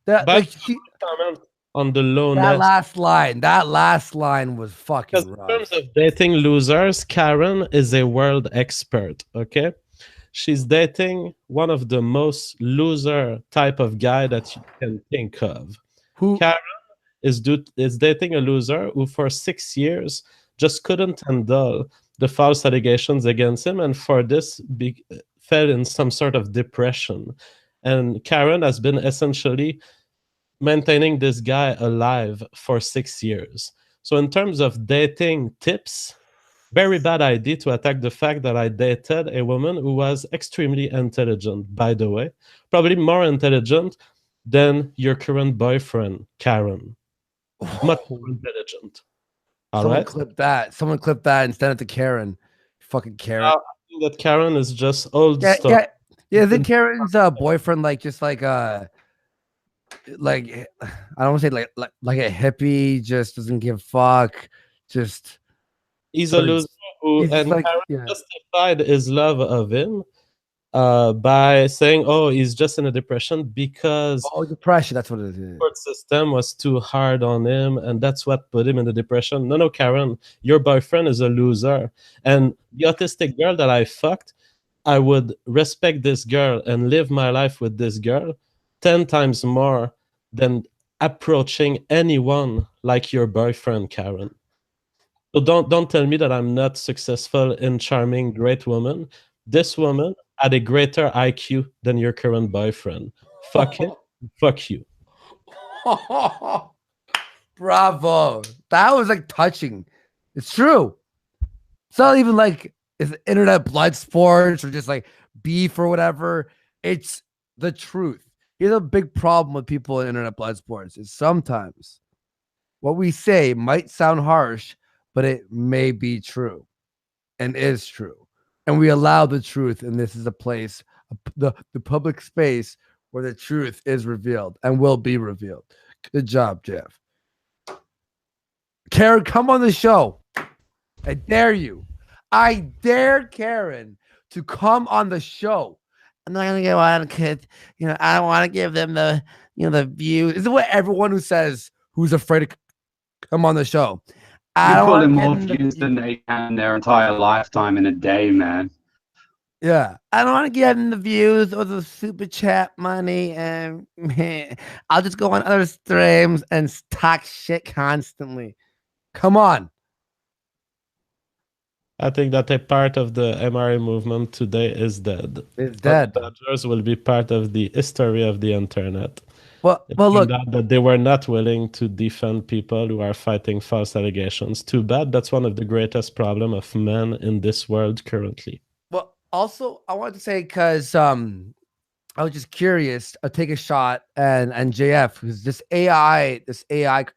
That comment on the lowness. That last line was fucking rough. In terms of dating losers, Karen is a world expert. Okay, she's dating one of the most loser type of guy that you can think of. Who? Karen is dating a loser who for 6 years just couldn't handle the false allegations against him, and for this fell in some sort of depression. And Karen has been essentially maintaining this guy alive for 6 years. So in terms of dating tips, very bad idea to attack the fact that I dated a woman who was extremely intelligent, by the way. Probably more intelligent than your current boyfriend, Karen. Much more intelligent. All Someone right? clip that. Someone clip that and send it to Karen. Fucking Karen. I think that Karen is just old Yeah, stuff. yeah, yeah. Isn't Karen's boyfriend like just like I don't want to say like a hippie, just doesn't give a fuck, just He's a loser who, he's just and like Karen justified his love of him by saying, "Oh, he's just in a depression because depression. That's what it is. Support system was too hard on him, and that's what put him in the depression." No, Karen, your boyfriend is a loser, and the autistic girl that I fucked, I would respect this girl and live my life with this girl 10 times more than approaching anyone like your boyfriend, Karen. So don't tell me that I'm not successful in charming great woman. This woman had a greater IQ than your current boyfriend. Fuck him. Fuck you. Bravo. That was like touching. It's true. It's not even like it's internet blood sports or just like beef or whatever. It's the truth. Here's a big problem with people in internet blood sports is sometimes what we say might sound harsh, but it may be true and is true. And we allow the truth. And this is a place, the public space where the truth is revealed and will be revealed. Good job, Jeff. Karen, come on the show. I dare you. I dare Karen to come on the show. I'm not gonna get one kid. I don't want to give them the view. Is it what everyone who says who's afraid to come on the show? You call him more views than they can their entire lifetime in a day, man. Yeah, I don't want to give them the views or the super chat money, and I'll just go on other streams and talk shit constantly. Come on. I think that a part of the MRA movement today is dead. It's dead. Badgers will be part of the history of the internet. Well, look, that they were not willing to defend people who are fighting false allegations. Too bad. That's one of the greatest problems of men in this world currently. Well, also, I wanted to say because I was just curious. I'll take a shot and JF, because this AI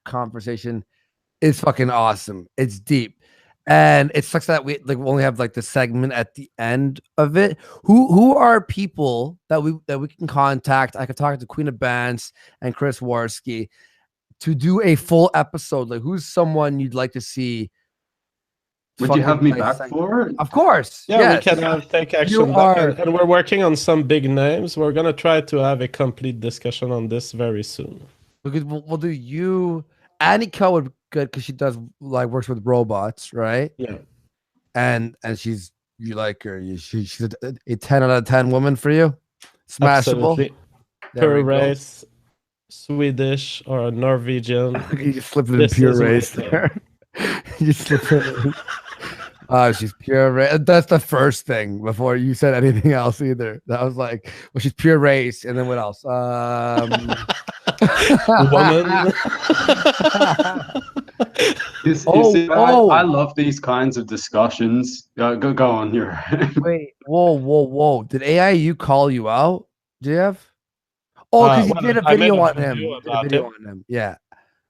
conversation is fucking awesome. It's deep. And it sucks that we only have like the segment at the end of it. Who are people that we can contact? I could talk to Queen of Bands and Chris Warski to do a full episode. Like, who's someone you'd like to see? Would you have me back for it? Of course. Yeah, yes. we can take action back, and we're working on some big names. We're gonna try to have a complete discussion on this very soon. Because we'll do you. Annika would be good because she does works with robots, right? Yeah. And you like her. She's a 10 out of 10 woman for you. Smashable. Pure race, Swedish or Norwegian. You just slipped it in pure race there. You slipped it in. Oh, she's pure race. That's the first thing before you said anything else either. That was like, well, she's pure race, and then what else? Woman. I love these kinds of discussions. Go on, you're Wait, whoa. Did AIU call you out, Jeff? Oh, because you did a video on him. Yeah.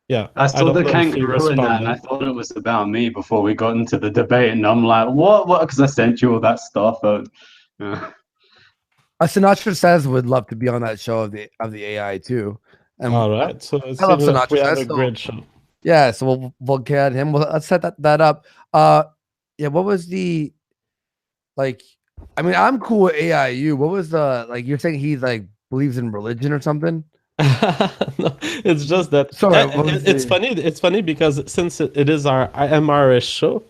Yeah. I saw the kangaroo in that, and I thought it was about me before we got into the debate, and I'm like, what? Because I sent you all that stuff. Sinatra Says would love to be on that show of the AI too. And all right, so I love Sinatra. We have a great show. Yeah, so we'll get him. Let's set that up. Yeah, what was the I mean, I'm cool with AIU. What was the you're saying he's believes in religion or something? No, it's just that. Sorry, it's funny. It's funny because since it is our MRS show,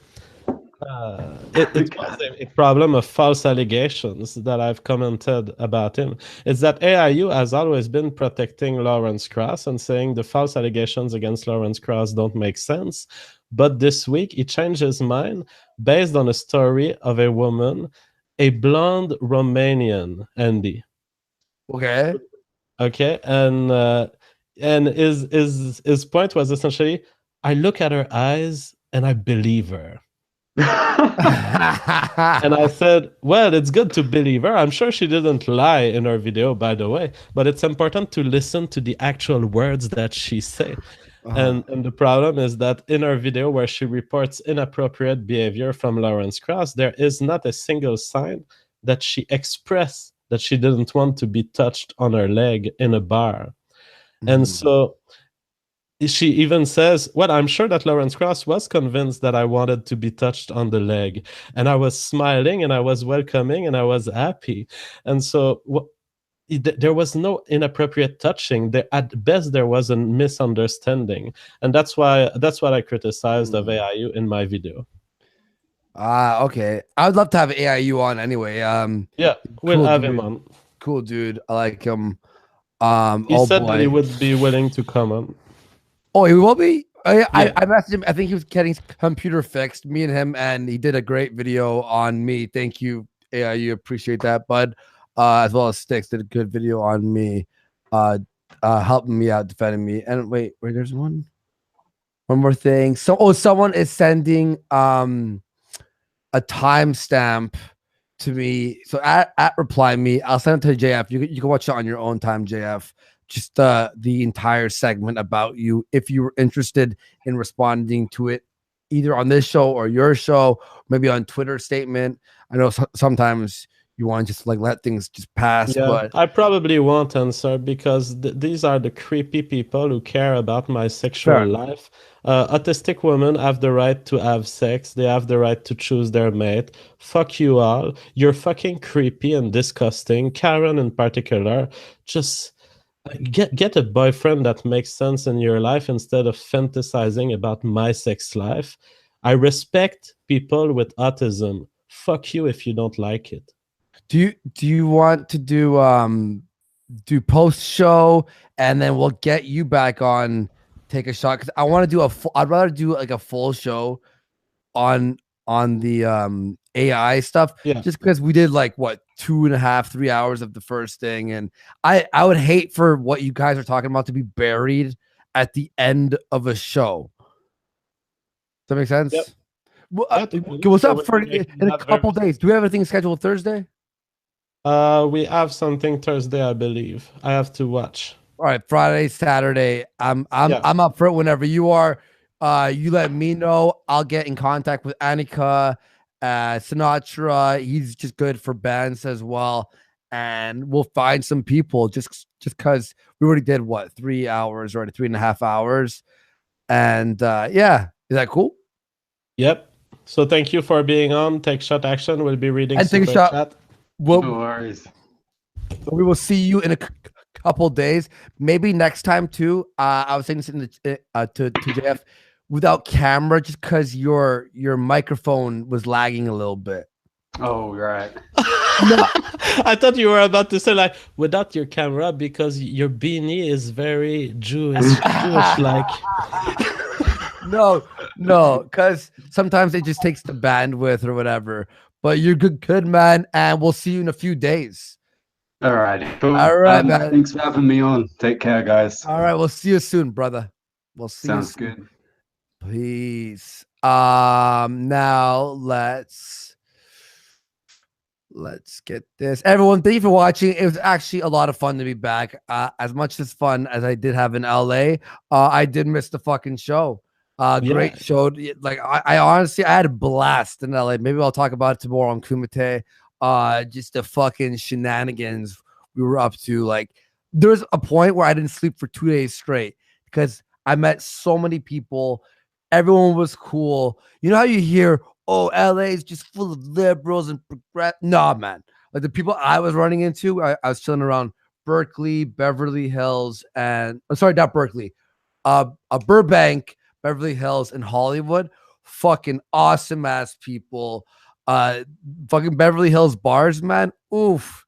it was a problem of false allegations that I've commented about him. Is that AIU has always been protecting Lawrence Cross and saying the false allegations against Lawrence Cross don't make sense. But this week, he changed his mind based on a story of a woman, a blonde Romanian, Andy. Okay. Okay, and his point was essentially, I look at her eyes and I believe her. And I said, well, it's good to believe her. I'm sure she didn't lie in her video, by the way, but it's important to listen to the actual words that she say. And the problem is that in her video where she reports inappropriate behavior from Lawrence Cross, there is not a single sign that she expressed that she didn't want to be touched on her leg in a bar. And so she even says, well, I'm sure that Lawrence Cross was convinced that I wanted to be touched on the leg. And I was smiling and I was welcoming and I was happy. And so there was no inappropriate touching. At best, there was a misunderstanding. And that's what I criticized of AIU in my video. Okay. I would love to have AIU on anyway. Yeah, we'll cool have dude. him on. Cool dude. I like him. He said that he would be willing to come on. Oh, he will be? I messaged him. I think he was getting his computer fixed. Me and him, and he did a great video on me. Thank you, AIU. Appreciate that, bud. As well as Sticks did a good video on me, helping me out, defending me. And wait, there's one more thing. So, someone is sending a timestamp to me. So at reply me, I'll send it to JF. You can watch it on your own time, JF. Just the entire segment about you, if you were interested in responding to it, either on this show or your show, maybe on Twitter statement. I know sometimes you want to just like let things just pass, but I probably won't answer because these are the creepy people who care about my sexual life. Autistic women have the right to have sex. They have the right to choose their mate. Fuck you all. You're fucking creepy and disgusting. Karen in particular, just get a boyfriend that makes sense in your life instead of fantasizing about my sex life. I respect people with autism. Fuck you if you don't like it. Do you want to do post show and then we'll get you back on, take a shot? Because I want to do I'd rather do like a full show on the AI stuff, just because we did like what 2.5 3 hours of the first thing, and I would hate for what you guys are talking about to be buried at the end of a show. Does that make sense? Yep. Well, what's up for in a couple days? Do we have anything scheduled Thursday? We have something Thursday, I believe. I have to watch. All right, Friday, Saturday. I'm up for it whenever you are. You let me know. I'll get in contact with Annika, Sinatra. He's just good for bands as well, and we'll find some people. Just because we already did what 3 hours or 3.5 hours, and yeah, is that cool? Yep. So thank you for being on. Take Shot Action. We'll be reading and Super take a shot. Chat. No worries. We will see you in a couple days, maybe next time too. I was saying this to JF without camera, just because your microphone was lagging a little bit. Oh, right. I thought you were about to say like without your camera because your beanie is very Jewish like. No, because sometimes it just takes the bandwidth or whatever. But you're good, man, and we'll see you in a few days. All right. Cool. All right, man. Thanks for having me on. Take care, guys. All right, we'll see you soon, brother. We'll see you soon. Sounds good. Peace. Now let's get this. Everyone, thank you for watching. It was actually a lot of fun to be back. As much as fun as I did have in LA, I did miss the fucking show. Great show. Like I honestly, I had a blast in LA. Maybe I'll talk about it tomorrow on Kumite. Just the fucking shenanigans we were up to. Like there was a point where I didn't sleep for 2 days straight because I met so many people. Everyone was cool. You know how you hear, oh, LA is just full of liberals and progress. Nah, man. Like the people I was running into, I was chilling around Berkeley, Beverly Hills, and sorry, not Berkeley, Burbank, Beverly Hills, and Hollywood. Fucking awesome ass people. Uh, fucking Beverly Hills bars, man. Oof.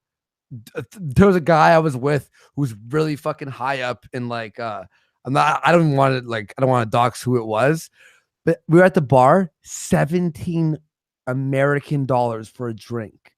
There was a guy I was with who's really fucking high up in like I don't want to like I don't want to dox who it was, but we were at the bar, 17 American dollars for a drink.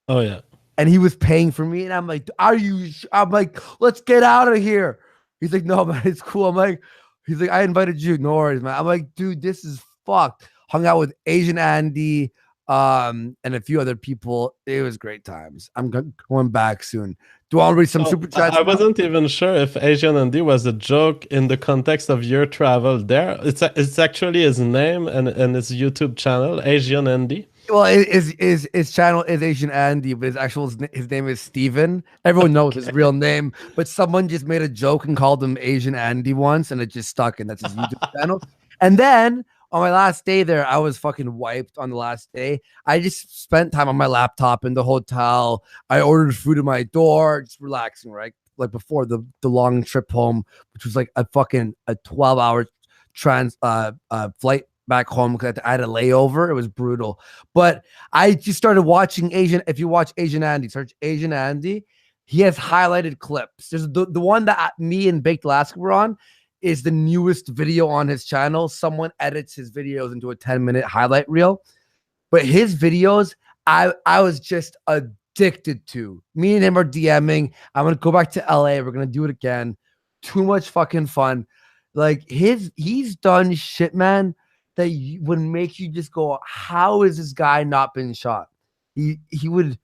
Oh yeah. And he was paying for me, and I'm like, I'm like, let's get out of here. He's like, no, man, it's cool. I'm like, he's like, I invited you, no worries, man. I'm like, dude, this is fucked. Hung out with Asian Andy, and a few other people. It was great times. I'm going back soon. Do you want to read some super chats? I wasn't even sure if Asian Andy was a joke in the context of your travel there. It's actually his name and his YouTube channel, Asian Andy. Well, his channel is Asian Andy, but his name is Steven. Everyone knows his real name, but someone just made a joke and called him Asian Andy once, and it just stuck, and that's his YouTube channel. And then on my last day there, I was fucking wiped on the last day. I just spent time on my laptop in the hotel. I ordered food at my door, just relaxing, right? Like before the long trip home, which was like a 12-hour flight back home because I had a layover. It was brutal. But I just started watching Asian. If you watch Asian Andy, search Asian Andy. He has highlighted clips. There's the one that me and Baked Alaska were on is the newest video on his channel. Someone edits his videos into a 10-minute highlight reel. But his videos, I was just addicted to. Me and him are DMing. I'm gonna go back to LA. We're gonna do it again. Too much fucking fun. Like he's done shit, man, that would make you just go, how is this guy not been shot? He would.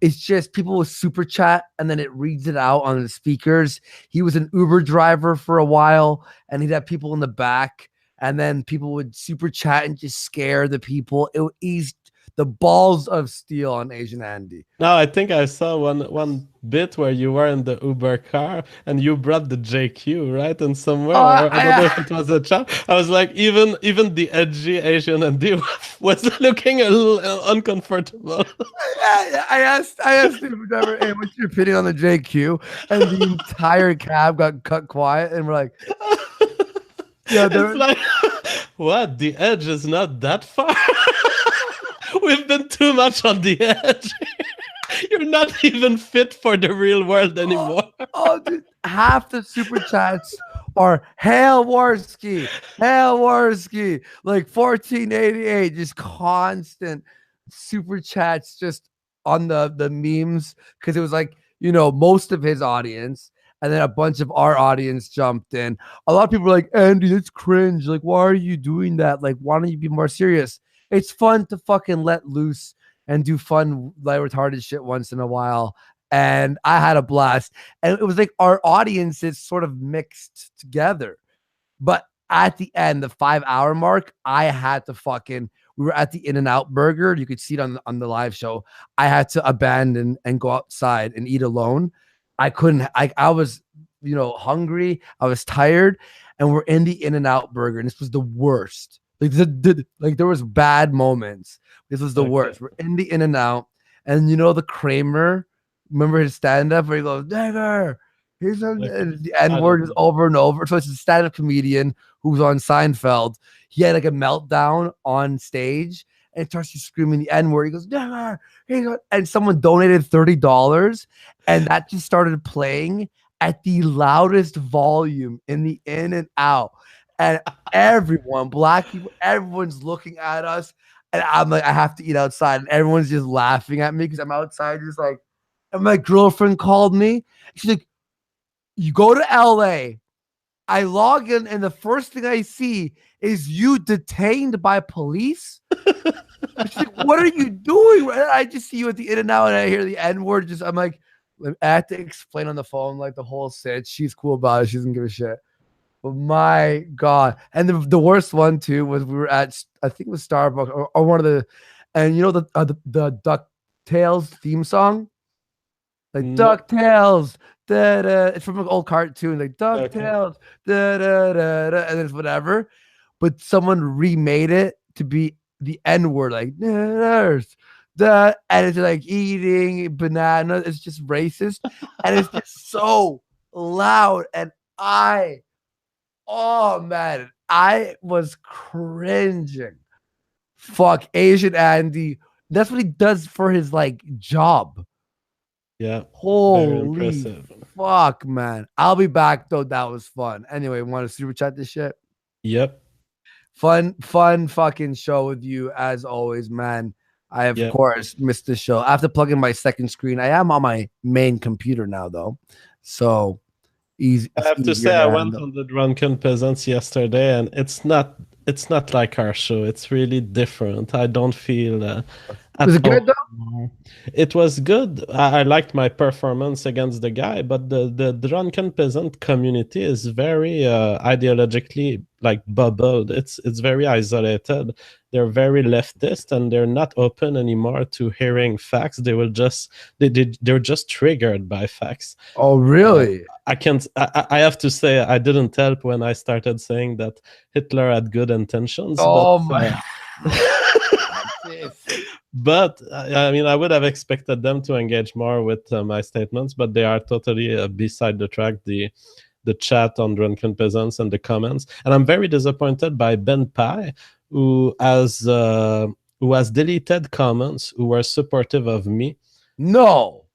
It's just people with super chat and then it reads it out on the speakers. He was an Uber driver for a while and he'd have people in the back and then people would super chat and just scare the people. He's the balls of steel on Asian Andy. No, I think I saw one bit where you were in the Uber car and you brought the JQ, right? And somewhere, I don't know if it was a chat. I was like, even the edgy Asian Andy was looking a little uncomfortable. I asked him, hey, what's your opinion on the JQ? And the entire cab got cut quiet, and we're like, yeah, it's like, what? The edge is not that far. We've been too much on the edge. You're not even fit for the real world anymore. Dude, half the super chats are Hail Warski, like 1488, just constant super chats just on the memes because it was like, most of his audience and then a bunch of our audience jumped in. A lot of people were like, Andy, that's cringe. Like, why are you doing that? Like, why don't you be more serious? It's fun to fucking let loose and do fun, like retarded shit once in a while. And I had a blast. And it was like our audiences sort of mixed together. But at the end, the 5-hour mark, I had to we were at the In-N-Out Burger. You could see it on the live show. I had to abandon and go outside and eat alone. I couldn't, I was, hungry. I was tired. And we're in the In-N-Out Burger. And this was the worst. Like there was bad moments. This was the worst. We're in the In-N-Out, and the Kramer. Remember his stand-up where he goes, "Nigger." Here's the N-word is over and over. So it's a stand-up comedian who's on Seinfeld. He had like a meltdown on stage and starts screaming the N-word. He goes, "Nigger." And someone donated $30, and that just started playing at the loudest volume in the In-N-Out. And everyone, black people, everyone's looking at us. And I'm like, I have to eat outside. And everyone's just laughing at me because I'm outside just like, and my girlfriend called me. She's like, you go to LA. I log in and the first thing I see is you detained by police. She's like, what are you doing? And I just see you at the In-N-Out and I hear the N-word. I'm like, I have to explain on the phone like the whole set. She's cool about it. She doesn't give a shit. But my God. And the worst one too was we were at, I think it was Starbucks or one of the, and the DuckTales theme song? Like DuckTales, da da. It's from an old cartoon, like DuckTales, da da da da, and it's whatever. But someone remade it to be the N-word, like nurse, and it's like eating banana. It's just racist, and it's just so loud. And oh man, I was cringing. Fuck Asian Andy. That's what he does for his like job. Yeah. Very Holy impressive. fuck, man. I'll be back though. That was fun. Anyway, want to super chat this shit? Yep. Fun fucking show with you as always, man. I of Yep. course missed the show. I have to plug in my second screen. I am on my main computer now though. So easy. I have to say, I went on the Drunken Peasants yesterday, and it's not like our show. It's really different. I don't feel Was it good though? It was good. I liked my performance against the guy, but the Drunken Peasant community is very ideologically like bubbled. It's very isolated. They're very leftist, and they're not open anymore to hearing facts. They will just they're just triggered by facts. Oh really? I can't. I have to say, I didn't help when I started saying that Hitler had good intentions. Oh but, my. But I mean, I would have expected them to engage more with my statements, but they are totally beside the track. The chat on Drunken Peasants and the comments, and I'm very disappointed by Ben Pye, who has deleted comments who were supportive of me. No.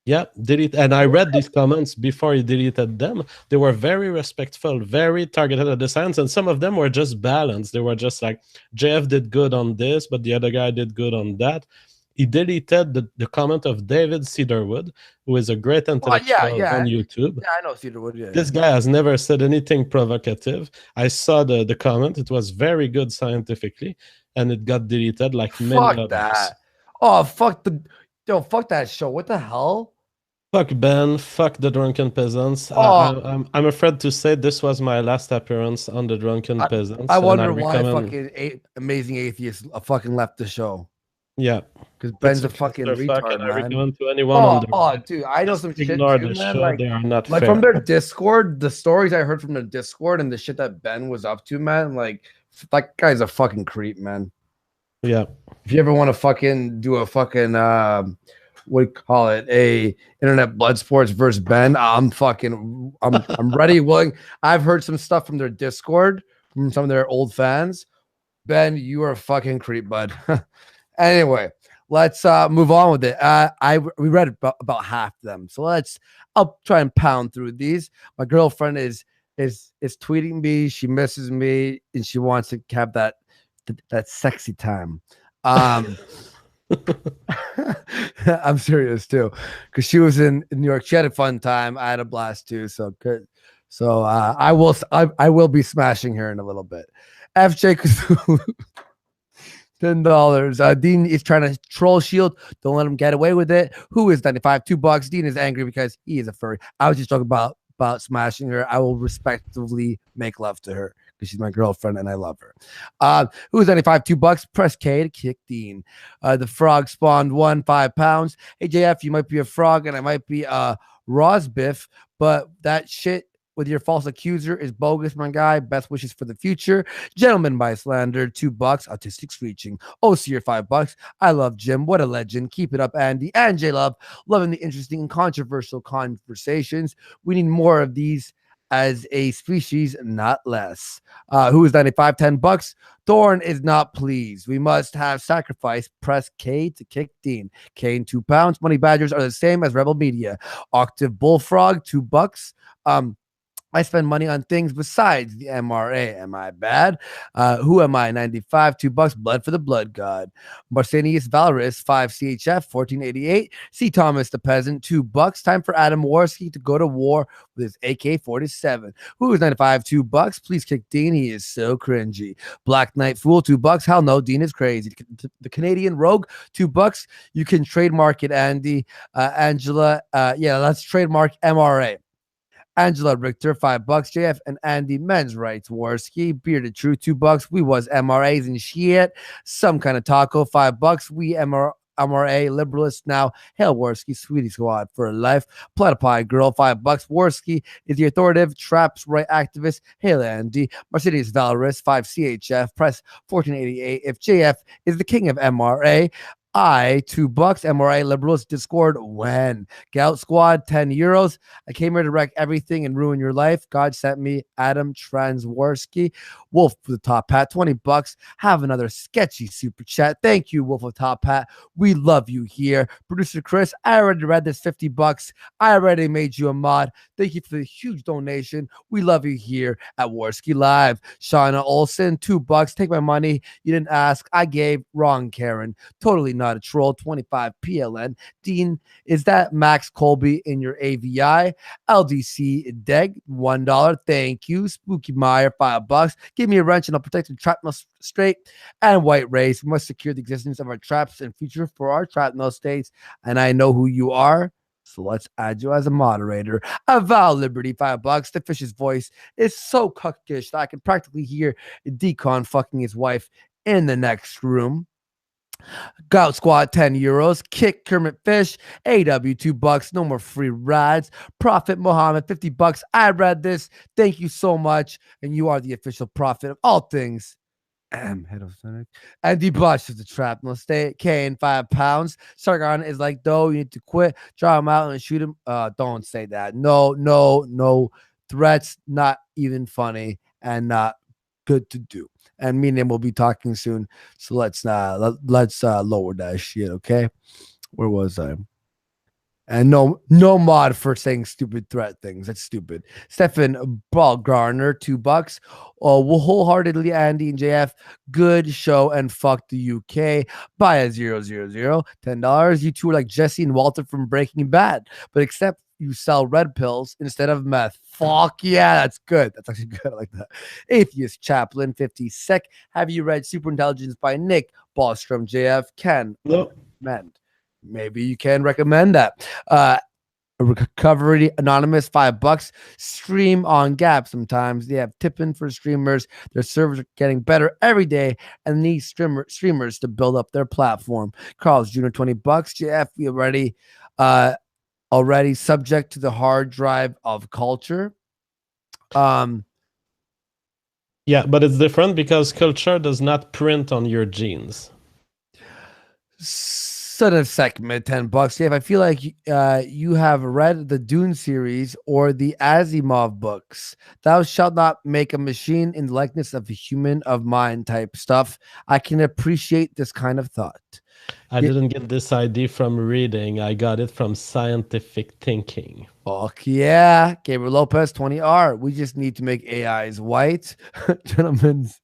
Yeah, delete. And I read these comments before he deleted them. They were very respectful, very targeted at the science, and some of them were just balanced. They were just like, JF did good on this, but the other guy did good on that. He deleted the comment of David Cedarwood, who is a great intellectual on YouTube. Yeah, I know Cedarwood. Yeah, this guy has never said anything provocative. I saw the comment. It was very good scientifically, and it got deleted like many others. Fuck that. Oh, fuck fuck that show. What the hell? Fuck Ben, fuck the Drunken Peasants. Oh. I'm afraid to say this was my last appearance on the Drunken Peasants. I wonder why fucking Amazing Atheist fucking left the show. Yeah. Because Ben's a fucking retard, and I man. recommend to anyone Dude, I know some shit ignore too, the man. show. Like, they are not like fair. from their Discord, the stories I heard from their Discord and the shit that Ben was up to, man. Like, that guy's a fucking creep, man. Yeah. If you ever want to fucking do a fucking what do you call it, a internet blood sports versus Ben, I'm ready, willing. I've heard some stuff from their Discord from some of their old fans. Ben, you are a fucking creep, bud. Anyway, let's move on with it. We read about half of them, so I'll try and pound through these. My girlfriend is tweeting me. She misses me and she wants to have that sexy time. I'm serious too, because she was in New York. She had a fun time. I had a blast too. So good. So I will be smashing her in a little bit. FJ Cthulhu, $10. Dean is trying to troll Shield. Don't let him get away with it. Who is 95? $2. Dean is angry because he is a furry. I was just talking about smashing her. I will respectively make love to her because she's my girlfriend and I love her. Who's 95? $2. Press K to kick Dean. The frog spawned 5 pounds. Hey JF, you might be a frog and I might be a Rosbiff, but that shit with your false accuser is bogus, my guy. Best wishes for the future. Gentleman by Slander, $2. Autistic Screeching. OCR, $5. I love Jim. What a legend. Keep it up, Andy. And J Love, loving the interesting and controversial conversations. We need more of these as a species, not less. Who is 95? $10. Thorn is not pleased. We must have sacrifice. Press K to kick Dean. Kane, £2. Money Badgers are the same as Rebel Media. Octave Bullfrog, $2. I spend money on things besides the MRA. Am I bad? Who am I? 95, $2. Blood for the Blood God. Marsenius Valorous, 5 CHF, 1488. C. Thomas the Peasant, $2. Time for Adam Warski to go to war with his AK-47. Who is 95, $2. Please kick Dean. He is so cringy. Black Knight Fool, $2. Hell no, Dean is crazy. The Canadian Rogue, $2. You can trademark it, Andy. Angela, yeah, let's trademark MRA. Angela Richter, $5. JF and Andy, men's rights. Warski, Bearded True, $2. We was MRAs and shit. Some kind of taco, $5. We MRA liberalists now. Hail Warski, Sweetie Squad for life. Platypie Girl, $5. Warski is the authoritative traps right activist. Hail Andy. Mercedes Valorous, 5 CHF. Press 1488. If JF is the king of MRA, I, $2. MRI Liberals Discord when. Gout Squad, €10. I came here to wreck everything and ruin your life. God sent me. Adam Transworski. Wolf with the top hat, $20. Have another sketchy super chat. Thank you, Wolf of Top Hat. We love you here. Producer Chris, I already read this, $50. I already made you a mod. Thank you for the huge donation. We love you here at Warski Live. Shauna Olson, $2. Take my money. You didn't ask. I gave. Wrong, Karen. Totally not a troll. 25 PLN. Dean, is that Max Colby in your AVI? LDC Deg, $1. Thank you. Spooky Meyer, $5. Give me a wrench and I'll protect the trapnel straight. And White Race, we must secure the existence of our traps and future for our trapnel states. And I know who you are. So let's add you as a moderator. Avow Liberty, $5. The fish's voice is so cuckish that I can practically hear Decon fucking his wife in the next room. Gout Squad, €10. Kick Kermit Fish, AW, $2. No more free rides. Prophet Muhammad, $50. I read this. Thank you so much. And you are the official prophet of all things. Heterosonic. And debauches the trap. No stay. Kane, £5. Sargon is like, though, you need to quit. Draw him out and shoot him. Don't say that. No threats. Not even funny and not good to do. And me and him will be talking soon. So let's lower that shit, okay? Where was I? And no mod for saying stupid threat things. That's stupid. Stefan Garner, $2. We'll wholeheartedly Andy and JF. Good show and fuck the UK. Buy a 000. $10. You two are like Jesse and Walter from Breaking Bad, but except you sell red pills instead of meth. Fuck yeah, that's good. That's actually good. I like that. Atheist Chaplain, 50 sec. Have you read Superintelligence by Nick Bostrom? JF can recommend. Maybe you can recommend that. Recovery Anonymous, $5. Stream on Gap. Sometimes they have tipping for streamers. Their servers are getting better every day and need streamers to build up their platform. Carl's Jr., $20. JF, we already subject to the hard drive of culture. Yeah, but it's different because culture does not print on your genes. Son of segment, $10. Yeah, I feel like you have read the Dune series or the Asimov books. Thou shalt not make a machine in the likeness of a human of mine type stuff. I can appreciate this kind of thought. I didn't get this idea from reading. I got it from scientific thinking. Fuck yeah. Gabriel Lopez, 20R. We just need to make AIs white. Gentlemen's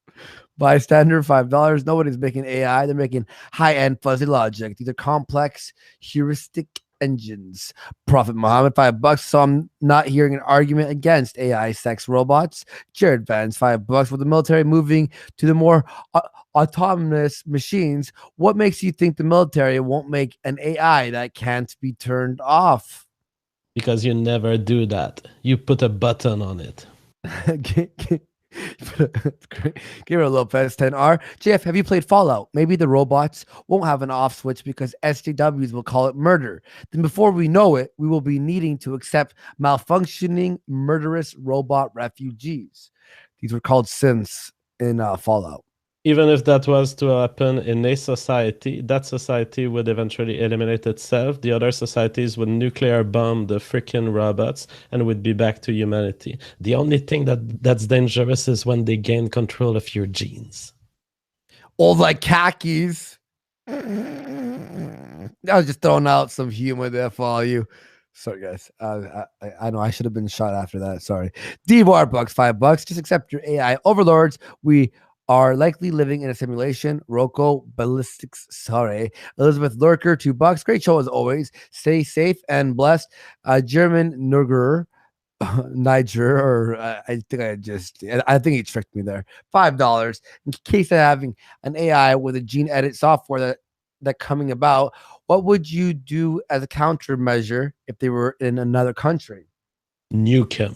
bystander, $5. Nobody's making AI. They're making high-end fuzzy logic. These are complex heuristic engines. Prophet Muhammad, $5. So I'm not hearing an argument against AI sex robots. Jared Vance, $5. With the military moving to the more autonomous machines, what makes you think the military won't make an AI that can't be turned off? Because you never do that. You put a button on it. Gabriel Lopez, 10R. JF, have you played Fallout? Maybe the robots won't have an off switch because SJWs will call it murder. Then before we know it, we will be needing to accept malfunctioning, murderous robot refugees. These were called synths in Fallout. Even if that was to happen in a society, that society would eventually eliminate itself. The other societies would nuclear bomb the freaking robots and would be back to humanity. The only thing that's dangerous is when they gain control of your genes. All like khakis. I was just throwing out some humor there for all you. Sorry, guys. I know I should have been shot after that. Sorry. D-Bar Bucks, $5. Just accept your AI overlords. We are likely living in a simulation. Rocco Ballistics, sorry. Elizabeth Lurker, $2. Great show as always. Stay safe and blessed. German Niger, or I think he tricked me there. $5. In case of having an AI with a gene edit software that coming about, what would you do as a countermeasure if they were in another country? Nuke him.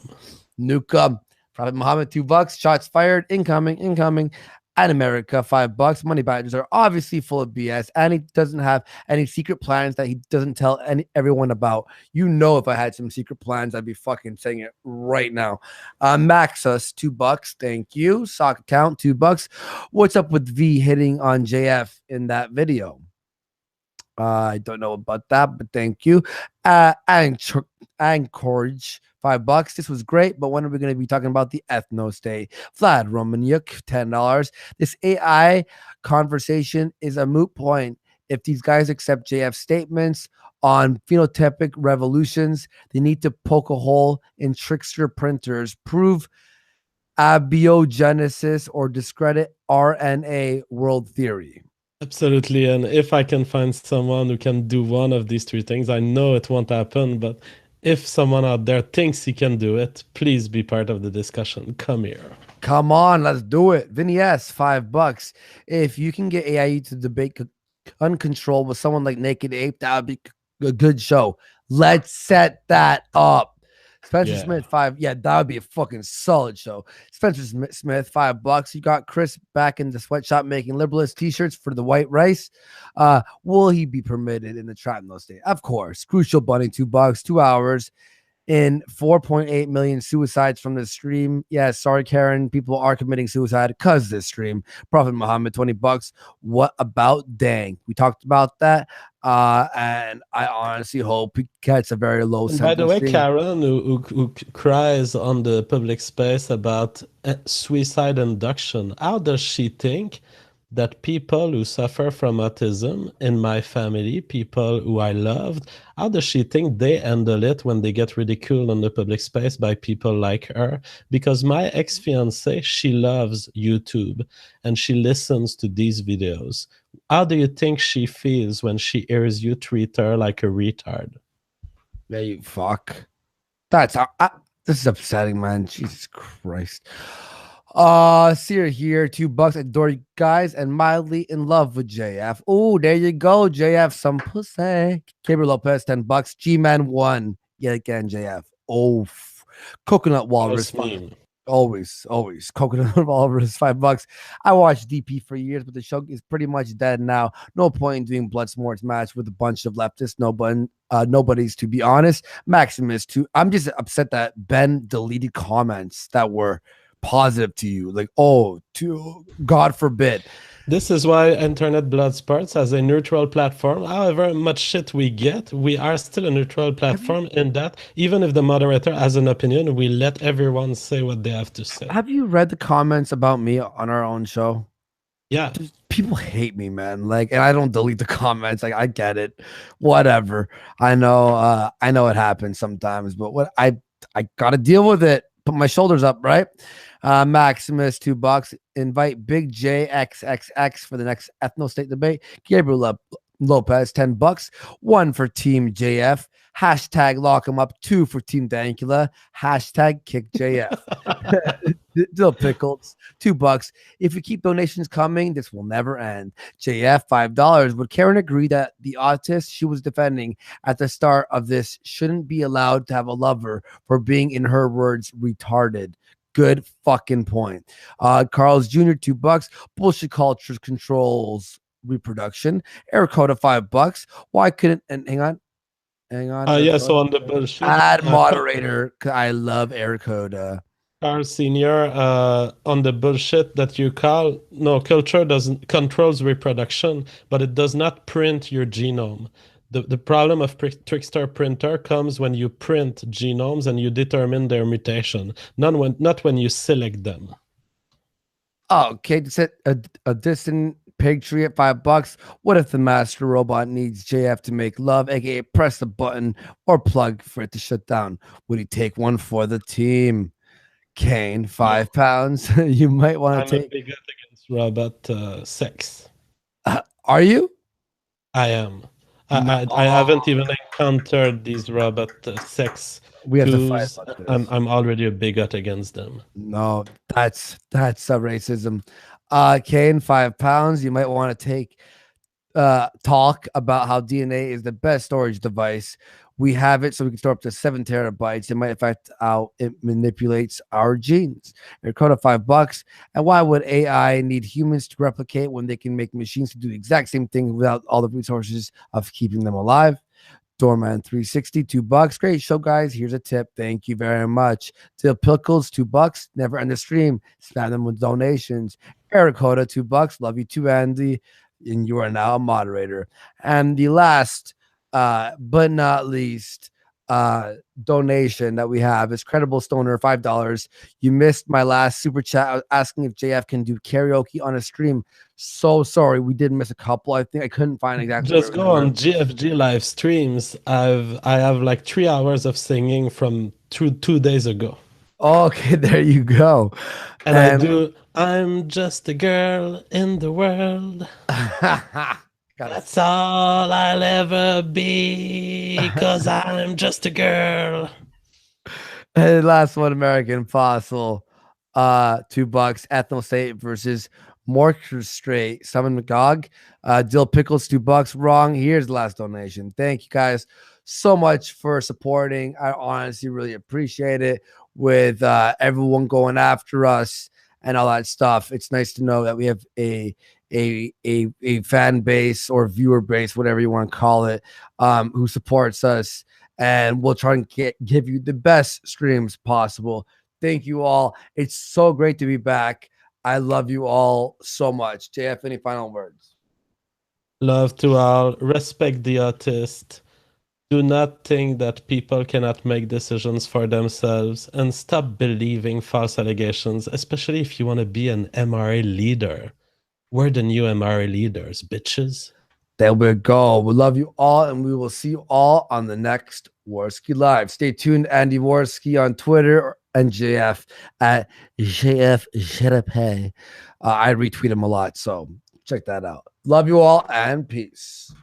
Prophet Muhammad, $2. Shots fired. Incoming. At America, $5. Money badges are obviously full of BS, and he doesn't have any secret plans that he doesn't tell everyone about. You know, if I had some secret plans, I'd be fucking saying it right now. Maxus, $2. Thank you. Sock account, $2. What's up with V hitting on JF in that video? I don't know about that, but thank you. Anchorage, $5. This was great, but when are we going to be talking about the ethno state? Vlad Romaniuk, $10. This AI conversation is a moot point. If these guys accept JF statements on phenotypic revolutions, they need to poke a hole in trickster printers, prove abiogenesis, or discredit RNA world theory. Absolutely. And if I can find someone who can do one of these three things, I know it won't happen, but if someone out there thinks he can do it, please be part of the discussion. Come here. Come on, let's do it. Vinny S, $5. If you can get AI to debate gun control with someone like Naked Ape, that would be a good show. Let's set that up. Spencer Smith, $5. Yeah, that would be a fucking solid show. Spencer Smith, $5. You got Chris back in the sweatshop making liberalist t-shirts for the white rice. Will he be permitted in the trap in those days? Of course. Crucial Bunny, $2, 2 hours. In 4.8 million suicides from the stream. Yeah, sorry, Karen. People are committing suicide because this stream. Prophet Muhammad, $20. What about Dank? We talked about that. And I honestly hope he gets a very low And by the way, sentencing. Karen, who cries on the public space about suicide induction, how does she think that people who suffer from autism in my family, people who I loved, how does she think they handle it when they get ridiculed on the public space by people like her? Because my ex-fiancée, she loves YouTube and she listens to these videos. How do you think she feels when she hears you treat her like a retard? Yeah, you fuck. This is upsetting, man. Jesus Christ. Seer here, $2. Adore you guys and mildly in love with JF. Oh, there you go, JF. Some pussy. Gabriel Lopez, $10. G-Man 1. Yet again, JF. Oh, Coconut Walrus. Always. Coconut Walrus, $5. I watched DP for years, but the show is pretty much dead now. No point in doing Bloodsport's match with a bunch of leftists. Nobody's, to be honest. Maximus, too. I'm just upset that Ben deleted comments that were positive to you, like, God forbid. This is why Internet Blood Sports has a neutral platform. However much shit we get, we are still a neutral platform in that even if the moderator has an opinion, we let everyone say what they have to say. Have you read the comments about me on our own show? Yeah. People hate me, man. Like, and I don't delete the comments. Like, I get it. Whatever. I know it happens sometimes, but I gotta deal with it. Put my shoulders up, right? Maximus, $2. Invite Big JXXX for the next ethno state debate. Gabriel Lopez, $10. 1 for Team JF. Hashtag lock him up. 2 for Team Dankula. Hashtag kick JF. Dill Pickles, $2. If we keep donations coming, this will never end. JF, $5. Would Karen agree that the autist she was defending at the start of this shouldn't be allowed to have a lover for being, in her words, retarded? Good fucking point. Carl's Jr., $2. Bullshit culture controls reproduction. Ericoda, $5. Why couldn't, and hang on. So on the bullshit. Add moderator. I love Ericoda. Carl Senior, on the bullshit that you call, no, culture controls reproduction, but it does not print your genome. The problem of trickster printer comes when you print genomes and you determine their mutation, not when you select them. Oh, okay. Set a distant pig tree at $5. What if the master robot needs JF to make love, aka press the button or plug for it to shut down? Would he take one for the team? Kane, £5. You might want to take. I'm a bigot against robot sex. Are you? I am. I haven't even encountered these robot sex. We have to fight about this. I'm already a bigot against them. No, that's racism. Kane, £5. You might want to take talk about how DNA is the best storage device. We have it so we can store up to 7 terabytes. It might affect how it manipulates our genes. Dakota, $5. And why would AI need humans to replicate when they can make machines to do the exact same thing without all the resources of keeping them alive? Doorman 360, $2. Great show, guys. Here's a tip. Thank you very much. Dill Pickles, $2. Never end the stream. Spam them with donations. Eric Hoda, $2. Love you too, Andy. and you are now a moderator. And the last, but not least, donation that we have is Credible Stoner, $5. You missed my last super chat. I was asking if JF can do karaoke on a stream. So sorry, we did miss a couple. I think I couldn't find exactly. Just go on GFG live streams. I have like 3 hours of singing from 2 days ago. Okay, there you go. And I'm just a girl in the world. That's all I'll ever be, 'cause I'm just a girl. And last one, American Fossil, $2. Ethno State versus Mortar Straight. Summon McGog. Dill Pickles, $2. Wrong. Here's the last donation. Thank you guys so much for supporting. I honestly really appreciate it. With everyone going after us and all that stuff, it's nice to know that we have a fan base or viewer base, whatever you want to call it, who supports us, and we'll try and give you the best streams possible. Thank you all. It's so great to be back. I love you all so much. JF, any final words? Love to all. Respect the artist. Do not think that people cannot make decisions for themselves, and stop believing false allegations, especially if you want to be an MRA leader. We're the new MRA leaders, bitches. There we go. We love you all, and we will see you all on the next Warski Live. Stay tuned, Andy Warski on Twitter and JF at JF Jerepe. I retweet him a lot, so check that out. Love you all, and peace.